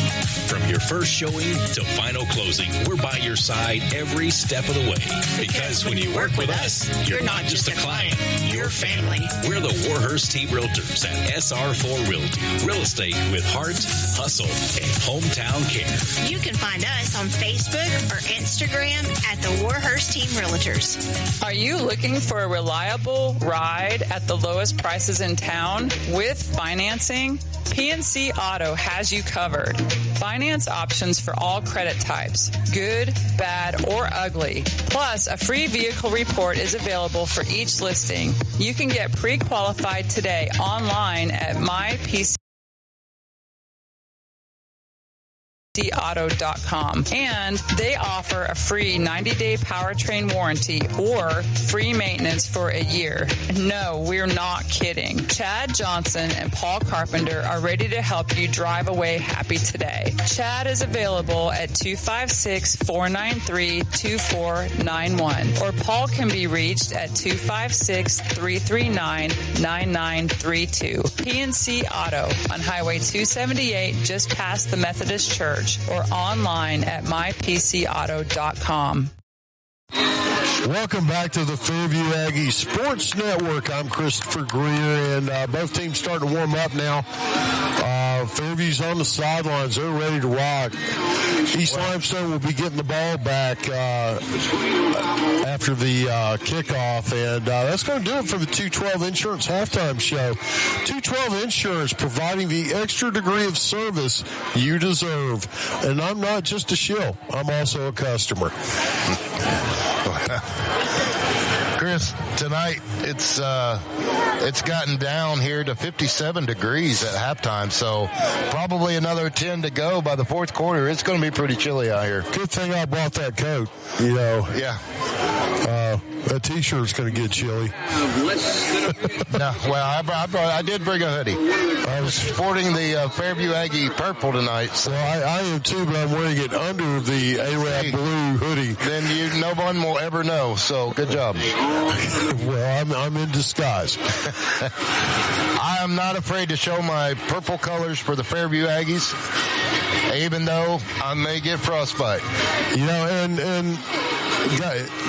From your first showing to final closing, we're by your side every step of the way. Because when you work with us, you're not just a client, you're family. We're the Warhurst Team Realtors at SR4 Realty. Real estate with heart, hustle, and hometown care. You can find us on Facebook or Instagram at the Warhurst Team Realtors. Are you looking for a reliable ride at the lowest prices in town with financing? PNC Auto has you covered. Finance options for all credit types, good, bad, or ugly. Plus, a free vehicle report is available for each listing. You can get pre-qualified today online at mypcauto.com. And they offer a free 90-day powertrain warranty or free maintenance for a year. No, we're not kidding. Chad Johnson and Paul Carpenter are ready to help you drive away happy today. Chad is available at 256-493-2491, or Paul can be reached at 256-339-9932. PNC Auto on Highway 278 just past the Methodist Church, or online at mypcauto.com. Welcome back to the Fairview Aggies Sports Network. I'm Christopher Greer, and both teams starting to warm up now. Fairview's on the sidelines. They're ready to rock. East Limestone will be getting the ball back after the kickoff, and that's going to do it for the 212 Insurance Halftime Show. 212 Insurance, providing the extra degree of service you deserve. And I'm not just a shill. I'm also a customer. Chris, tonight it's gotten down here to 57 degrees at halftime, so probably another 10 to go by the fourth quarter. It's going to be pretty chilly out here. Good thing I brought that coat, you know. Yeah. That T-shirt's going to get chilly. No, well, I did bring a hoodie. I was sporting the Fairview Aggie purple tonight. So. Well, I am too, but I'm wearing it under the Arab blue hoodie. Then no one will ever know. So good job. Well, I'm in disguise. I am not afraid to show my purple colors for the Fairview Aggies, even though I may get frostbite. You know, and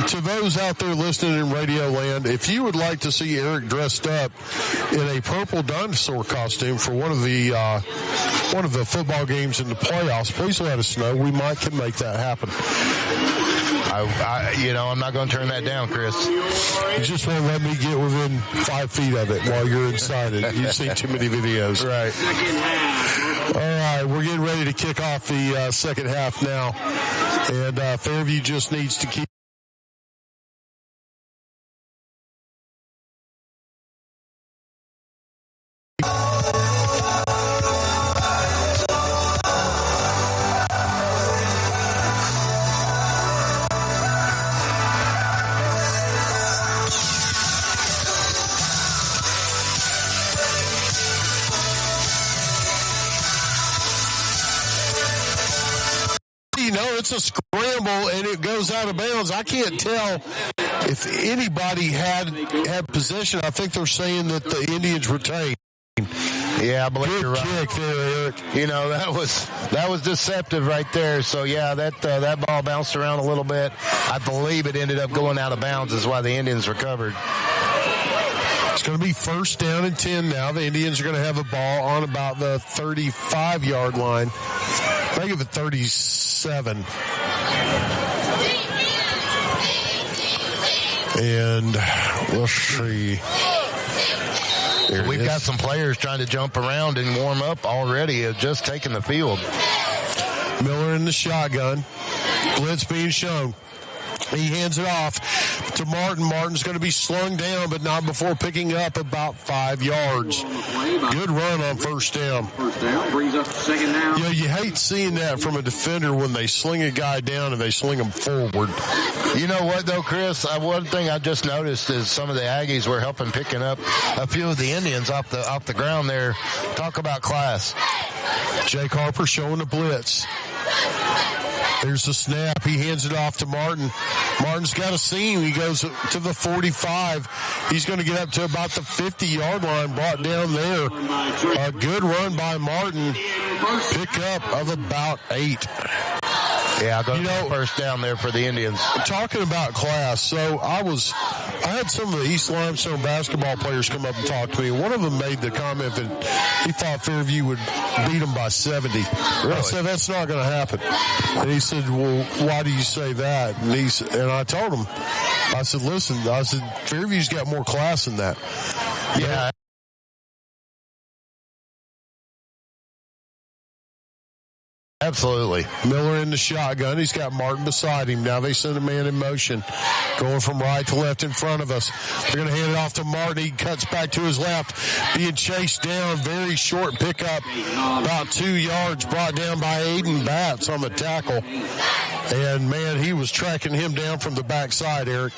to those out there listening in Radio Land, if you would like to see Eric dressed up in a purple dinosaur costume for one of the football games in the playoffs, please let us know. We can make that happen. I'm not going to turn that down, Chris. You just won't let me get within 5 feet of it while you're inside it. You've seen too many videos. Right. All right, we're getting ready to kick off the second half now. And Fairview just needs to keep. It's a scramble and it goes out of bounds. I can't tell if anybody had possession. I think they're saying that the Indians retained. Yeah, I believe Good you're right. kick there, Eric. That was deceptive right there. So yeah, that ball bounced around a little bit. I believe it ended up going out of bounds. Is why the Indians recovered. It's going to be 1st down and 10 now. The Indians are going to have a ball on about the 35-yard line. I think of it 37. And we'll see. We've got some players trying to jump around and warm up already. Have just taken the field. Miller in the shotgun. Blitz being shown. He hands it off to Martin. Martin's going to be slung down, but not before picking up about 5 yards. Good run on 1st down. First down brings up 2nd down. You hate seeing that from a defender when they sling a guy down and they sling him forward. You know what, though, Chris? One thing I just noticed is some of the Aggies were helping picking up a few of the Indians off the ground there. Talk about class. Jake Harper showing the blitz. There's the snap. He hands it off to Martin. Martin's got a seam. He goes to the 45. He's going to get up to about the 50-yard line, brought down there. A good run by Martin. Pickup of about 8. Yeah, first down there for the Indians. Talking about class, so I had some of the East Limestone basketball players come up and talk to me. One of them made the comment that he thought Fairview would beat them by 70. Really? I said, that's not going to happen. And he said, well, why do you say that? And I told him, I said, listen, Fairview's got more class than that. Yeah. Absolutely. Miller in the shotgun. He's got Martin beside him. Now they send a man in motion, going from right to left in front of us. They're going to hand it off to Martin. He cuts back to his left, being chased down. Very short pickup, about 2 yards, brought down by Aiden Batts on the tackle. And, man, he was tracking him down from the backside, Eric.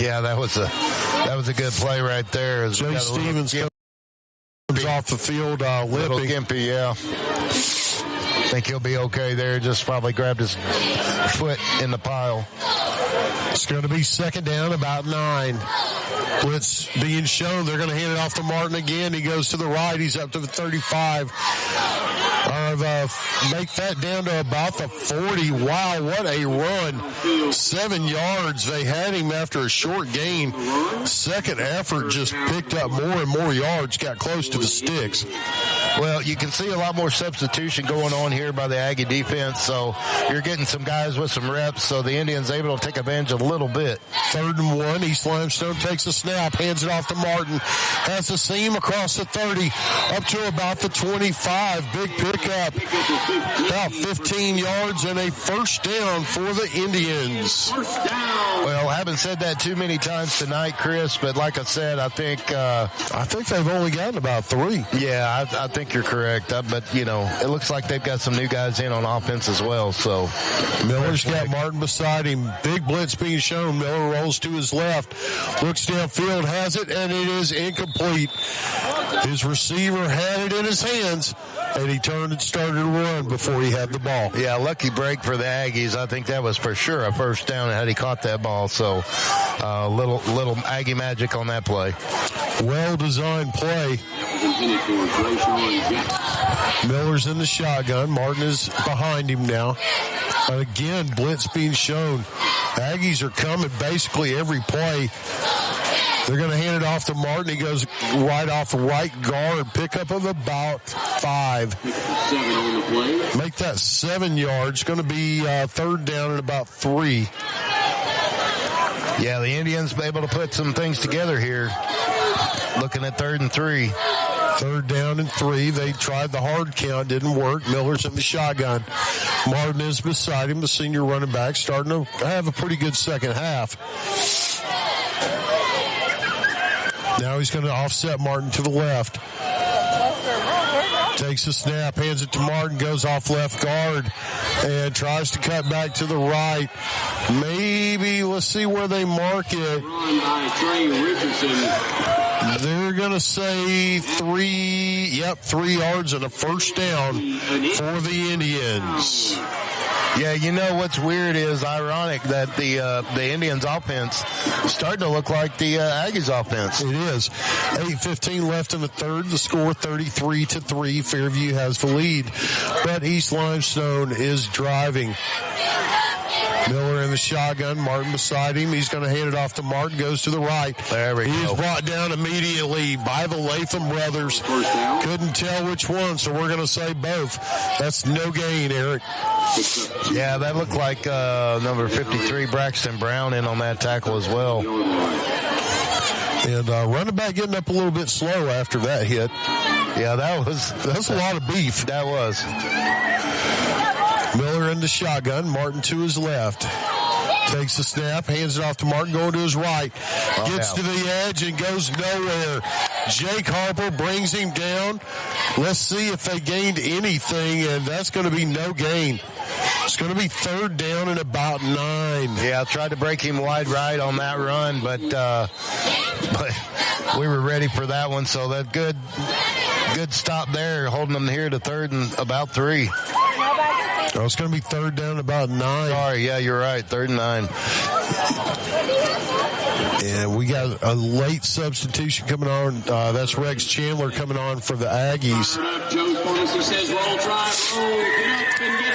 Yeah, that was a good play right there. Jay Stevens comes off the field limping. Little gimpy, yeah. I think he'll be okay there. Just probably grabbed his foot in the pile. It's going to be 2nd down, about 9. Blitz being shown. They're going to hand it off to Martin again. He goes to the right. He's up to the 35. Make that down to about the 40. Wow, what a run. 7 yards. They had him after a short gain. Second effort just picked up more and more yards, got close to the sticks. Well, you can see a lot more substitution going on here by the Aggie defense, so you're getting some guys with some reps, so the Indians able to take advantage a little bit. 3rd and 1. East Limestone takes a snap, hands it off to Martin. Has a seam across the 30, up to about the 25. Big pickup, about 15 yards and a 1st down for the Indians. Well, I haven't said that too many times tonight, Chris, but like I said, I think they've only gotten about 3. Yeah, I think think you're correct. But, it looks like they've got some new guys in on offense as well. So Miller's got Martin beside him. Big blitz being shown. Miller rolls to his left, looks downfield, has it, and it is incomplete. His receiver had it in his hands, and he turned and started to run before he had the ball. Yeah, lucky break for the Aggies. I think that was for sure a first down had he caught that ball. So little Aggie magic on that play. Well-designed play. Miller's in the shotgun. Martin is behind him now. And again, blitz being shown. Aggies are coming basically every play. They're going to hand it off to Martin. He goes right off right guard. Pickup of about 5. Make that 7 yards. Going to be third down and about 3. Yeah, the Indians able to put some things together here. Looking at 3rd and 3. Third down and 3. They tried the hard count. Didn't work. Miller's in the shotgun. Martin is beside him, the senior running back, starting to have a pretty good second half. Now he's going to offset Martin to the left. Takes a snap, hands it to Martin, goes off left guard, and tries to cut back to the right. Maybe, let's see where they mark it. They're going to say 3 yards and a first down for the Indians. Yeah, what's weird is ironic that the Indians offense is starting to look like the Aggies offense. It is. 8:15 left in the third. The score 33-3. Fairview has the lead, but East Limestone is driving. Miller in the shotgun, Martin beside him. He's going to hand it off to Martin, goes to the right. There we go. He's brought down immediately by the Latham brothers. Couldn't tell which one, so we're going to say both. That's no gain, Eric. Yeah, that looked like number 53, Braxton Brown, in on that tackle as well. And running back getting up a little bit slow after that hit. Yeah, that's a lot of beef. That was. Miller in the shotgun, Martin to his left. Takes the snap, hands it off to Martin, going to his right. Gets to the edge and goes nowhere. Jake Harper brings him down. Let's see if they gained anything, and that's going to be no gain. It's going to be third down and about 9. Yeah, I tried to break him wide right on that run, but we were ready for that one, so that good stop there, holding them here to third and about 3. Oh, it's going to be third down about 9. Sorry, yeah, you're right. 3rd and 9. And we got a late substitution coming on. That's Rex Chandler coming on for the Aggies.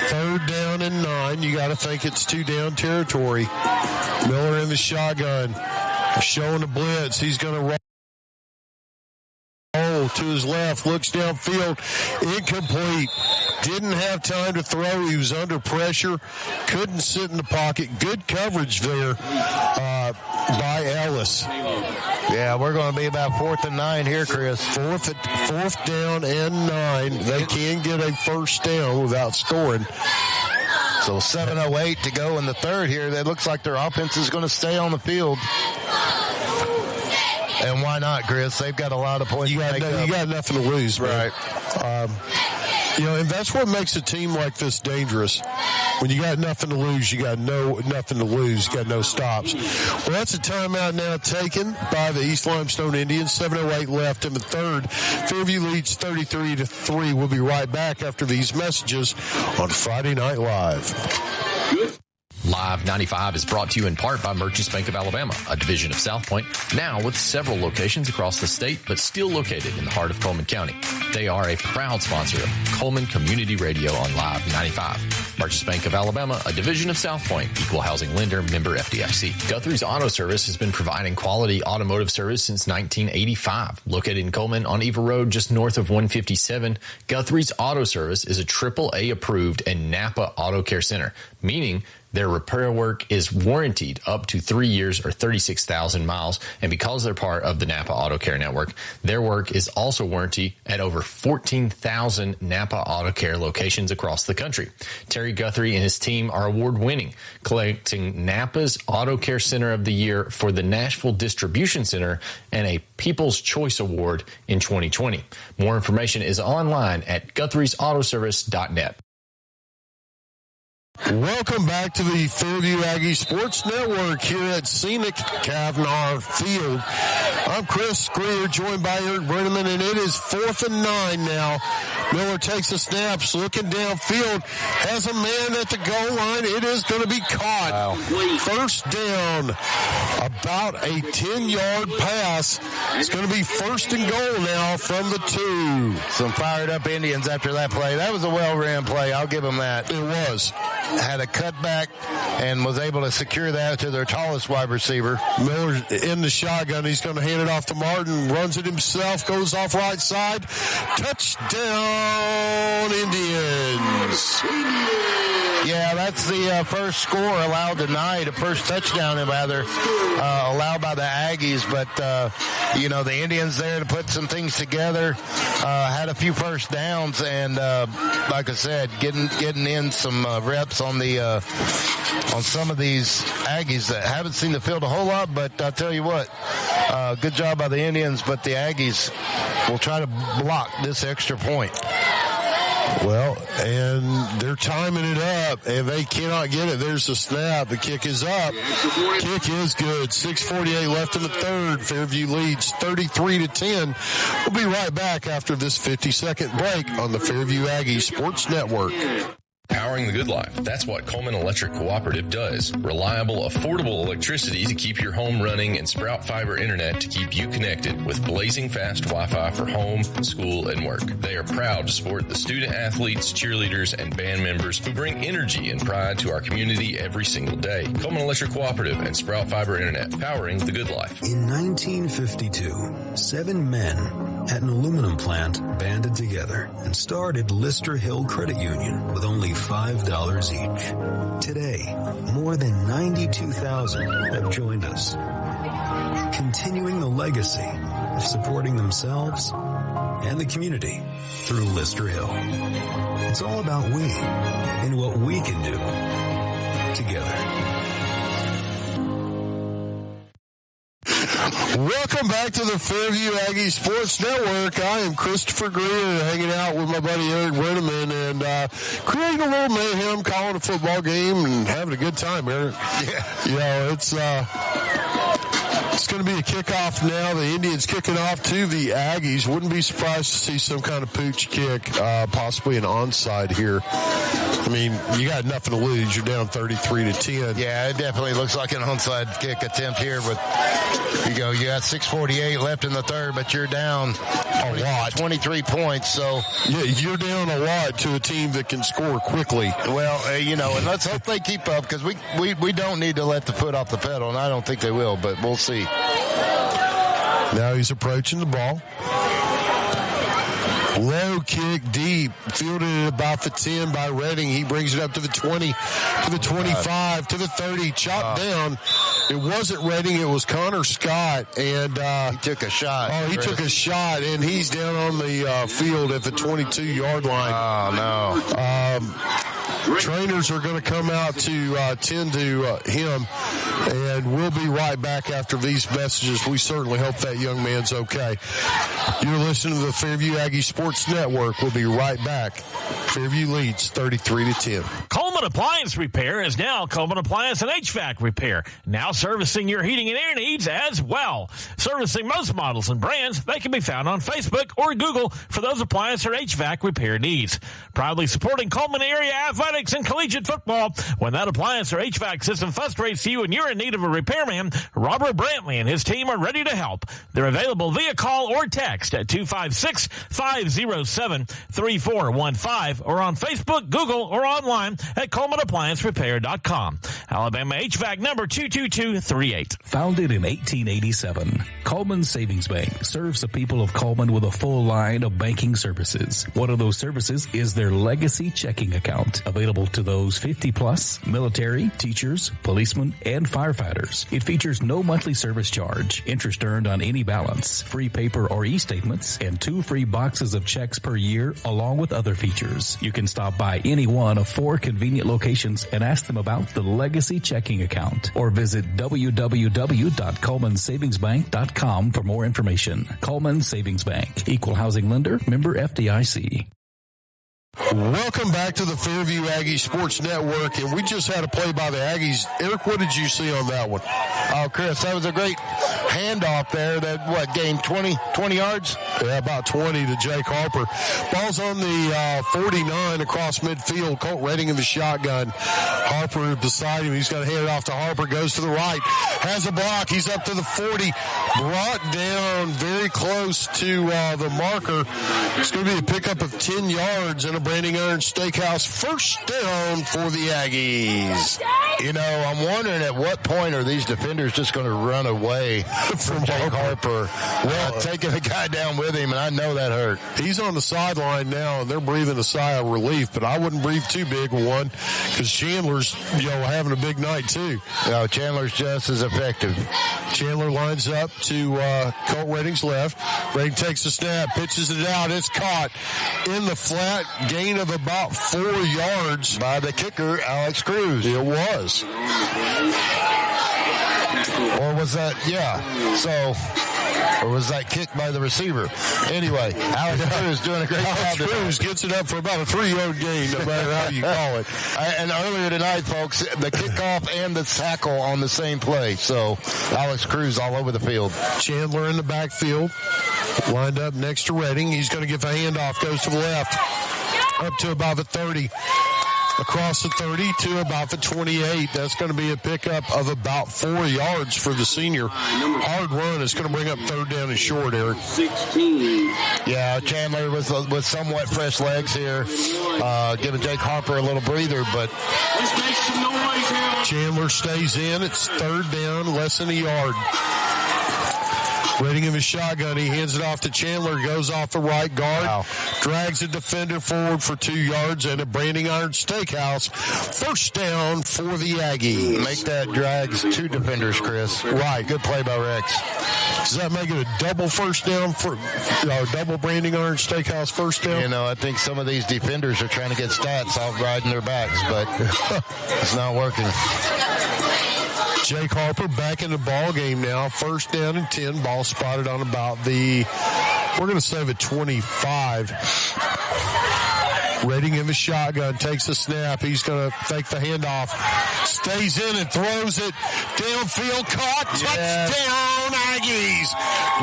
3rd down and 9. You got to think it's 2-down territory. Miller in the shotgun, showing the blitz. He's going to roll to his left, looks downfield, incomplete. Didn't have time to throw. He was under pressure. Couldn't sit in the pocket. Good coverage there by Ellis. Yeah, we're going to be about 4th and 9 here, Chris. Fourth down and 9. They can get a first down without scoring. So 7:08 to go in the third here. It looks like their offense is going to stay on the field. And why not, Chris? They've got a lot of points. You got nothing to lose, right? And that's what makes a team like this dangerous. When you got nothing to lose, you got nothing to lose. You got no stops. Well, that's a timeout now taken by the East Limestone Indians. 7:08 left in the third. Fairview leads 33-3. We'll be right back after these messages on Friday Night Live. Live 95 is brought to you in part by Merchants Bank of Alabama, a division of South Point, now with several locations across the state, but still located in the heart of Cullman County. They are a proud sponsor of Cullman Community Radio on Live 95. Merchants Bank of Alabama, a division of South Point, equal housing lender, member FDIC. Guthrie's Auto Service has been providing quality automotive service since 1985. Located in Cullman on Eva Road, just north of 157, Guthrie's Auto Service is a AAA approved and Napa Auto Care Center, meaning Their repair work is warranted up to 3 years or 36,000 miles. And because they're part of the Napa Auto Care Network, their work is also warranted at over 14,000 Napa Auto Care locations across the country. Terry Guthrie and his team are award-winning, collecting Napa's Auto Care Center of the Year for the Nashville Distribution Center and a People's Choice Award in 2020. More information is online at Guthrie'sAutoservice.net. Welcome back to the Fairview Aggie Sports Network here at Scenic Kavanaugh Field. I'm Chris Greer, joined by Eric Brenneman, and it is 4th and 9 now. Miller takes a snap, looking downfield, has a man at the goal line. It is going to be caught. Wow. First down, about a 10-yard pass. It's going to be first and goal now from the 2. Some fired up Indians after that play. That was a well-ran play. I'll give them that. It was. Had a cutback and was able to secure that to their tallest wide receiver. Miller in the shotgun. He's going to hand it off to Martin. Runs it himself. Goes off right side. Touchdown, Indians. Yeah, that's the first score allowed tonight. A first touchdown, rather, allowed by the Aggies. But, the Indians there to put some things together. Had a few first downs. And, like I said, getting in some reps on some of these Aggies that haven't seen the field a whole lot, but I'll tell you what, good job by the Indians, but the Aggies will try to block this extra point. Well, and they're timing it up, and they cannot get it. There's the snap. The kick is up. Kick is good. 6:48 left in the third. Fairview leads 33-10. We'll be right back after this 50-second break on the Fairview Aggie Sports Network. Powering the good life. That's what Cullman Electric Cooperative does. Reliable, affordable electricity to keep your home running and Sprout Fiber Internet to keep you connected with blazing fast Wi-Fi for home, school, and work. They are proud to support the student athletes, cheerleaders, and band members who bring energy and pride to our community every single day. Cullman Electric Cooperative and Sprout Fiber Internet, powering the good life. In 1952, 7 men at an aluminum plant banded together and started Lister Hill Credit Union with only $5 each. Today, more than 92,000 have joined us, continuing the legacy of supporting themselves and the community through Lister Hill. It's all about we and what we can do together. Welcome back to the Fairview Aggie Sports Network. I am Christopher Greer, hanging out with my buddy Eric Brenneman and creating a little mayhem, calling a football game and having a good time, Eric. Yeah. It's going to be a kickoff now. The Indians kicking off to the Aggies. Wouldn't be surprised to see some kind of pooch kick, possibly an onside here. I mean, you got nothing to lose. You're down 33-10. Yeah, it definitely looks like an onside kick attempt here, but you got 6:48 left in the third, but you're down a lot. 23 points, so. Yeah, you're down a lot to a team that can score quickly. Well, and let's hope they keep up, because we don't need to let the foot off the pedal, and I don't think they will, but we'll see. Now he's approaching the ball. Low kick deep, fielded at about the 10 by Redding. He brings it up to the 20, to the 25, to the 30, chopped down. It wasn't Redding, it was Connor Scott, and he took a shot. Oh, he took a shot, and he's down on the field at the 22-yard line. Oh, no. Trainers are going to come out to tend to him, and we'll be right back after these messages. We certainly hope that young man's okay. You're listening to the Fairview Aggie Sports Network. We'll be right back. Fairview leads 33-10. Cullman Appliance Repair is now Cullman Appliance and HVAC Repair, now servicing your heating and air needs as well. Servicing most models and brands, they can be found on Facebook or Google for those appliance or HVAC repair needs. Proudly supporting Cullman area athletics and collegiate football. When that appliance or HVAC system frustrates you and you're in in need of a repairman, Robert Brantley and his team are ready to help. They're available via call or text at 256-507-3415 or on Facebook, Google, or online at CullmanApplianceRepair.com. Alabama HVAC number 22238. Founded in 1887, Cullman Savings Bank serves the people of Cullman with a full line of banking services. One of those services is their legacy checking account, available to those 50-plus, military, teachers, policemen, and firefighters. It features no monthly service charge, interest earned on any balance, free paper or e-statements, and 2 free boxes of checks per year, along with other features. You can stop by any one of 4 convenient locations and ask them about the legacy checking account, or visit www.cullmansavingsbank.com for more information. Cullman Savings Bank, equal housing lender, member FDIC. Welcome back to the Fairview Aggies Sports Network, and we just had a play by the Aggies. Eric, what did you see on that one? Oh, Chris, that was a great handoff there. That, gained 20 yards? Yeah, about 20 to Jake Harper. Ball's on the 49 across midfield. Colt Redding in the shotgun. Harper beside him. He's going to hand it off to Harper. Goes to the right. Has a block. He's up to the 40. Brought down very close to the marker. It's going to be a pickup of 10 yards and a Branding Iron Steakhouse first down for the Aggies. You know, I'm wondering at what point are these defenders just going to run away from Jake Harper? Well, taking the guy down with him, and I know that hurt. He's on the sideline now, and they're breathing a sigh of relief, but I wouldn't breathe too big with one because Chandler's, having a big night too. No, Chandler's just as effective. Chandler lines up to Colt Redding's left. Redding takes the snap, pitches it out. It's caught in the flat. Gain of about 4 yards by the kicker, Alex Cruz. It was. Or was that, or was that kicked by the receiver? Anyway, Alex Cruz doing a great job. Alex Cruz gets it up for about a 3-yard gain, no matter how you call it. And earlier tonight, folks, the kickoff and the tackle on the same play. So Alex Cruz all over the field. Chandler in the backfield, lined up next to Redding. He's going to give a handoff, goes to the left, up to about the 30. Across the 30 to about the 28. That's going to be a pickup of about 4 yards for the senior. Hard run is going to bring up third down and short, Eric. 16. Yeah, Chandler with somewhat fresh legs here, giving Jake Harper a little breather, but Let's make some noise here. Chandler stays in. It's third down, less than a yard. Redding in his shotgun. He hands it off to Chandler. Goes off the right guard. Wow. Drags a defender forward for 2 yards and a Branding Iron Steakhouse. First down for the Aggies. Make that drags 2 defenders, Chris. Right. Good play by Rex. Does that make it a double first down for double Branding Iron Steakhouse first down? You know, I think some of these defenders are trying to get stats off riding their backs, but it's not working. Jake Harper back in the ball game now. First down and 10. Ball spotted on about we're going to say the 25. Redding in the shotgun, takes the snap. He's going to fake the handoff. Stays in and throws it. Downfield caught. Touchdown, Aggies.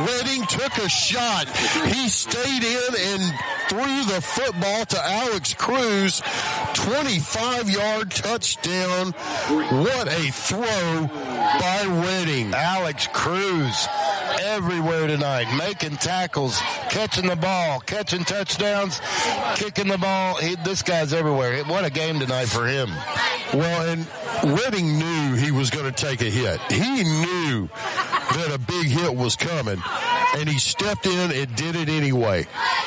Redding took a shot. He stayed in and threw the football to Alex Cruz. 25-yard touchdown. What a throw by Redding. Alex Cruz everywhere tonight, making tackles, catching the ball, catching touchdowns, kicking the ball. This guy's everywhere. What a game tonight for him. Well, and Redding knew he was going to take a hit. He knew that a big hit was coming, and he stepped in and did it anyway.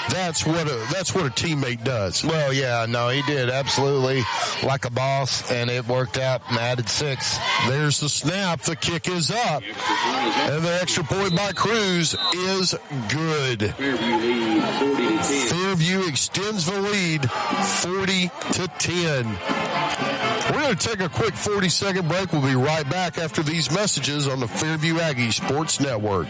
That's what a teammate does. Well, yeah, no, he did absolutely like a boss, and it worked out and added 6. There's the snap. The kick is up, and the extra point by Cruz is good. Fairview extends the lead 40-10. We're going to take a quick 40-second break. We'll be right back after these messages on the Fairview Aggies Sports Network.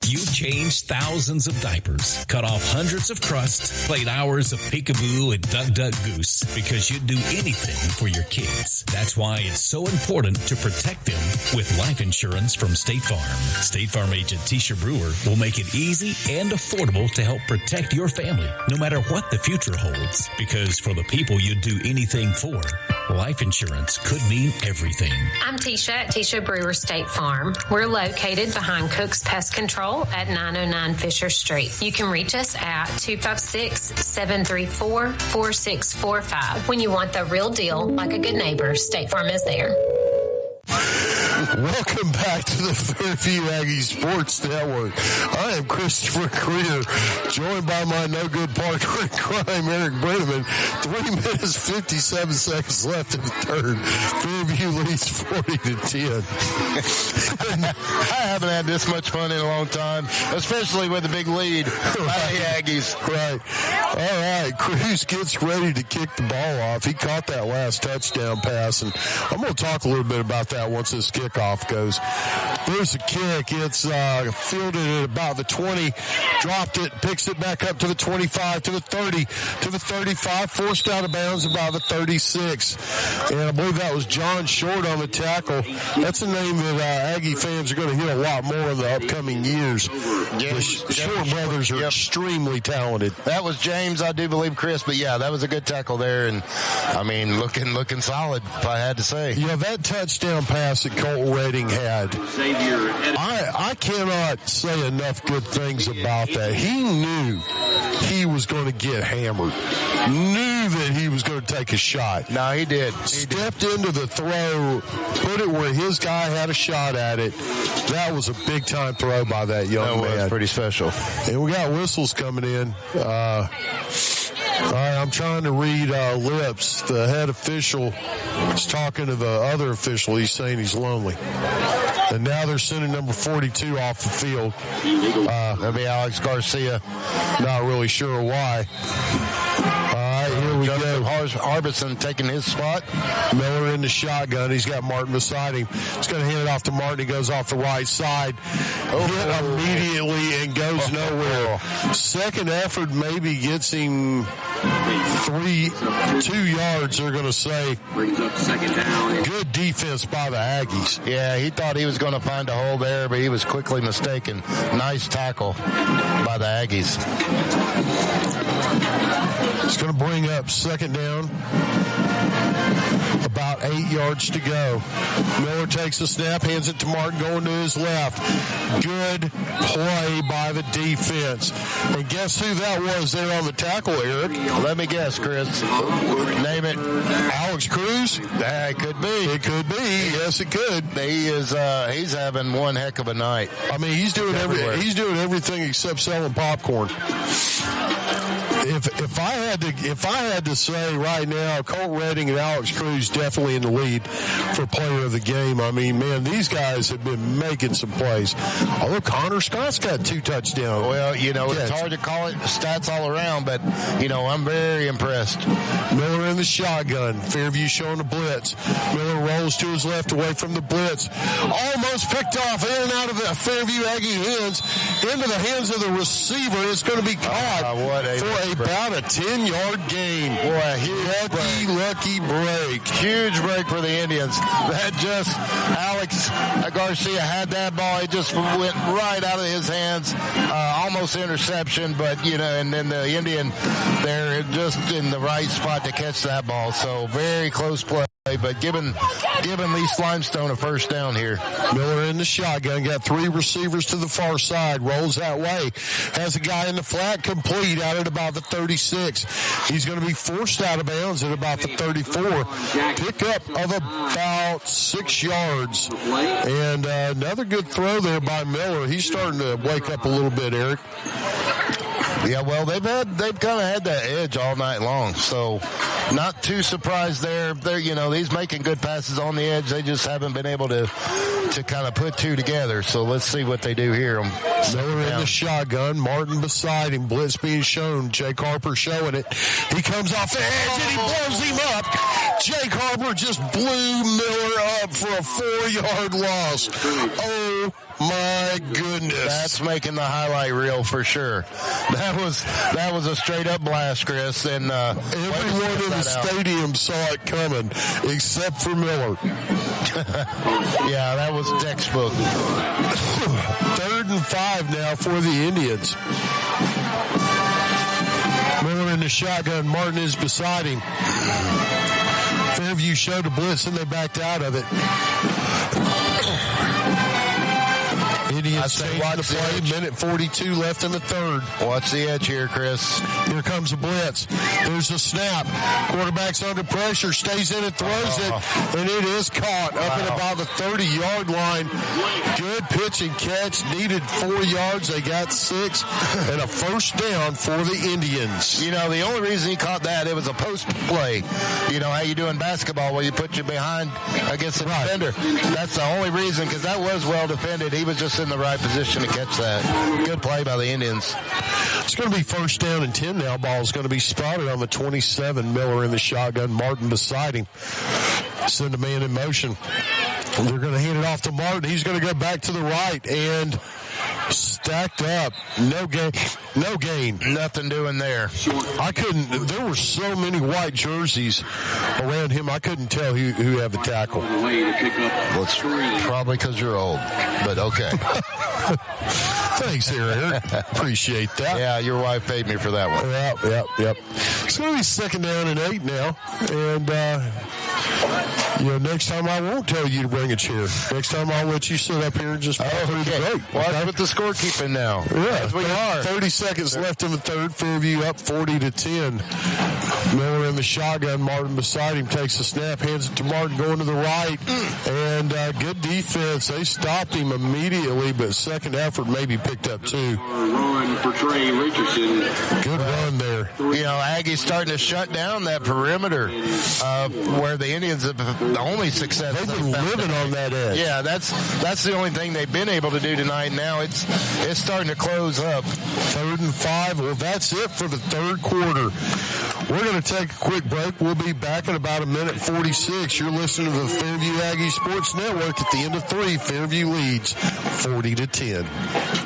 You've changed thousands of diapers, cut off hundreds of crusts, played hours of peekaboo and duck goose because you'd do anything for your kids. That's why it's so important to protect them with life insurance from State Farm. State Farm agent Tisha Brewer will make it easy and affordable to help protect your family, no matter what the future holds. Because for the people you'd do anything for, Life insurance could mean everything. I'm Tisha at Tisha Brewer State Farm. We're located behind Cook's Pest Control at 909 Fisher Street. You can reach us at 256-734-4645. When you want the real deal, like a good neighbor, State Farm is there. Welcome back to the Fairview Aggies Sports Network. I am Christopher Greer, joined by my no-good partner in crime, Eric Brenneman. 3 minutes, 57 seconds left in the third. Fairview leads 40-10. I haven't had this much fun in a long time, especially with a big lead by the Aggies. Right. All right. Cruz gets ready to kick the ball off. He caught that last touchdown pass, and I'm going to talk a little bit about that once this kickoff goes. There's a kick. It's fielded at about the 20, dropped it, picks it back up to the 25, to the 30, to the 35, forced out of bounds about the 36. And I believe that was John Short on the tackle. That's a name that Aggie fans are going to hear a lot more in the upcoming years. The Short brothers are extremely talented. That was James, I do believe, Chris, but yeah, that was a good tackle there, and I mean, looking solid, if I had to say. Yeah, that touchdown pass that Colt Redding had, I cannot say enough good things about that. He knew he was going to get hammered. Knew that he was going to take a shot. No, he did. Stepped into the throw, put it where his guy had a shot at it. That was a big-time throw by that young man. That was pretty special. And we got whistles coming in. All right, I'm trying to read lips. The head official is talking to the other official. He's saying he's lonely. And now they're sending number 42 off the field. That'll be Alex Garcia. Not really sure why. All right, here we go. Harbison taking his spot. Miller in the shotgun. He's got Martin beside him. He's going to hand it off to Martin. He goes off the right side. Hit immediately and goes nowhere. Second effort maybe gets him 2 yards, they're going to say. Brings up second down. Good defense by the Aggies. Yeah, he thought he was going to find a hole there, but he was quickly mistaken. Nice tackle by the Aggies. It's going to bring up second down. About 8 yards to go. Miller takes the snap, hands it to Martin, going to his left. Good play by the defense. And guess who that was there on the tackle, Eric? Let me guess, Chris. Name it. Alex Cruz? It could be. It could be. Yes, it could. He is. He's having one heck of a night. I mean, he's doing everything except selling popcorn. If I had to say right now, Colt Redding and Alex Cruz definitely in the lead for player of the game. I mean, man, these guys have been making some plays. Although Connor Scott's got 2 touchdowns. Well, it's hard to call it stats all around, but, I'm very impressed. Miller in the shotgun. Fairview showing the blitz. Miller rolls to his left away from the blitz. Almost picked off in and out of the Fairview Aggie hands into the hands of the receiver. It's going to be caught for about a 10-yard gain. Boy, a huge lucky break. Huge break for the Indians. Alex Garcia had that ball. It just went right out of his hands. Almost interception, but, and then the Indian, they're just in the right spot to catch that ball. So very close play. But giving East Limestone a first down here. Miller in the shotgun, got 3 receivers to the far side, rolls that way, has a guy in the flat, complete out at about the 36. He's going to be forced out of bounds at about the 34. Pickup of about 6 yards. And another good throw there by Miller. He's starting to wake up a little bit, Eric. Yeah, well, they've kind of had that edge all night long, so not too surprised there. He's making good passes on the edge. They just haven't been able to kind of put 2 together. So let's see what they do here. Miller in the shotgun, Martin beside him, blitz being shown. Jake Harper showing it. He comes off the edge and he blows him up. Jake Harper just blew Miller up for a 4-yard loss. Oh my goodness. That's making the highlight reel for sure. That was a straight up blast, Chris, and everyone in the stadium saw it coming except for Miller. Yeah, that was textbook. 3rd and 5 now for the Indians. Miller in the shotgun, Martin is beside him. Fairview showed a blitz and they backed out of it. Indians changed the play. Minute 42 left in the third. Watch the edge here, Chris. Here comes a blitz. There's a snap. Quarterback's under pressure, stays in and throws it, and it is caught up at about the 30-yard line. Good pitch and catch. Needed 4 yards. They got 6, and a first down for the Indians. You know, the only reason he caught that, it was a post play. You know how you do in basketball where you put you behind against the defender. That's the only reason, because that was well defended. He was just in the right position to catch that. Good play by the Indians. It's going to be first down and 10 now. Ball's going to be spotted on the 27. Miller in the shotgun. Martin beside him. Send a man in motion. They're going to hand it off to Martin. He's going to go back to the right and stacked up. No gain. Nothing doing there. There were so many white jerseys around him, I couldn't tell who had the tackle. Well, it's probably because you're old, but okay. Thanks, Eric. Appreciate that. Yeah, your wife paid me for that one. Yep. It's going to be second down and 8 now. And, next time I won't tell you to bring a chair. Next time I'll let you sit up here and just through the break. Watch with the scorekeeping now. Yeah, as we are. 30 seconds left in the third. Fairview up 40-10. Miller in the shotgun. Martin beside him takes the snap, hands it to Martin going to the right. And good defense. They stopped him immediately, but second effort maybe picked up 2. Run for Trey Richardson. Good run there. You know, Aggies starting to shut down that perimeter where the Indians have the only success. They've been living on that edge. Yeah, that's the only thing they've been able to do tonight. Now it's starting to close up. 3rd and 5. Well, that's it for the third quarter. We're going to take a quick break. We'll be back in about a minute 46. You're listening to the Fairview Aggie Sports Network. At the end of 3, Fairview leads 40-10.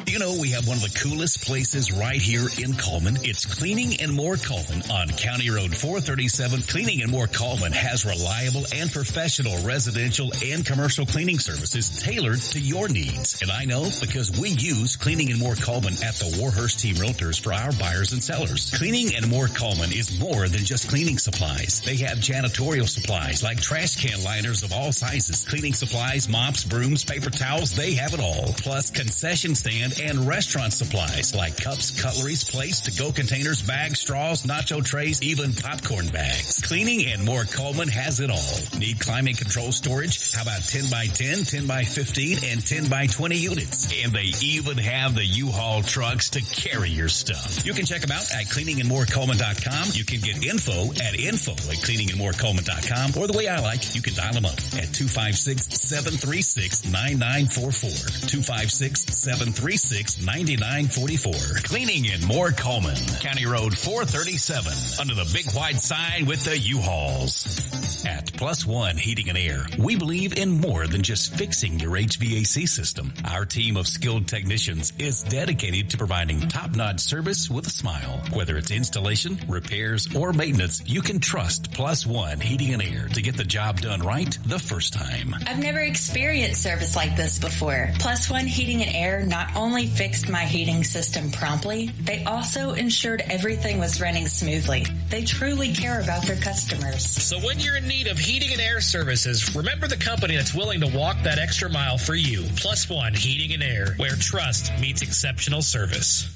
You know, we have one of the coolest places right here in Cullman. It's Cleaning and More Cullman on County Road 437. Cleaning and More Cullman has reliable and professional residential and commercial cleaning services tailored to your needs. And I know because we use Cleaning and More Cullman at the Warhurst Team Realtors for our buyers and sellers. Cleaning and More Cullman is more than just cleaning supplies. They have janitorial supplies like trash can liners of all sizes, cleaning supplies, mops, brooms, paper towels, they have it all. Plus concession stand and restaurant supplies like cups, cutleries, plates, to-go containers, bags, straws, nacho trays, even popcorn bags. Cleaning and More Cullman has it all. Need climate control storage? How about 10 by 10, 10 by 15, and 10 by 20 units? And they even have the U-Haul trucks to carry your stuff. You can check them out at cleaningandmorecullman.com. You can get info at cleaningandmorecullman.com, or the way I like, you can dial them up at 256-736-9944. 256-736-9944. Cleaning and More Cullman, County Road 437, under the big white sign with the U-Hauls. At Plus One Heating and Air, we believe in more than just fixing your HVAC system. Our team of skilled technicians is dedicated to providing top-notch service with a smile. Whether it's installation, repairs, or maintenance, you can trust Plus One Heating and Air to get the job done right the first time. I've never experienced service like this before. Plus One Heating and Air not only fixed my heating system promptly, they also ensured everything was running smoothly. They truly care about their customers. So when you're in need of heating and air services, remember the company that's willing to walk that extra mile for you. Plus One Heating and Air, where trust meets exceptional service.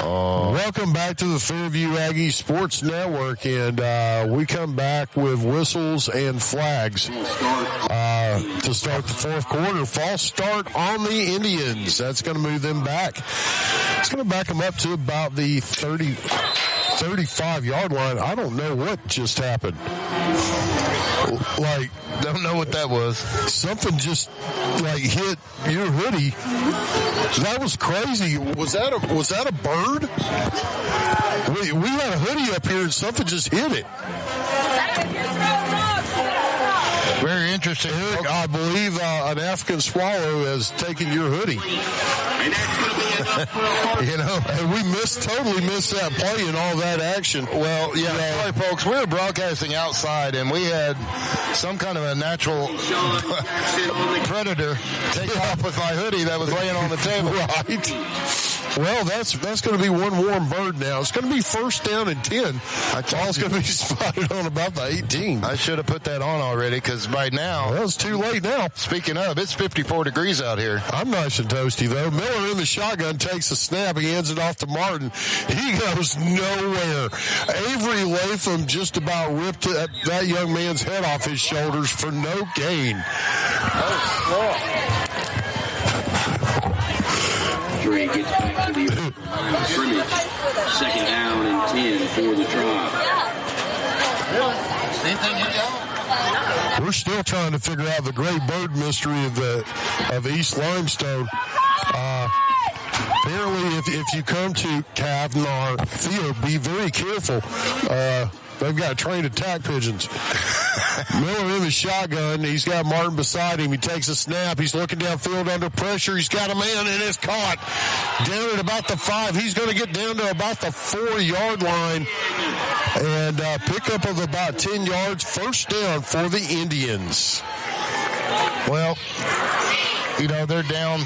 Welcome back to the Fairview Aggie Sports Network, and we come back with whistles and flags to start the fourth quarter. False start on the Indians. That's going to move them back. It's going to back them up to about the 35-yard line. I don't know what just happened. Don't know what that was. Something just hit your hoodie. That was crazy. Was that a bird? We had a hoodie up here and something just hit it. Very interesting. Eric, I believe an African swallow has taken your hoodie. You know, and we totally missed that play and all that action. Well, yeah, sorry, folks. We were broadcasting outside, and we had some kind of a natural predator take off with my hoodie that was laying on the table. Right. Well, that's going to be one warm bird now. It's going to be first down and 10. Ball's going to be spotted on about the 18. I should have put that on already because right now. Well, it's too late now. Speaking of, it's 54 degrees out here. I'm nice and toasty, though. Miller in the shotgun takes a snap. He hands it off to Martin. He goes nowhere. Avery Latham just about ripped that young man's head off his shoulders for no gain. Dre gets back to the line of scrimmage. Second down and 10 for the Tribe. We're still trying to figure out the gray bird mystery of East Limestone. Apparently, if you come to Kavanaugh Field, be very careful. They've got trained attack pigeons. Miller in the shotgun. He's got Martin beside him. He takes a snap. He's looking downfield under pressure. He's got a man and it's caught. Down at about the 5. He's going to get down to about the 4-yard line. And pickup of about 10 yards. First down for the Indians. Well, you know, they're down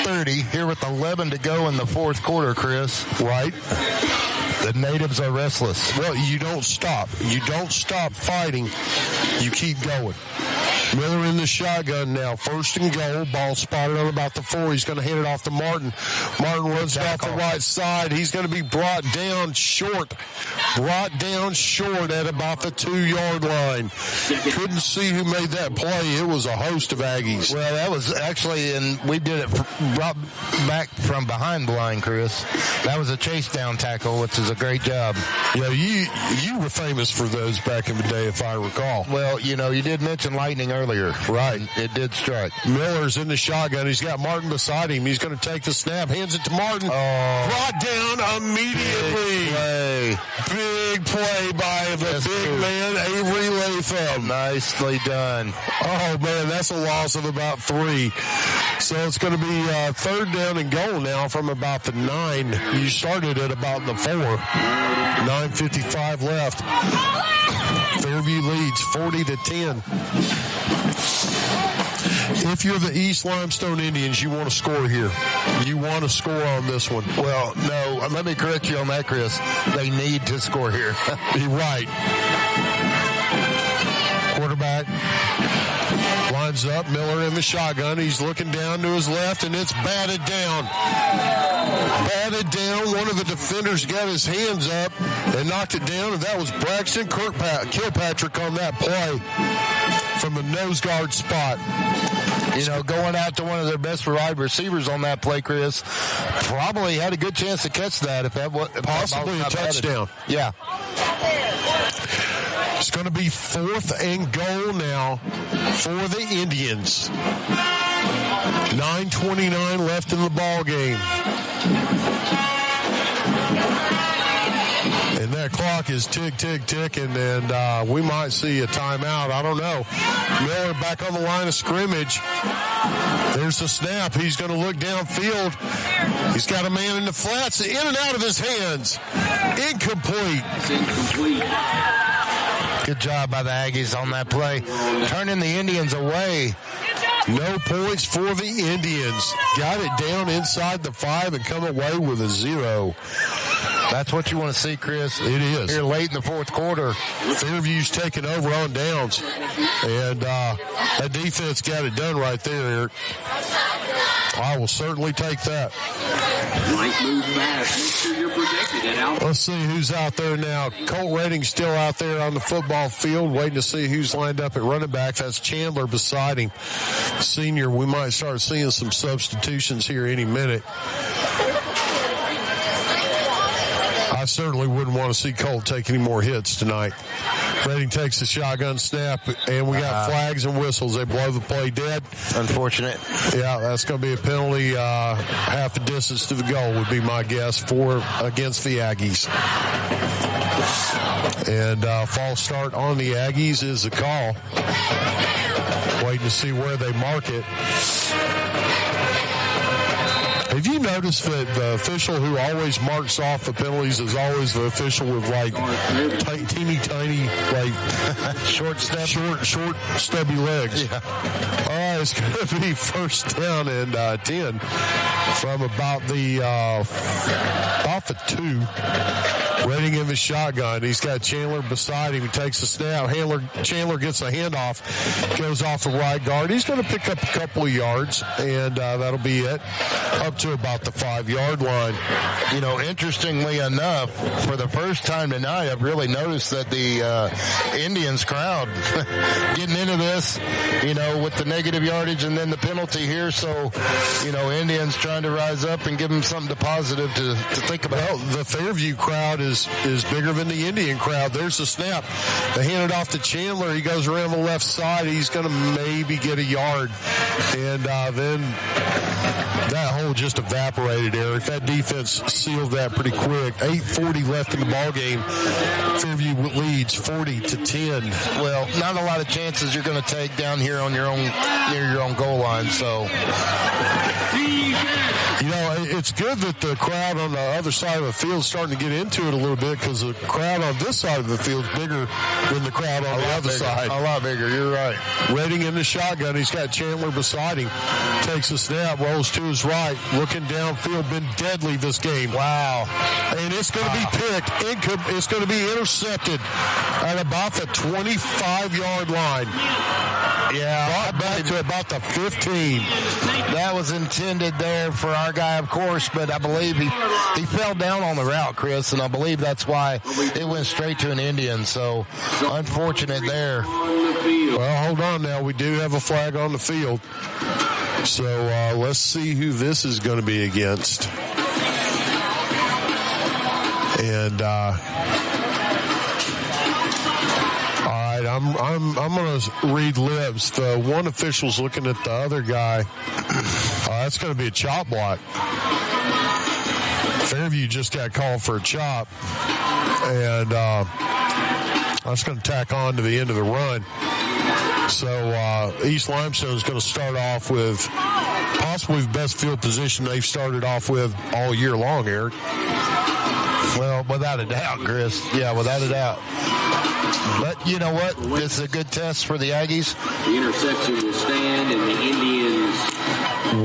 30 here with 11 to go in the fourth quarter, Chris. Right. The natives are restless. Well, you don't stop. You don't stop fighting. You keep going. Miller in the shotgun now. First and goal. Ball spotted on about the 4. He's going to hand it off to Martin. Martin runs off the right side. He's going to be brought down short. Brought down short at about the 2-yard line. Couldn't see who made that play. It was a host of Aggies. Well, that was actually, and we did it brought back from behind the line, Chris. That was a chase down tackle, which is a great job. Yeah, you were famous for those back in the day, if I recall. Well, you know, you did mention lightning earlier. Right. It did strike. Miller's in the shotgun. He's got Martin beside him. He's going to take the snap, hands it to Martin. Brought down immediately. Big play by the big man, Avery Latham. Nicely done. Oh, man, that's a loss of about 3. So it's going to be third down and goal now from about the 9. You started at about the 4. 9:55 left. Fairview leads 40-10. If you're the East Limestone Indians, you want to score here. You want to score on this one. Well, no, let me correct you on that, Chris. They need to score here. You're right. Quarterback lines up. Miller in the shotgun. He's looking down to his left, and it's batted down. Batted down. One of the defenders got his hands up and knocked it down, and that was Braxton Kilpatrick on that play from the nose guard spot. You know, going out to one of their best wide receivers on that play, Chris, probably had a good chance to catch that if that was possibly a touchdown. Yeah. It's going to be 4th and goal now for the Indians. 9:29 left in the ball game. And that clock is ticking, and we might see a timeout. I don't know. Miller back on the line of scrimmage. There's the snap. He's going to look downfield. He's got a man in the flats. In and out of his hands. Incomplete. It's incomplete. Good job by the Aggies on that play. Turning the Indians away. No points for the Indians. Got it down inside the 5 and come away with a 0. That's what you want to see, Chris. It is. Here late in the fourth quarter. Fairview's taking over on downs. And that defense got it done right there, Eric. I will certainly take that. Might move fast. Make sure you're protected and out. Let's see who's out there now. Colt Redding's still out there on the football field waiting to see who's lined up at running back. That's Chandler beside him. Senior, we might start seeing some substitutions here any minute. I certainly wouldn't want to see Colt take any more hits tonight. Redding takes the shotgun snap, and we got flags and whistles. They blow the play dead. Unfortunate. Yeah, that's going to be a penalty half a distance to the goal would be my guess against the Aggies. And false start on the Aggies is the call. Waiting to see where they mark it. Have you noticed that the official who always marks off the penalties is always the official with like teeny tiny, like short, stubby legs? Yeah. All right, it's going to be first down and 10 from about the 2. Redding in the shotgun. He's got Chandler beside him. He takes the snap. Chandler gets a handoff, goes off the right guard. He's going to pick up a couple of yards, and that'll be it. Up to about the 5-yard line. You know, interestingly enough, for the first time tonight, I've really noticed that the Indians crowd getting into this, you know, with the negative yardage and then the penalty here. So, you know, Indians trying to rise up and give them something positive to think about. Well, the Fairview crowd is bigger than the Indian crowd. There's the snap. They hand it off to Chandler. He goes around the left side. He's going to maybe get a yard. And then that hole just evaporated, Eric. That defense sealed that pretty quick. 8:40 left in the ball game. Fairview leads 40-10. Well, not a lot of chances you're going to take down here on your own near your own goal line. So, you know, it's good that the crowd on the other side of the field is starting to get into it a little bit because the crowd on this side of the field is bigger than the crowd on the other side. A lot bigger. You're right. Redding in the shotgun. He's got Chandler beside him. Takes a snap, rolls to his right, looking downfield. Been deadly this game. Wow. And it's going to be picked. It's going to be intercepted at about the 25-yard line. Yeah, brought back to about the 15. That was intended there for our guy, of course, but I believe he fell down on the route, Chris, and I believe that's why it went straight to an Indian. So, unfortunate there. Well, hold on now. We do have a flag on the field. So, let's see who this is going to be against. And, I'm going to read lips. The one official's looking at the other guy. That's going to be a chop block. Fairview just got called for a chop. And that's going to tack on to the end of the run. So East Limestone is going to start off with possibly the best field position they've started off with all year long, Eric. Well, without a doubt, Chris. Yeah, without a doubt. But you know what? It's a good test for the Aggies. The interception will stand, and the Indians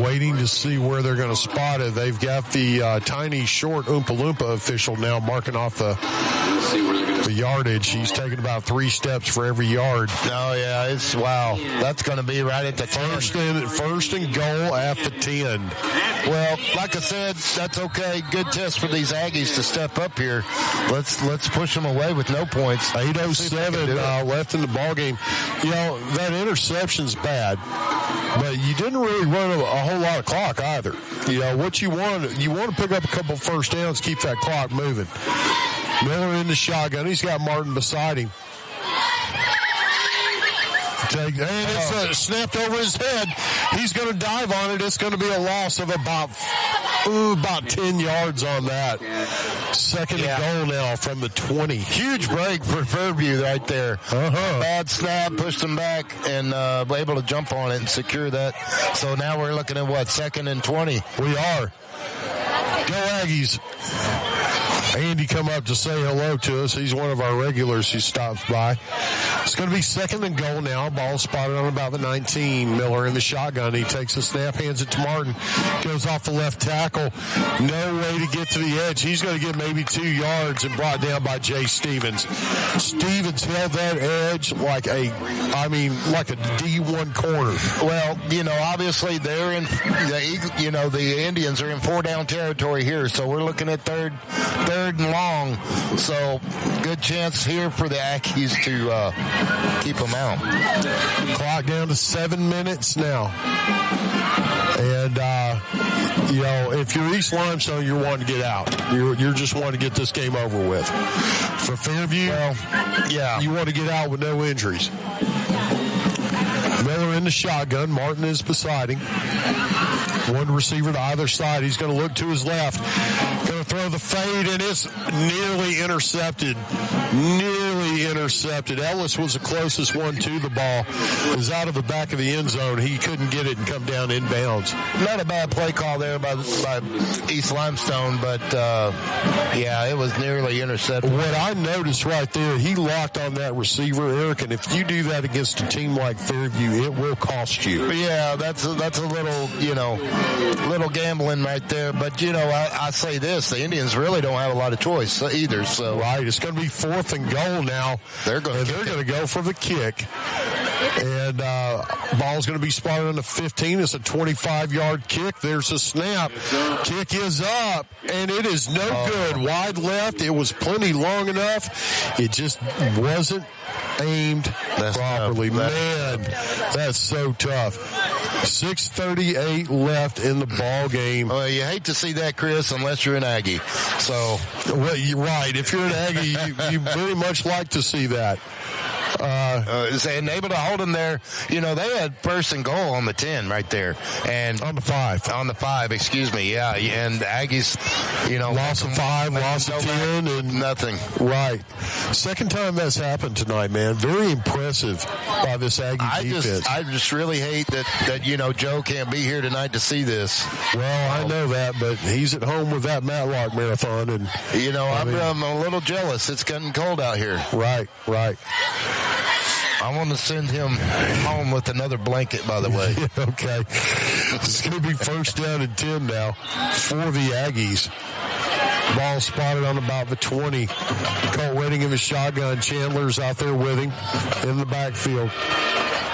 waiting to see where they're going to spot it. They've got the tiny, short Oompa Loompa official now marking off the yardage. He's taking about 3 steps for every yard. Oh, yeah. Wow. That's going to be right at the first and goal at the 10. Well, like I said, that's okay. Good test for these Aggies to step up here. Let's push them away with no points. 8:07 left in the ball game. You know, that interception's bad, but you didn't really run a whole lot of clock either. You know, what you want to pick up a couple first downs, keep that clock moving. Miller in the shotgun. He's got Martin beside him. And it's snapped over his head. He's going to dive on it. It's going to be a loss of about 10 yards on that. Second and goal now from the 20. Huge break for Fairview right there. Bad snap, pushed him back, and able to jump on it and secure that. So now we're looking at, what, 2nd and 20? We are. Go Aggies. Andy come up to say hello to us. He's one of our regulars who stops by. It's going to be 2nd and goal now. Ball spotted on about the 19. Miller in the shotgun. He takes the snap, hands it to Martin. Goes off the left tackle. No way to get to the edge. He's going to get maybe 2 yards and brought down by Jay Stevens. Stevens held that edge like a D1 corner. Well, you know, obviously they're in the Indians are in 4-down territory here, so we're looking at third and long. So good chance here for the Aggies to keep them out. Clock down to 7 minutes now. And, You know, if you're East Limestone, you're wanting to get out. You're just wanting to get this game over with. For Fairview, you want to get out with no injuries. Miller in the shotgun. Martin is beside him. One receiver to either side. He's going to look to his left. Going to throw the fade, and it's nearly intercepted. Ellis was the closest one to the ball. It was out of the back of the end zone. He couldn't get it and come down inbounds. Not a bad play call there by East Limestone, but, it was nearly intercepted. What I noticed right there, he locked on that receiver, Eric, and if you do that against a team like Fairview, it will cost you. Yeah, that's a little gambling right there. But, I say this, the Indians really don't have a lot of choice either. So right, it's going to be 4th and goal now. They're going to go for the kick. And ball's going to be spotted on the 15. It's a 25-yard kick. There's a snap. Kick is up, and it is no good. Wide left. It was plenty long enough. It just wasn't aimed properly. Man, that's so tough. 6:38 left in the ball game. Well, you hate to see that, Chris, unless you're an Aggie. So, well, you're right. If you're an Aggie, you very much like to see that. And able to hold them there. They had 1st and goal on the 10 right there. And on the 5. On the 5, excuse me. Yeah. And the Aggies, lost a 5, lost a 10, and nothing. Right. Second time that's happened tonight, man. Very impressive by this Aggie defense. I just really hate that Joe can't be here tonight to see this. Well, I know that, but he's at home with that Matlock marathon. And, I'm a little jealous. It's getting cold out here. Right. I want to send him home with another blanket, by the way. Okay. It's going to be 1st down and 10 now for the Aggies. Ball spotted on about the 20. Colt waiting in the shotgun. Chandler's out there with him in the backfield.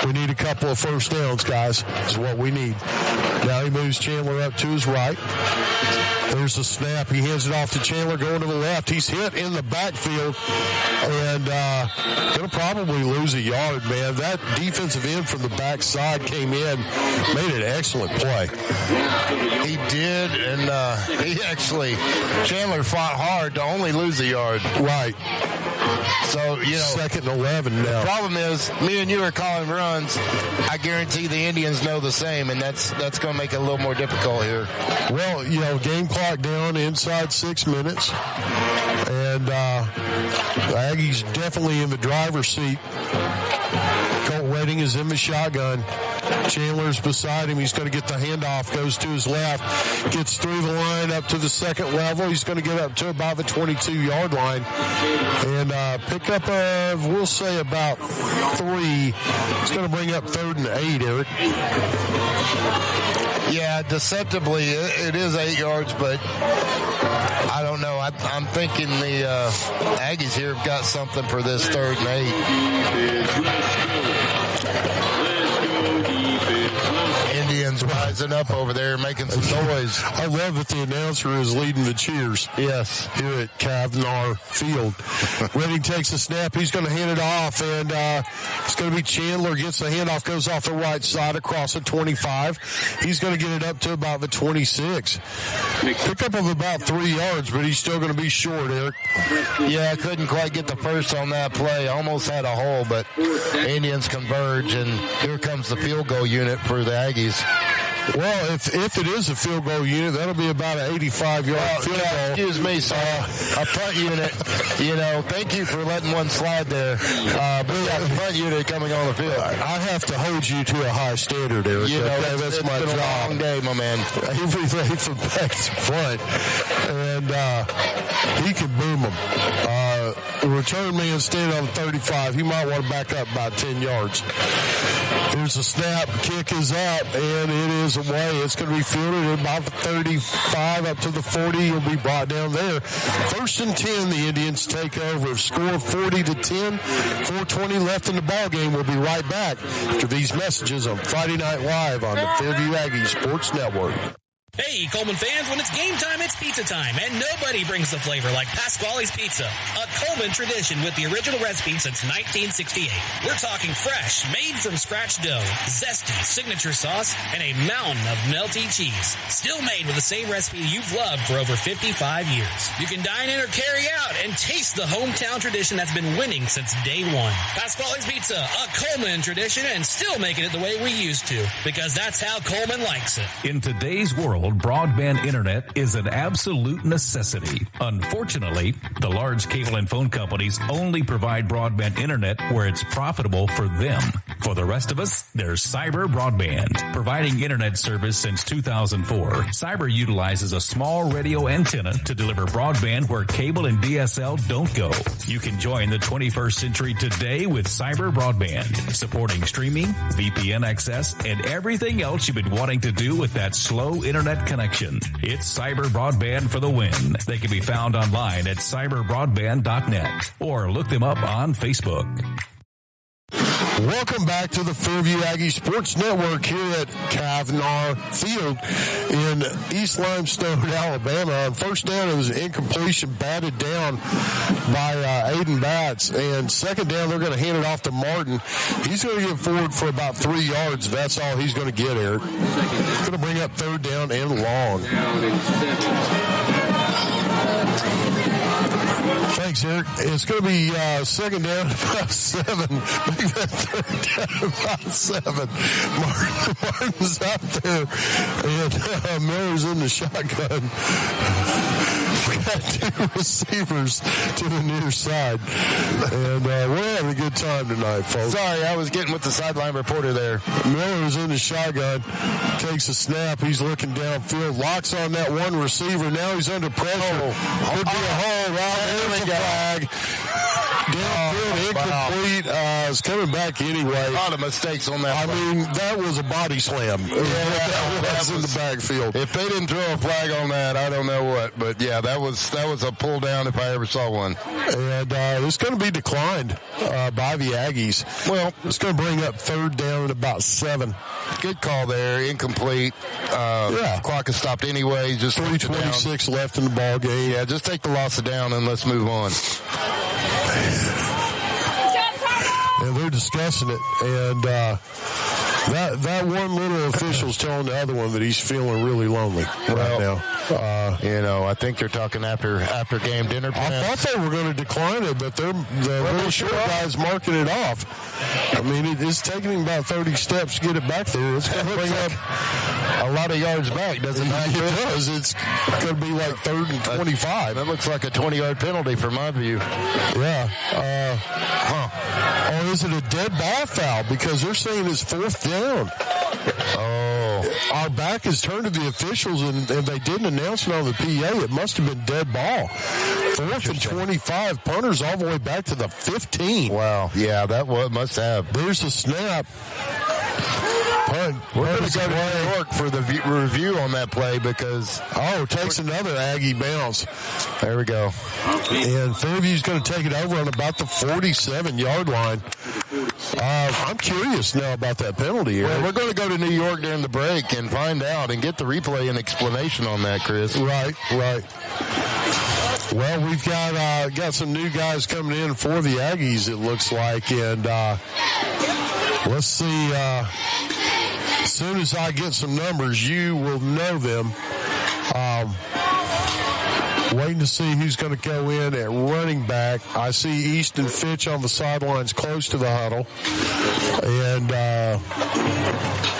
We need a couple of 1st downs, guys. Is what we need. Now he moves Chandler up to his right. There's the snap. He hands it off to Chandler going to the left. He's hit in the backfield and going to probably lose a yard, man. That defensive end from the backside came in, made an excellent play. He did, and Chandler fought hard to only lose a yard. Right. So, 2nd and 11 now. The problem is, me and you are calling runs. I guarantee the Indians know the same, and that's going to make it a little more difficult here. Well, game clock down inside 6 minutes. And the Aggies definitely in the driver's seat. Colt Redding is in the shotgun. Chandler's beside him. He's going to get the handoff, goes to his left, gets through the line up to the 2nd level. He's going to get up to about the 22-yard line and pick up, we'll say, about 3. It's going to bring up 3rd and 8, Eric. Yeah, deceptively, it is 8 yards, but I don't know. I'm thinking the Aggies here have got something for this 3rd and 8. Indians rising up over there, making some noise. I love that the announcer is leading the cheers. Yes. Here at Kavnar Field. Redding takes a snap. He's going to hand it off, and it's going to be Chandler. Gets the handoff, goes off the right side across the 25. He's going to get it up to about the 26. Pickup of about 3 yards, but he's still going to be short, Eric. Yeah, I couldn't quite get the first on that play. Almost had a hole, but Indians converge, and here comes the field goal unit for the Aggies. Well, if it is a field goal unit, that'll be about an 85-yard field goal. Excuse me, sir. A punt unit. Thank you for letting one slide there. But a punt unit coming on the field. I have to hold you to a high standard, Eric. That's my job. It's been a long day, my man. Everything from back to front. And he can boom them. The return man standing on the 35. He might want to back up about 10 yards. Here's a snap. Kick is up, and it is away. It's going to be fielded at about the 35 up to the 40. He'll be brought down there. 1st and 10, the Indians take over. Score 40-10. 4:20 left in the ball game. We'll be right back after these messages on Friday Night Live on the Fairview Aggies Sports Network. Hey, Cullman fans, when it's game time, it's pizza time, and nobody brings the flavor like Pasquale's Pizza, a Cullman tradition with the original recipe since 1968. We're talking fresh, made from scratch dough, zesty signature sauce, and a mountain of melty cheese. Still made with the same recipe you've loved for over 55 years. You can dine in or carry out and taste the hometown tradition that's been winning since day one. Pasquale's Pizza, a Cullman tradition, and still making it the way we used to, because that's how Cullman likes it. In today's world, broadband internet is an absolute necessity. Unfortunately, the large cable and phone companies only provide broadband internet where it's profitable for them. For the rest of us, there's Cyber Broadband. Providing internet service since 2004, Cyber utilizes a small radio antenna to deliver broadband where cable and DSL don't go. You can join the 21st century today with Cyber Broadband, supporting streaming, VPN access, and everything else you've been wanting to do with that slow internet connection. It's Cyber Broadband for the win. They can be found online at cyberbroadband.net or look them up on Facebook. Welcome back to the Fairview Aggies Sports Network here at Kavanaugh Field in East Limestone, Alabama. On first down, it was an incompletion batted down by Aiden Batts. And second down, they're going to hand it off to Martin. He's going to get forward for about 3 yards. That's all he's going to get, Eric. Going to bring up third down and long. Thanks, Eric. It's going to be second down about 7. Make that third down about 7. Martin's out there, and Miller's in the shotgun. We got 2 receivers to the near side. And we're having a good time tonight, folks. Sorry, I was getting with the sideline reporter there. Miller's in the shotgun, takes a snap. He's looking downfield, locks on that one receiver. Now he's under pressure. Could be a hole, right? There's a flag. Downfield, incomplete. It's coming back anyway. A lot of mistakes on that. I mean, that was a body slam. That was in the backfield. If they didn't throw a flag on that, I don't know what. But yeah, that was a pull down if I ever saw one. And it's going to be declined by the Aggies. Well, it's going to bring up third down at about 7. Good call there. Incomplete. Clock is stopped anyway. Just 3:26 left in the ball game. Yeah, just take the loss of down and let's move on. And they're discussing it, and that one little official's telling the other one that he's feeling really lonely right now. I think they're talking after game dinner plan. I thought they were going to decline it, but the little short guy's marking it off. I mean, it's taking him about 30 steps to get it back there. It's going to bring up a lot of yards back, doesn't it? It does. It's going to be like 3rd and 25. That looks like a 20-yard penalty from my view. Yeah. Or is it a dead ball foul? Because they're saying it's 4th down. Our back is turned to the officials, and they didn't announce it on the PA. It must have been dead ball. 4th and 25. Punters all the way back to the 15. Wow. Yeah, that must have. There's a snap. We're going to go to New York for the review on that play because... it takes another Aggie bounce. There we go. And Fairview's going to take it over on about the 47-yard line. I'm curious now about that penalty here. Well, we're going to go to New York during the break and find out and get the replay and explanation on that, Chris. Right. Well, we've got some new guys coming in for the Aggies, it looks like, and let's see. As soon as I get some numbers, you will know them. Waiting to see who's going to go in at running back. I see Easton Fitch on the sidelines close to the huddle. And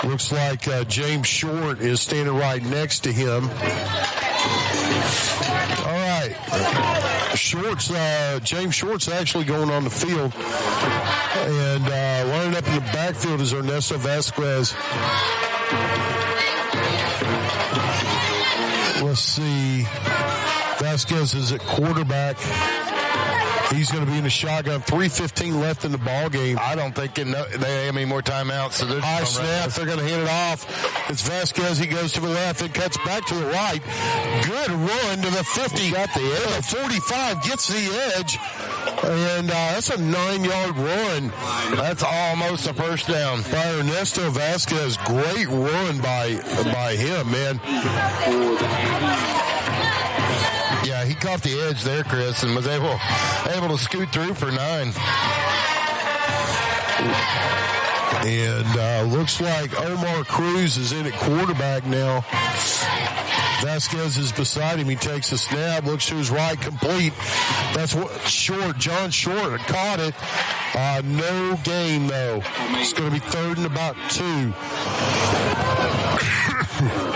looks like James Short is standing right next to him. All right. James Short's actually going on the field. And lining up in the backfield is Ernesto Vasquez. Let's see. Vasquez is at quarterback. He's going to be in the shotgun. 3:15 left in the ball game. I don't think they have any more timeouts. So high snap. They're going to hand it off. It's Vasquez. He goes to the left and cuts back to the right. Good run to the 50. Got the edge. The 45 gets the edge. And that's a 9-yard run. That's almost a first down. By Ernesto Vasquez. Great run by him, man. Yeah, he caught the edge there, Chris, and was able to scoot through for 9. And looks like Omar Cruz is in at quarterback now. Vasquez is beside him. He takes a snap, looks to his right, complete. That's what Short, John Short caught it. No gain, though. It's going to be 3rd and about 2.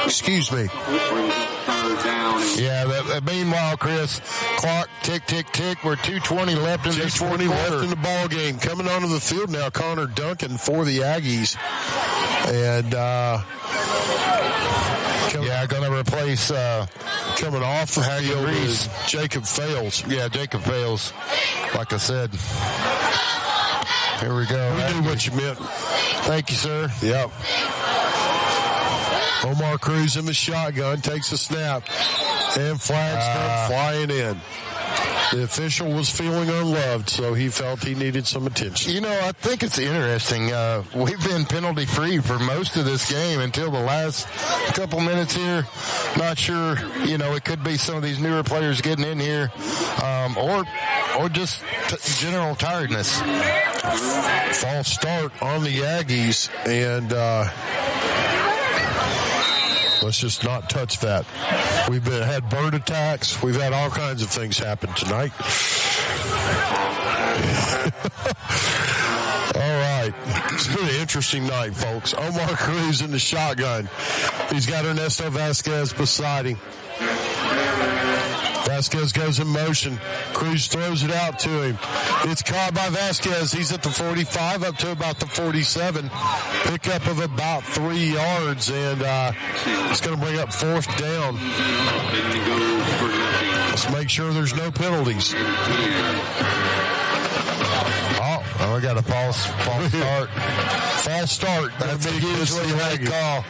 Excuse me. Yeah, meanwhile, Chris, clock, tick, tick, tick. We're 2:20 left in this 2:20 left in the ball game. Coming onto the field now, Connor Duncan for the Aggies. And, going to replace coming off the field is Jacob Fales. Yeah, Jacob Fales. Like I said. Here we go. We knew what you meant. Thank you, sir. Yep. Omar Cruz in the shotgun, takes a snap, and flags come flying in. The official was feeling unloved, so he felt he needed some attention. You know, I think it's interesting. We've been penalty-free for most of this game until the last couple minutes here. Not sure, it could be some of these newer players getting in here, or just general tiredness. False start on the Aggies, and let's just not touch that. We've had bird attacks. We've had all kinds of things happen tonight. All right. It's been an interesting night, folks. Omar Cruz in the shotgun. He's got Ernesto Vasquez beside him. Vasquez goes in motion. Cruz throws it out to him. It's caught by Vasquez. He's at the 45 up to about the 47. Pickup of about 3 yards, and it's going to bring up 4th down. Let's make sure there's no penalties. Oh, we got a false start. False start. That's a hugely late call.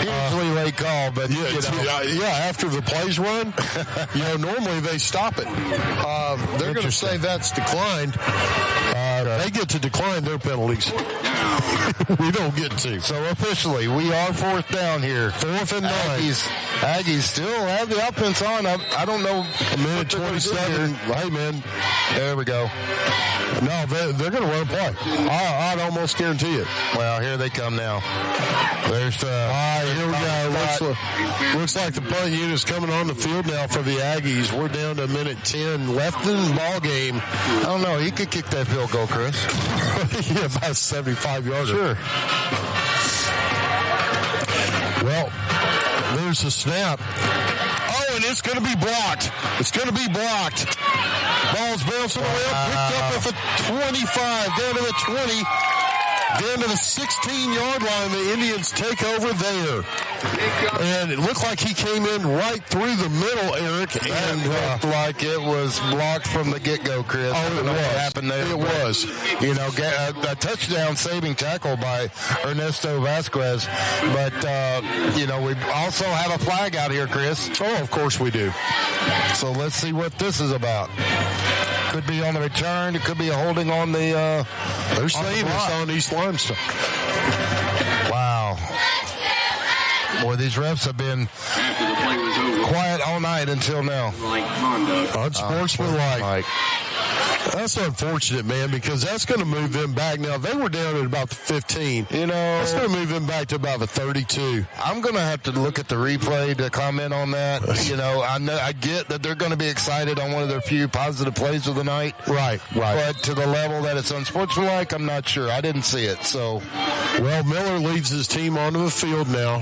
Usually late call, but after the plays run, normally they stop it. They're going to say that's declined. They get to decline their penalties. We don't get to. So officially, we are 4th down here. 4th and 9. Aggies still have the offense on. I don't know. A minute 27. Hey, man. There we go. No, they're going to run a play. I'd almost guarantee it. Well, here they come now. There's here we go. Looks like the punt unit's coming on the field now for the Aggies. We're down to a minute 10 left in the ball game. I don't know. He could kick that field goal, Chris. Yeah, about 75-yarder. Sure. Well, there's the snap. Oh, and it's going to be blocked. It's going to be blocked. Ball's bouncing around, picked up at the 25, down to the 20, down to the 16-yard line. The Indians take over there. And it looked like he came in right through the middle, Eric. And looked like it was blocked from the get-go, Chris. Oh, it was. What happened there. It was. A touchdown saving tackle by Ernesto Vasquez. But, we also have a flag out here, Chris. Oh, of course we do. So let's see what this is about. Could be on the return. It could be a holding on the... They're saying it's on East Limestone. Wow. Boy, these refs have been quiet all night until now. Unsportsmanlike. That's unfortunate, man, because that's going to move them back. Now, they were down at about the 15. That's going to move them back to about the 32. I'm going to have to look at the replay to comment on that. I get that they're going to be excited on one of their few positive plays of the night. Right. But to the level that it's unsportsmanlike, I'm not sure. I didn't see it, so. Well, Miller leads his team onto the field now.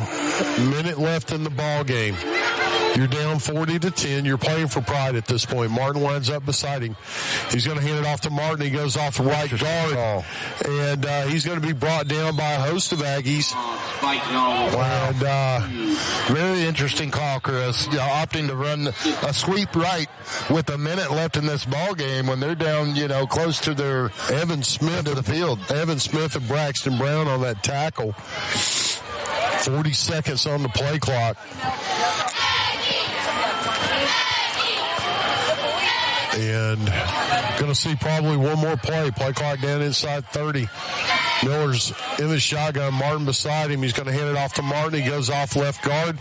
Minute left in the ball game. You're down 40-10. You're playing for pride at this point. Martin winds up beside him. He's going to hand it off to Martin. He goes off the right guard. And he's going to be brought down by a host of Aggies. Wow. And very interesting call, Chris. Opting to run a sweep right with a minute left in this ball game when they're down, close to their Evan Smith to the field. Evan Smith and Braxton Brown on that tackle. 40 seconds on the play clock. And going to see probably one more play. Play clock down inside 30. Miller's in the shotgun. Martin beside him. He's going to hand it off to Martin. He goes off left guard.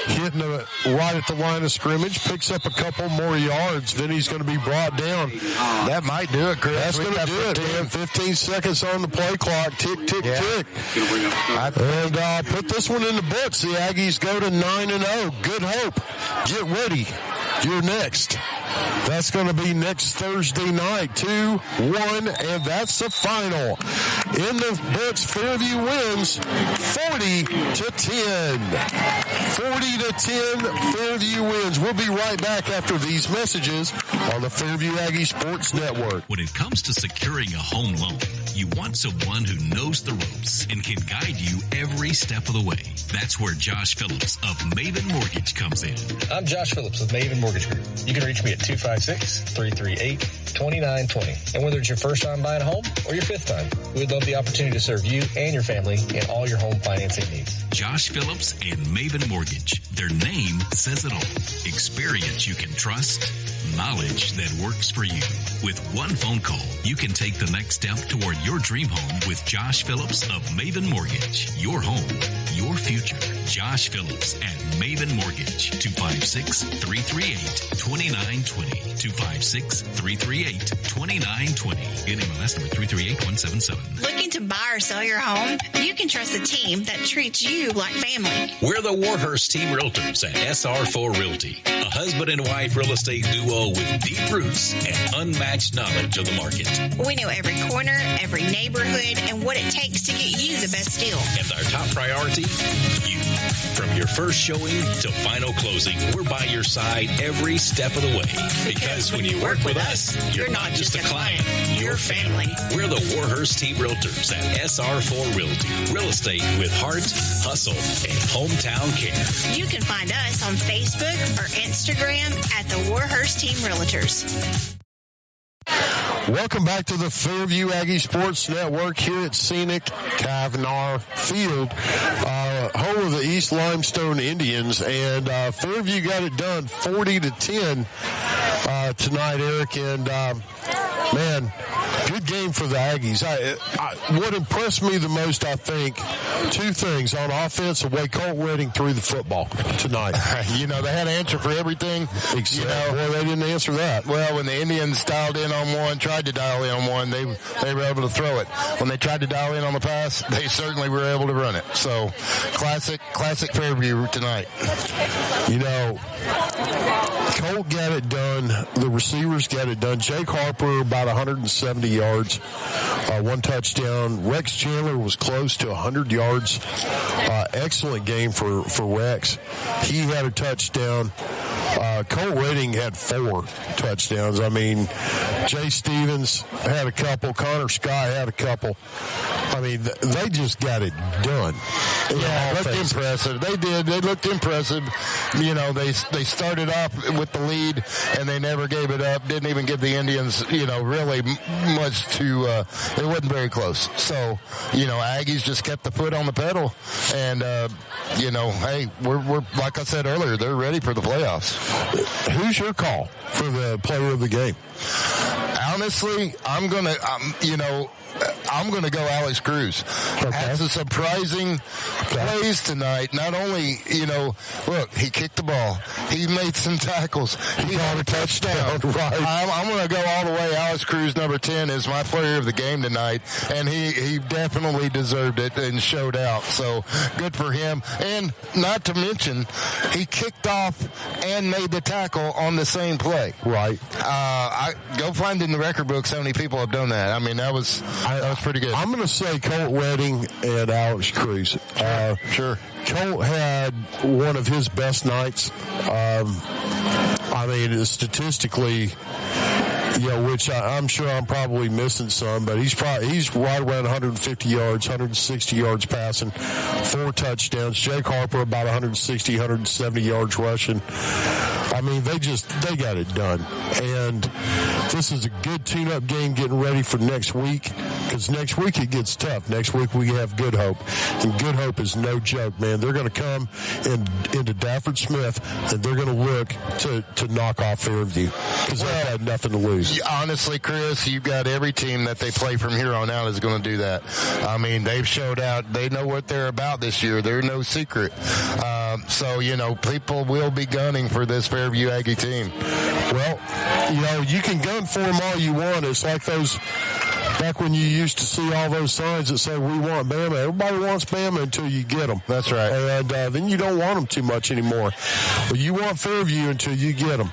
Hitting it right at the line of scrimmage, picks up a couple more yards, then he's going to be brought down. That might do it, Chris. That's going to do it, man. 15 seconds on the play clock. Tick, tick, tick. And put this one in the books. The Aggies go to 9-0. Good hope. Get ready. You're next. That's going to be next Thursday night, 2-1, and that's the final. In the books, Fairview wins 40-10. 40-10, Fairview wins. We'll be right back after these messages on the Fairview Aggie Sports Network. When it comes to securing a home loan, you want someone who knows the ropes and can guide you every step of the way. That's where Josh Phillips of Maven Mortgage comes in. I'm Josh Phillips with Maven Mortgage Group. You can reach me at 256-338-2920. And whether it's your first time buying a home or your fifth time, we'd love the opportunity to serve you and your family in all your home financing needs. Josh Phillips and Maven Mortgage. Their name says it all. Experience you can trust, knowledge that works for you. With one phone call, you can take the next step toward your dream home with Josh Phillips of Maven Mortgage. Your home, your future. Josh Phillips at Maven Mortgage. 256-338-2920. 256-338-2920. NMLS number 338177. Looking to buy or sell your home? You can trust a team that treats you like family. We're the Warhurst Team Realtors at SR4 Realty, a husband and wife real estate duo with deep roots and unmatched knowledge of the market. We know every corner, every neighborhood, and what it takes to get you the best deal. And our top priority, you. From your first showing to final closing, we're by your side every step of the way. Because when you work with us, you're not just a client, you're family. We're the Warhurst Team Realtors at SR4 Realty. Real estate with heart, hustle, and hometown care. You can find us on Facebook or Instagram at the Warhurst Team Realtors. Welcome back to the Fairview Aggie Sports Network here at scenic Kavanaugh Field, home of the East Limestone Indians, and Fairview got it done 40-10 tonight, Eric, and man, good game for the Aggies. What impressed me the most, I think, two things on offense: the way Colt Redding threw the football tonight. They had an answer for everything. Except, well, they didn't answer that. Well, when the Indians dialed in on one, tried to dial in on one, they were able to throw it. When they tried to dial in on the pass, they certainly were able to run it. So, classic Fairview tonight. Colt got it done. The receivers got it done. Jake Harper about 170 yards, one touchdown. Rex Chandler was close to 100 yards. Excellent game for Rex. He had a touchdown. Colt Redding had 4 touchdowns. I mean, Jay Stevens had a couple. Connor Sky had a couple. I mean, they just got it done. Yeah, looked impressive. They did. They looked impressive. They started off with the lead, and they never gave it up. Didn't even give the Indians, really much to, it wasn't very close. So, Aggies just kept the foot on the pedal. And, hey, we're like I said earlier, they're ready for the playoffs. Who's your call for the player of the game? Honestly, I'm going to go Alex Cruz. Okay. Had some surprising plays tonight. Not only, look, he kicked the ball. He made some tackles. He got a touchdown. Right. I'm going to go all the way. Alex Cruz, number 10, is my player of the game tonight. And he definitely deserved it and showed out. So good for him. And not to mention, he kicked off and made the tackle on the same play. Right. I go find in the record books how many people have done that. I mean, that was pretty good. I'm going to say Colt Redding and Alex Cruz. Sure. Colt had one of his best nights. Statistically, which I'm sure I'm probably missing some, but he's right around 150 yards, 160 yards passing, 4 touchdowns. Jake Harper about 160, 170 yards rushing. I mean, they got it done. And this is a good tune-up game getting ready for next week, because next week it gets tough. Next week we have Good Hope, and Good Hope is no joke, man. They're going to come into Dafford Smith, and they're going to look to knock off Fairview, because they've had nothing to lose. Honestly, Chris, you've got every team that they play from here on out is going to do that. I mean, they've showed out. They know what they're about this year. They're no secret. So, people will be gunning for this Fairview Aggie team. Well, you can gun for them all you want. It's like those back when you used to see all those signs that say, we want Bama. Everybody wants Bama until you get them. That's right. And then you don't want them too much anymore. But you want Fairview until you get them.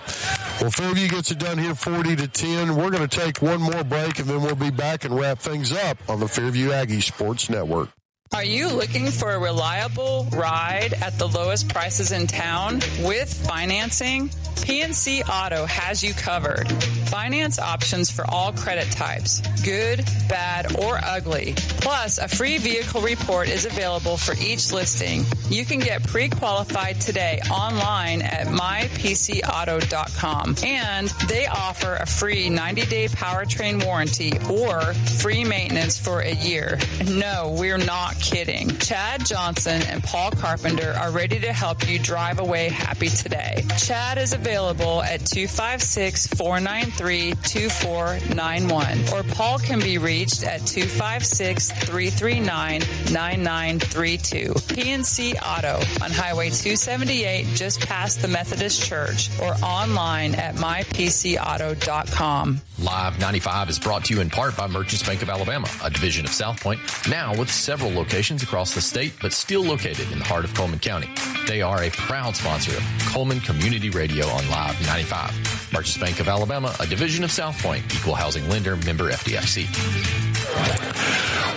Well, Fairview gets it done here 40-10. We're going to take one more break, and then we'll be back and wrap things up on the Fairview Aggie Sports Network. Are you looking for a reliable ride at the lowest prices in town with financing? PNC Auto has you covered. Finance options for all credit types, good, bad, or ugly. Plus, a free vehicle report is available for each listing. You can get pre-qualified today online at mypcauto.com. And they offer a free 90-day powertrain warranty or free maintenance for a year. No, we're not kidding. Chad Johnson and Paul Carpenter are ready to help you drive away happy today. Chad is available at 256-493-2491, or Paul can be reached at 256-339-9932. PNC Auto on Highway 278 just past the Methodist Church, or online at mypcauto.com. Live 95 is brought to you in part by Merchants Bank of Alabama, a division of South Point, now with several locations across the state, but still located in the heart of Cullman County. They are a proud sponsor of Cullman Community Radio on Live 95. Merchants Bank of Alabama, a division of South Point, equal housing lender, member FDIC.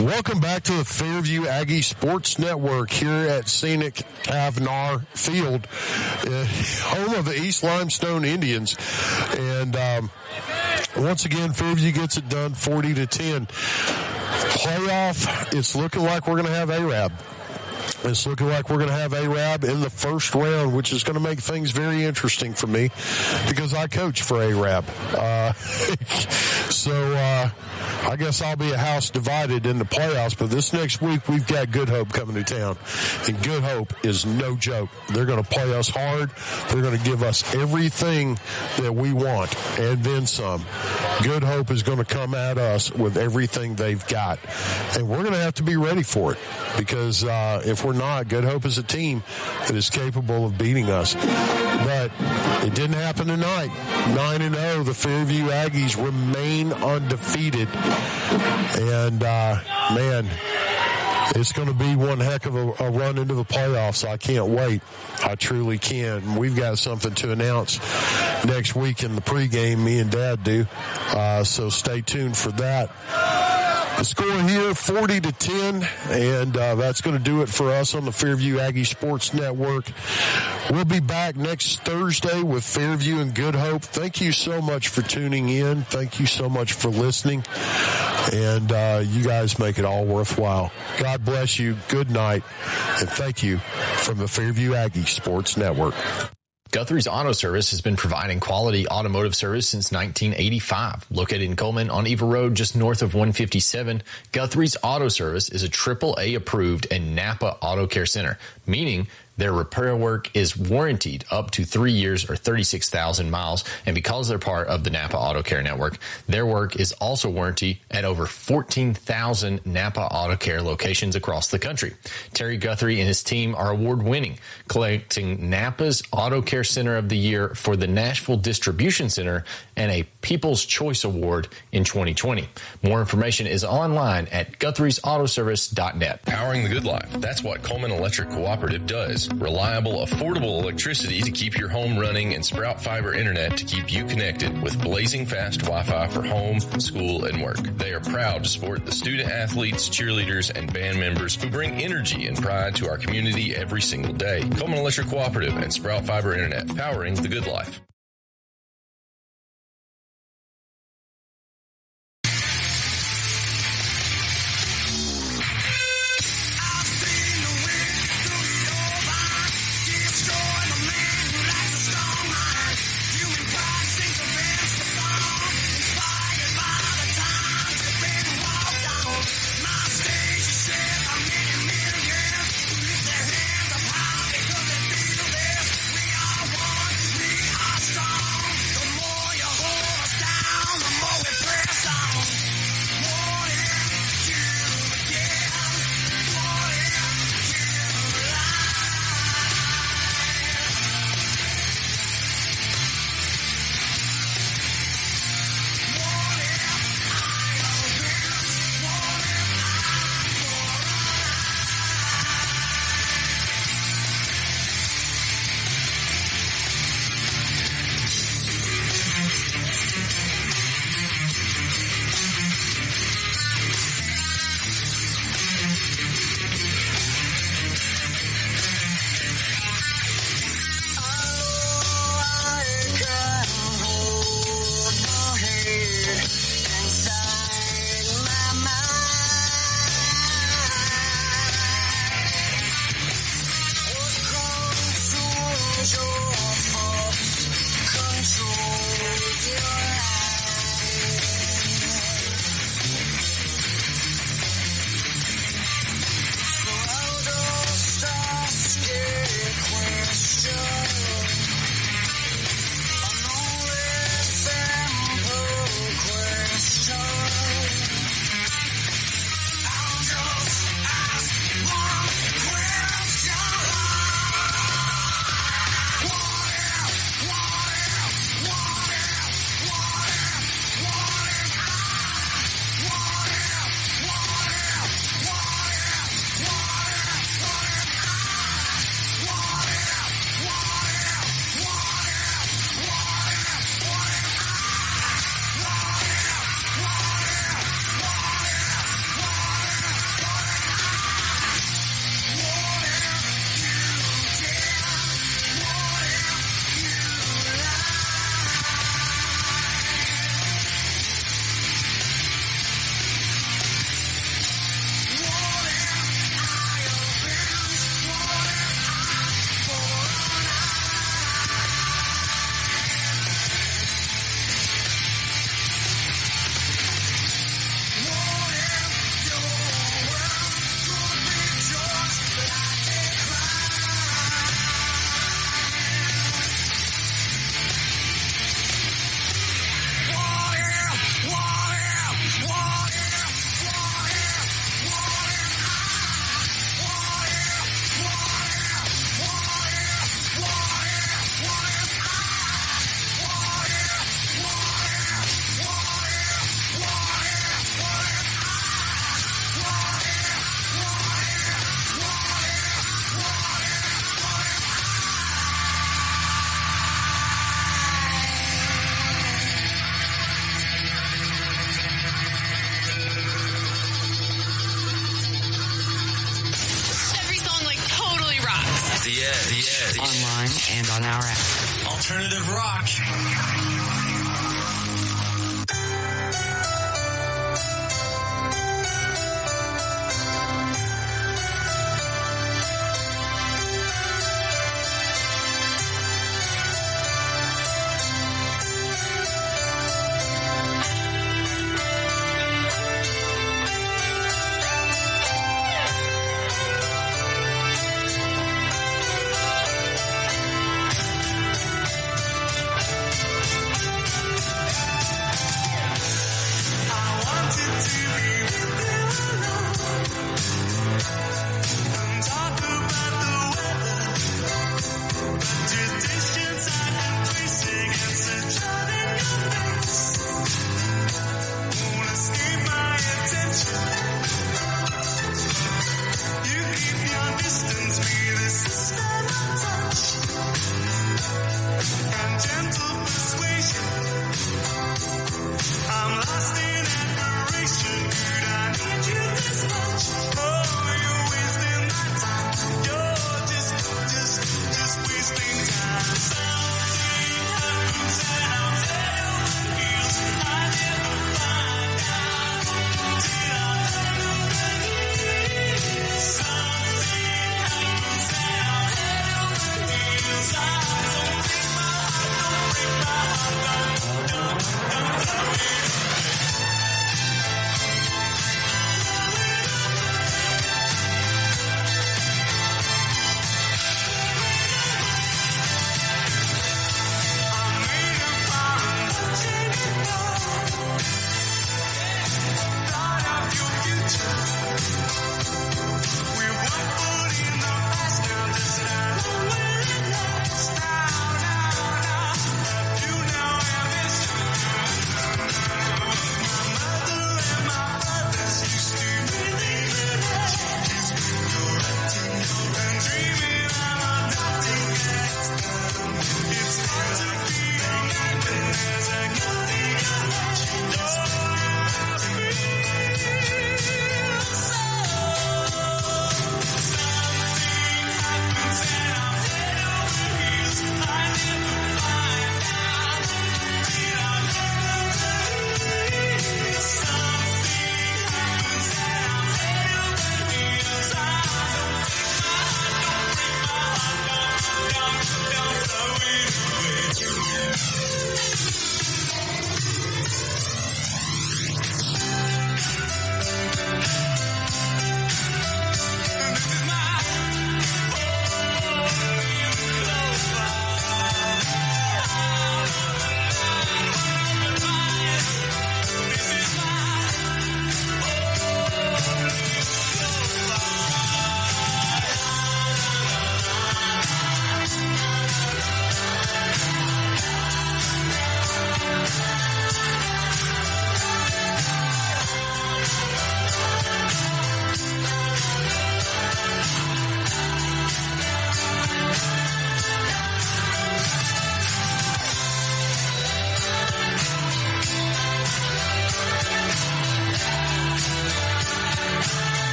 Welcome back to the Fairview Aggie Sports Network here at scenic Havnar Field, home of the East Limestone Indians. And once again, Fairview gets it done 40-10. Playoff, it's looking like we're going to have Arab. It's looking like we're going to have Arab in the first round, which is going to make things very interesting for me because I coach for Arab. So I guess I'll be a house divided in the playoffs, but this next week we've got Good Hope coming to town, and Good Hope is no joke. They're going to play us hard. They're going to give us everything that we want and then some. Good Hope is going to come at us with everything they've got, and we're going to have to be ready for it because if we're not, Good Hope is a team that is capable of beating us. But it didn't happen tonight. 9-0, the Fairview Aggies remain undefeated. And, man, it's going to be one heck of a run into the playoffs. I can't wait. I truly can. We've got something to announce next week in the pregame, me and Dad do. So stay tuned for that. The score here, 40-10, and that's going to do it for us on the Fairview Aggie Sports Network. We'll be back next Thursday with Fairview and Good Hope. Thank you so much for tuning in. Thank you so much for listening, and you guys make it all worthwhile. God bless you. Good night, and thank you from the Fairview Aggie Sports Network. Guthrie's Auto Service has been providing quality automotive service since 1985. Located in Cullman on Eva Road, just north of 157, Guthrie's Auto Service is a AAA approved and Napa Auto Care Center, meaning their repair work is warranted up to 3 years or 36,000 miles. And because they're part of the Napa Auto Care Network, their work is also warranted at over 14,000 Napa Auto Care locations across the country. Terry Guthrie and his team are award-winning, collecting Napa's Auto Care Center of the Year for the Nashville Distribution Center and a People's Choice Award in 2020. More information is online at Guthrie'sAutoservice.net. Powering the good life. That's what Cullman Electric Cooperative does. Reliable, affordable electricity to keep your home running and Sprout Fiber Internet to keep you connected with blazing fast Wi-Fi for home, school, and work. They are proud to support the student athletes, cheerleaders, and band members who bring energy and pride to our community every single day. Cullman Electric Cooperative and Sprout Fiber Internet, powering the good life. online, and on our app. Alternative rock.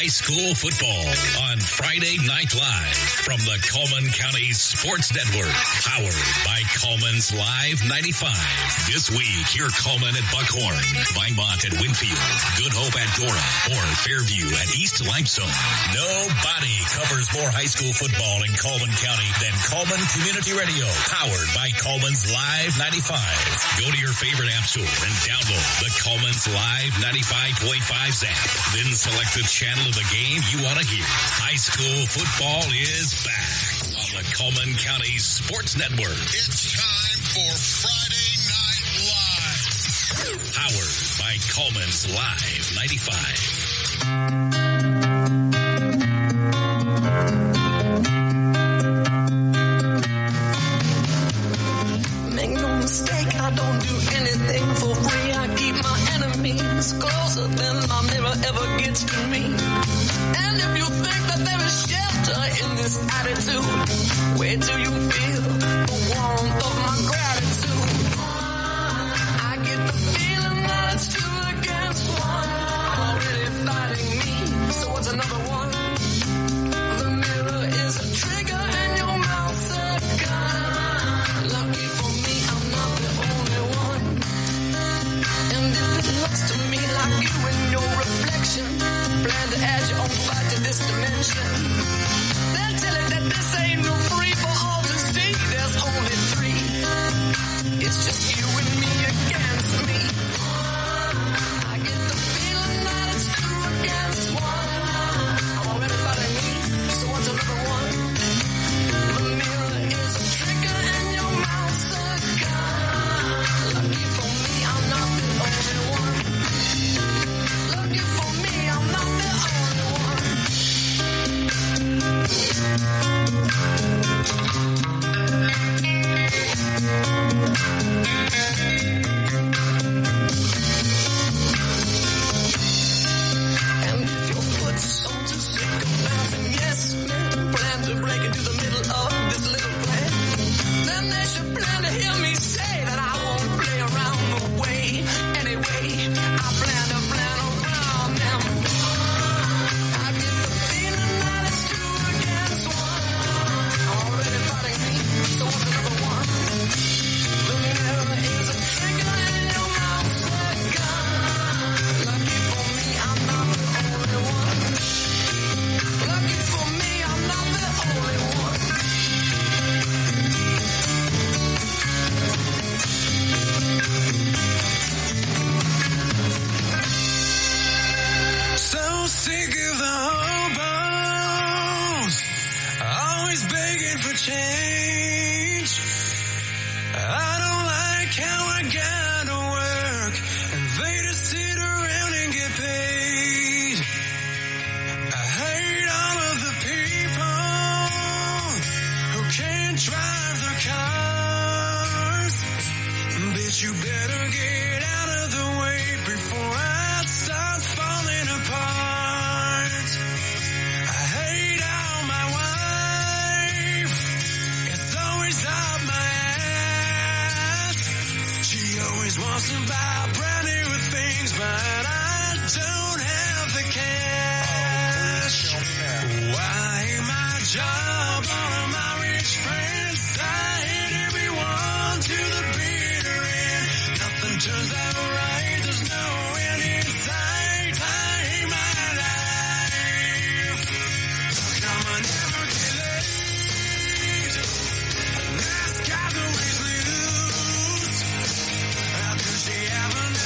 high school football on Friday Night Live from the Cullman County Sports Network, powered by Cullman's Live 95. This week, hear Cullman at Buckhorn, Vinemont at Winfield, Good Hope at Dora, or Fairview at East Limestone. Nobody covers more high school football in Cullman County than Cullman Community Radio, powered by Cullman's Live 95. Go to your favorite app store and download the Cullman's Live 95.5 app. Then select the channel of the game you want to hear. High school football is back on the Cullman County Sports Network. It's time for Friday Night Live. Powered by Cullman's Live 95. Make no mistake, I don't do anything for free. I keep my enemies closer than my mirror ever gets to me. And if you think that there is shelter in this attitude, where do you feel the warmth of my gratitude? I get the feeling that it's 2 against 1. I'm already fighting me, so what's another one? The mirror is a trigger and your mouth's a gun. Lucky for me, I'm not the only one. And if it looks to me like you and your reflection plan to add your own fight to this dimension, then tell it that this ain't no free for all to see. There's only 3. It's just you and me against me. I get the feeling that it's 2 against 1. I'm already fighting me, so what's another one? The mirror is a trigger and your mouth's a gun. Lucky for me, I'm not the only one. Lucky for me, I'm not the only one. And if your foot's on to sick of bouncing, yes, men plan to break into the middle of this little plan, then they should plan to hear me say that I won't play around the way. Anyway, I plan to plan around them. I get the feeling that it's 2 against 1. I'm already fighting me, so what's another one? The mirror is a trigger and your mouth's a gun. Lucky for me, I'm not the only one. Lucky for me, I'm not the only one. So sick of the hobos, always begging for change. I don't like how I gotta work and they just sit around and get paid. I hate all of the people who can't drive their cars. Bitch, you better get out of the way before I start falling apart. I hate how my wife is always up my ass. She always wants to buy brand new things, but I don't have the cash. Why my job, all of my rich friends, I hate everyone to the bitter end. Nothing turns out right, there's no end in sight. I hate my life. Come on, never get late. This guy's always loose. How does she have enough?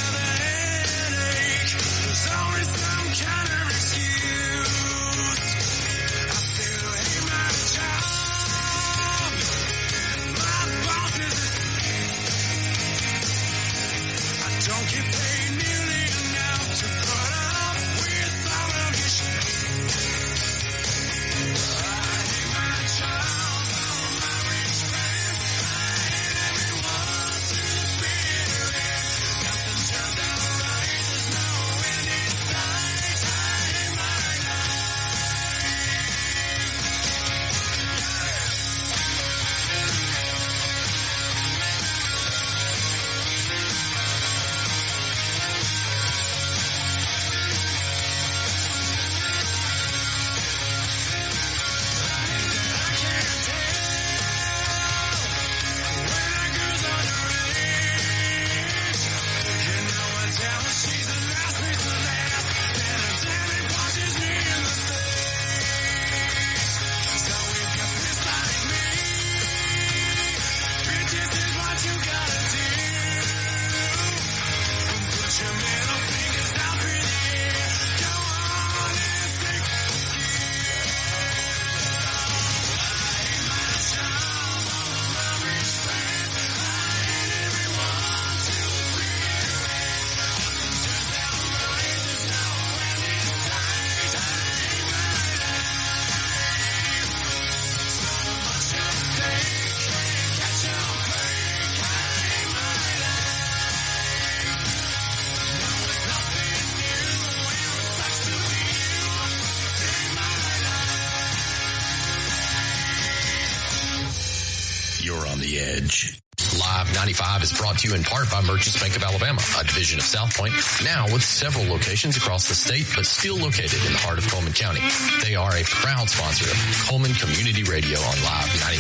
the edge. Live 95 is brought to you in part by Merchants Bank of Alabama, a division of South Point, now with several locations across the state, but still located in the heart of Cullman County. They are a proud sponsor of Cullman Community Radio on Live 95.